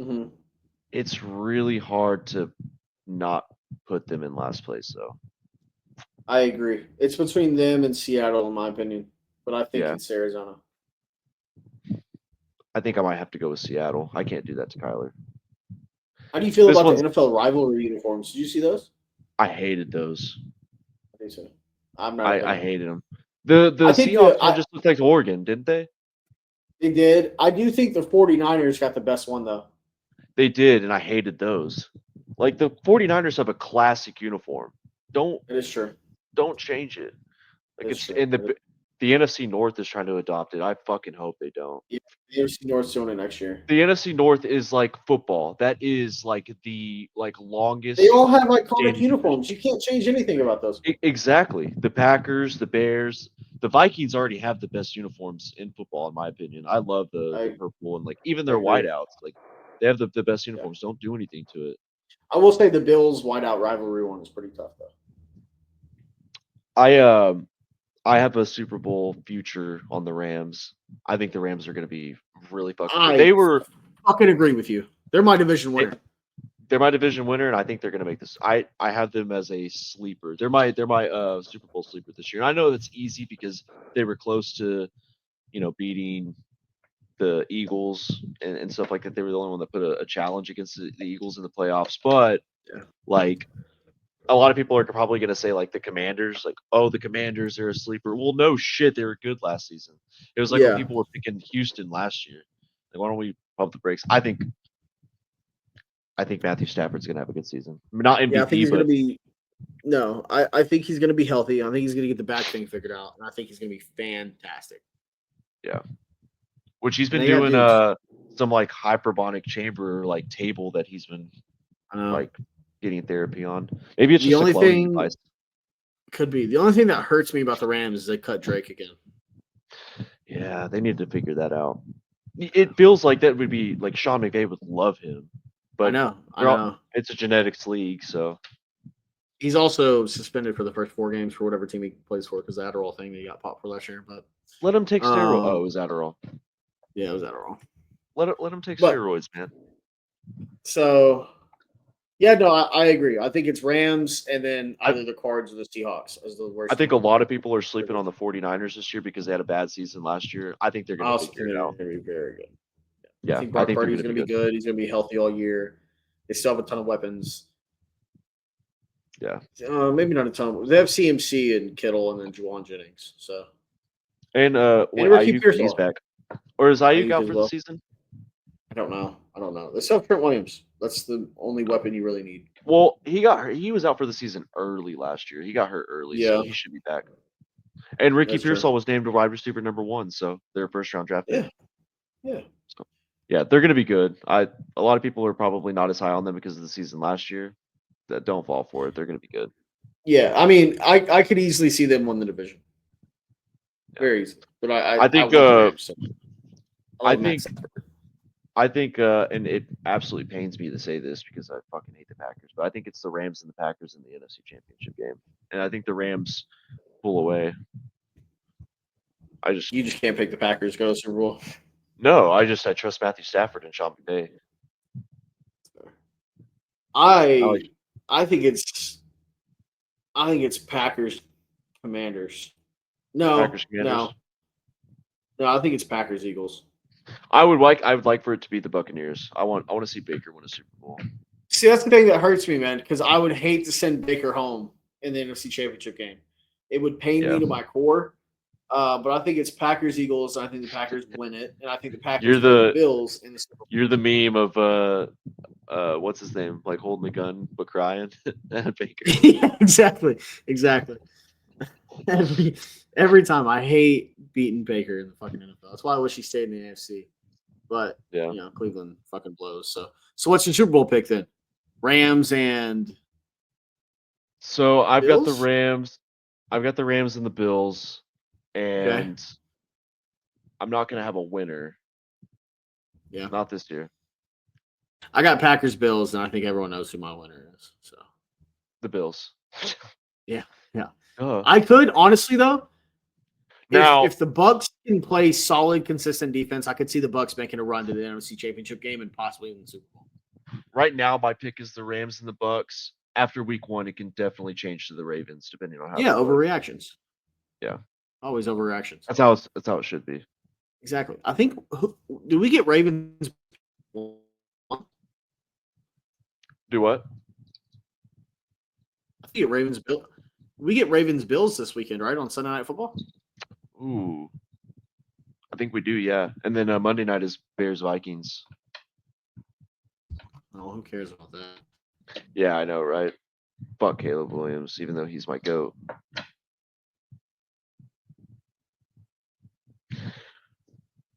Mm-hmm. It's really hard to not put them in last place, though. I agree. It's between them and Seattle, in my opinion. But I think Yeah. it's Arizona. I think I might have to go with Seattle. I can't do that to Kyler. How do you feel This about the one's- NFL rivalry uniforms? Did you see those? I hated those. I think so. I'm not. a I fan. hated them. The I think Seahawks one just looked like Oregon, didn't they? They did. I do think the 49ers got the best one, though. They did, and I hated those. Like the 49ers have a classic uniform. Don't It is true. change it. Like That's it's true. in the NFC North is trying to adopt it. I fucking hope they don't. The NFC North's doing it next year. The NFC North is like football. That is like the longest. They all have iconic standing uniforms. You can't change anything about those. Exactly. The Packers, the Bears, the Vikings already have the best uniforms in football, in my opinion. I love the purple and like even their agree. whiteouts. Like they have the best uniforms. Don't do anything to it. I will say the Bills whiteout rivalry one is pretty tough, though. I have a Super Bowl future on the Rams. I think the Rams are going to be really fucking good. I They were fucking agree with you. They're my division winner. They're my division winner, and I think they're going to make this. I have them as a sleeper. They're my Super Bowl sleeper this year. And I know that's easy because they were close to, beating the Eagles and stuff like that. They were the only one that put a challenge against the Eagles in the playoffs. But like a lot of people are probably going to say like the Commanders, like, oh, the Commanders are a sleeper. Well, no shit, they were good last season. It was like when people were picking Houston last year. Like, why don't we pump the brakes? I think Matthew Stafford's going to have a good season. Not MVP, I think he's but going to be. No, I think he's going to be healthy. I think he's going to get the back thing figured out, and I think he's going to be fantastic. Yeah, which he's been doing some like hyperbaric chamber like table that he's been like getting therapy on. Maybe it's the just only a cloning thing. device. Could be the only thing that hurts me about the Rams is they cut Drake again. Yeah, they need to figure that out. It feels like that would be like Sean McVay would love him, but I know. It's a genetics league, so he's also suspended for the first 4 games for whatever team he plays for because the Adderall thing that he got popped for last year. But let him take steroids. Oh, it was Adderall. Yeah, it was Adderall. Let him take steroids, man. So, yeah, no, I agree. I think it's Rams and then either the Cards or the Seahawks as the worst. I think a lot of people are sleeping on the 49ers this year because they had a bad season last year. I think they're going to figure it out. They're going to be very good. Yeah, I think Brock Purdy's going to be good. He's going to be healthy all year. They still have a ton of weapons. Yeah. Maybe not a ton. They have CMC and Kittle and then Juwan Jennings. So. And Ayuk, he's back. Or is Ayuk out for the season? I don't know. They still have Trent Williams. That's the only weapon you really need. Well, he was out for the season early last year. He got hurt early, so he should be back. And Ricky Pearsall was named a wide receiver number 1, so they're first round draft pick. Yeah. So, yeah, they're going to be good. A lot of people are probably not as high on them because of the season last year. That don't fall for it. They're going to be good. Yeah, I mean, I could easily see them win the division. Yeah. Very easy. But I think, and it absolutely pains me to say this because I fucking hate the Packers, but I think it's the Rams and the Packers in the NFC Championship game, and I think the Rams pull away. You just can't pick the Packers to go to the Super Bowl. No, I trust Matthew Stafford and Sean McVay. I think it's Packers Commanders. No, Packers Commanders. no. No, I think it's Packers Eagles. I would like for it to be the Buccaneers. I want to see Baker win a Super Bowl. See, that's the thing that hurts me, man, because I would hate to send Baker home in the NFC Championship game. It would pain Yeah. me to my core. But I think it's Packers Eagles, and I think the Packers win it, and I think the Packers You're play the the Bills in the Super Bowl. you're the meme of what's his name? Like holding the gun but crying. Baker. Yeah, exactly. Every time I hate beating Baker in the fucking NFL. That's why I wish he stayed in the AFC. But Yeah. Cleveland fucking blows. So what's your Super Bowl pick then? Rams and So I've got the Bills? Rams. I've got the Rams and the Bills, and I'm not gonna have a winner. Yeah. Not this year. I got Packers Bills, and I think everyone knows who my winner is. So The Bills. yeah. Oh. I could honestly though. Now, If the Bucks can play solid, consistent defense, I could see the Bucks making a run to the NFC Championship game and possibly in the Super Bowl. right now my pick is the Rams and the Bucks. After week 1, it can definitely change to the Ravens, depending on how. Yeah, overreactions. Yeah, always overreactions. That's how it should be. Exactly. I think. Do we get Ravens? Do what? I think it Ravens Bill. We get Ravens Bills this weekend, right, on Sunday Night Football. Ooh, I think we do. Yeah, and then Monday night is Bears Vikings. Oh, who cares about that? Yeah, I know, right? Fuck Caleb Williams, even though he's my GOAT.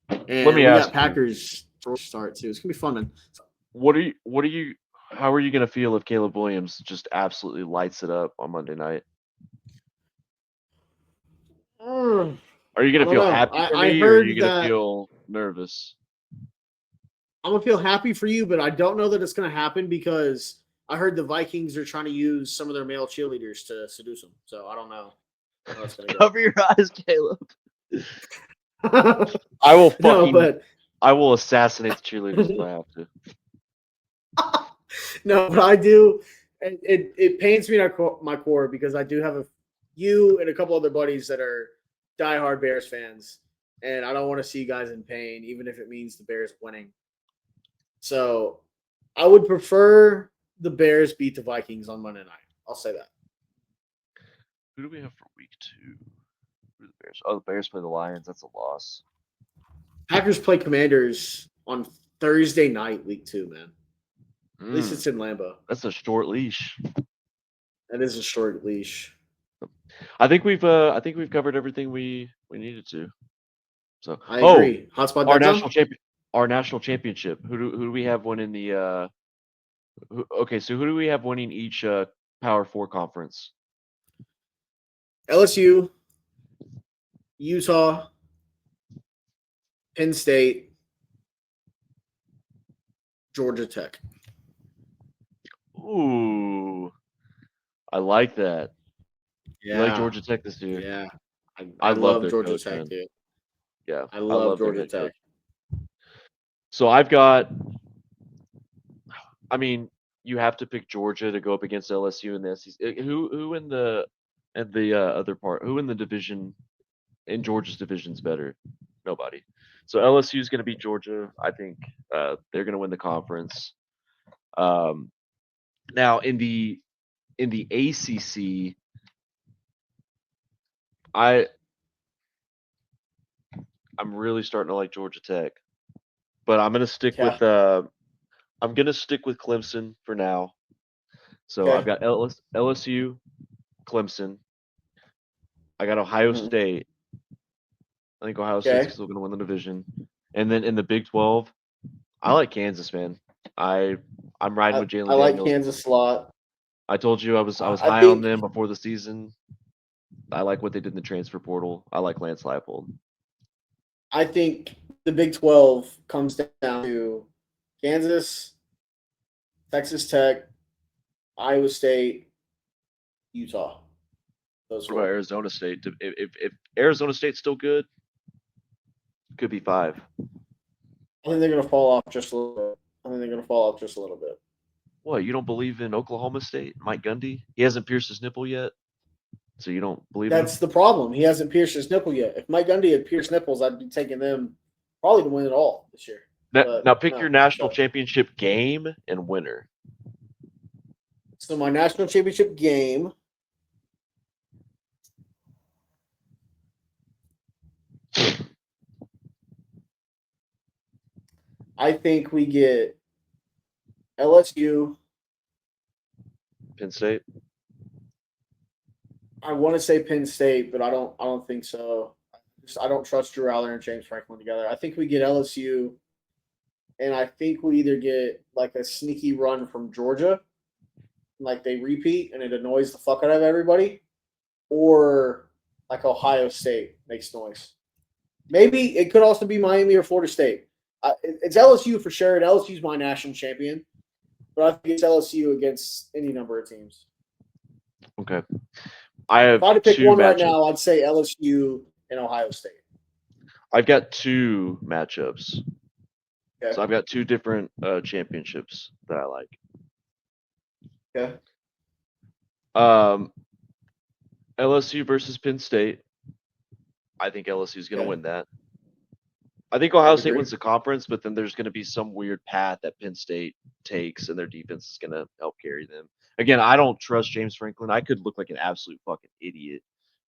And Let me we ask got Packers start too. It's gonna be fun, man. How are you gonna feel if Caleb Williams just absolutely lights it up on Monday night? Are you gonna feel happy for me, or are you gonna feel nervous? I'm gonna feel happy for you, but I don't know that it's gonna happen because I heard the Vikings are trying to use some of their male cheerleaders to seduce him. So I don't know how it's gonna go. Cover your eyes, Caleb. I will fucking. I will assassinate the cheerleaders if I have to. No, but I do. It pains me my core because I do have you and a couple other buddies that are diehard Bears fans, and I don't want to see you guys in pain, even if it means the Bears winning. So I would prefer the Bears beat the Vikings on Monday night. I'll say that. Who do we have for week 2? Who are the Bears? Oh, the Bears play the Lions. That's a loss. Packers play Commanders on Thursday night, week 2, man. At least it's in Lambeau. That's a short leash. That is a short leash. I think we've covered everything we needed to. So I agree. Hotspot our national championship. Who do we have winning the okay, so who do we have winning each Power 4 conference? LSU, Utah, Penn State, Georgia Tech. Ooh, I like that. Yeah. You like Georgia Tech this year? Yeah. I love Georgia coach, Tech, man. dude. Yeah. I love Georgia Tech. So you have to pick Georgia to go up against LSU in the SEC. Who in the other part? Who in the division in Georgia's division's better? Nobody. So LSU is going to beat Georgia. I think they're going to win the conference. Now in the ACC, I'm really starting to like Georgia Tech, but I'm going to stick with Clemson for now. So I've got LSU, Clemson. I got Ohio State. I think Ohio State's still going to win the division. And then in the Big 12, I like Kansas, man. I'm riding with Jalen Daniels. I like Kansas a lot. I told you I was high on them before the season. I like what they did in the transfer portal. I like Lance Leipold. I think the Big 12 comes down to Kansas, Texas Tech, Iowa State, Utah. What about Arizona State? If Arizona State's still good, could be 5. I think they're going to fall off just a little bit. What, you don't believe in Oklahoma State? Mike Gundy? He hasn't pierced his nipple yet? So you don't believe That's the problem. He hasn't pierced his nipple yet. If Mike Gundy had pierced nipples, I'd be taking them probably to win it all this year. him? But Now pick no. your national So, championship game and winner. so my national championship game. I think we get LSU. Penn State. I want to say Penn State, but I don't think so. I don't trust Drew Aller and James Franklin together. I think we get LSU, and I think we either get like a sneaky run from Georgia, like they repeat and it annoys the fuck out of everybody, or like Ohio State makes noise. Maybe it could also be Miami or Florida State. It's LSU for sure, and LSU's my national champion, but I think it's LSU against any number of teams. Okay. I have If I had to pick two one right matchups. now, I'd say LSU and Ohio State. I've got two matchups. Okay. So I've got two different championships that I like. Okay. LSU versus Penn State. I think LSU is going to Okay. win that. I think Ohio I'd State agree. wins the conference, but then there's going to be some weird path that Penn State takes, and their defense is going to help carry them. Again, I don't trust James Franklin. I could look like an absolute fucking idiot,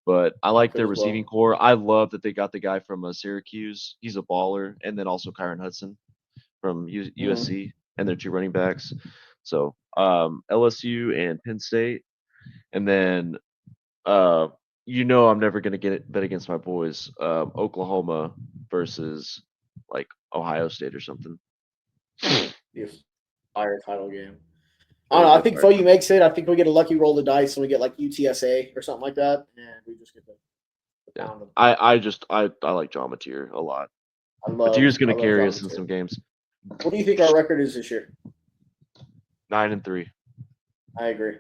but I like Could their as well. receiving core. I love that they got the guy from Syracuse. He's a baller, and then also Kyron Hudson from USC, and their two running backs. So LSU and Penn State, and then I'm never going to bet against my boys. Oklahoma versus like Ohio State or something. The fire title game. I don't know. I think FOU makes it. I think we get a lucky roll of the dice and we get like UTSA or something like that, and we just get the pound them. I like John Mateer a lot. Mateer's going to carry us in some games. What do you think our record is this year? 9-3. I agree.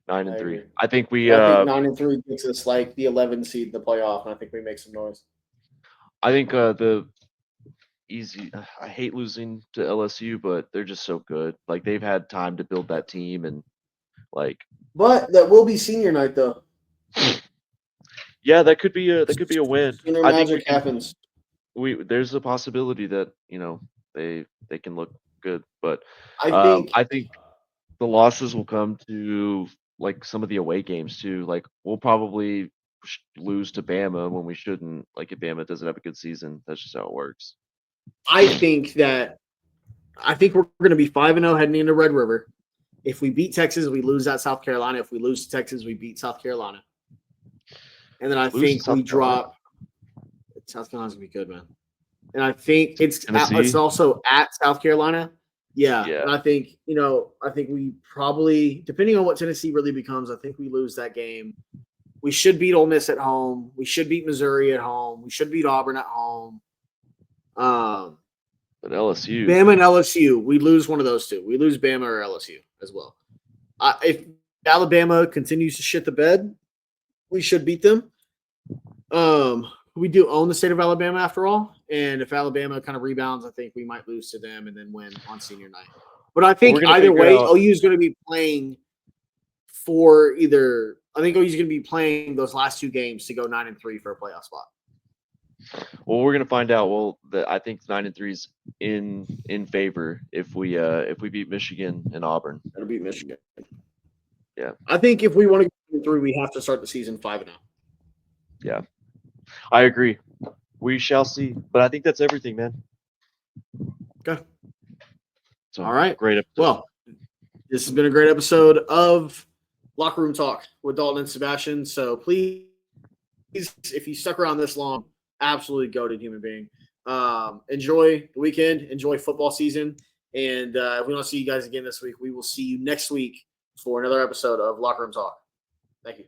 9-3. I think we. I think 9-3 gets us like the 11 seed in the playoff, and I think we make some noise. I think the easy. I hate losing to LSU, but they're just so good. Like they've had time to build that team, and like. But that will be senior night, though. Yeah, that could be a win. Senior I magic think happens. There's a possibility that they can look good, but I think the losses will come to like some of the away games too. Like we'll probably lose to Bama when we shouldn't. Like if Bama doesn't have a good season, that's just how it works. I think we're going to be 5-0 heading into Red River. If we beat Texas, we lose at South Carolina. If we lose to Texas, we beat South Carolina. And then I think we drop. South Carolina's going to be good, man. And I think it's also at South Carolina. Yeah. And I think, we probably, depending on what Tennessee really becomes, I think we lose that game. We should beat Ole Miss at home. We should beat Missouri at home. We should beat Auburn at home. But LSU. Bama and LSU, we lose one of those two. We lose Bama or LSU as well. If Alabama continues to shit the bed, we should beat them. We do own the state of Alabama after all. And if Alabama kind of rebounds, I think we might lose to them and then win on senior night. But I think either way, OU is going to be playing OU's going to be playing those last two games to go 9-3 for a playoff spot. Well, we're going to find out. Well, I think 9-3 is in favor if we beat Michigan and Auburn. That'll beat Michigan. Yeah. I think if we want to go through, we have to start the season 5-0. Yeah. I agree. We shall see. But I think that's everything, man. Okay. So, all right. Great episode. Well, this has been a great episode of LockRoom Talk with Dalton and Sebastian. So please, if you stuck around this long, absolutely goated human being. Enjoy the weekend. Enjoy football season. And if we don't see you guys again this week, we will see you next week for another episode of LockRoom Talk. Thank you.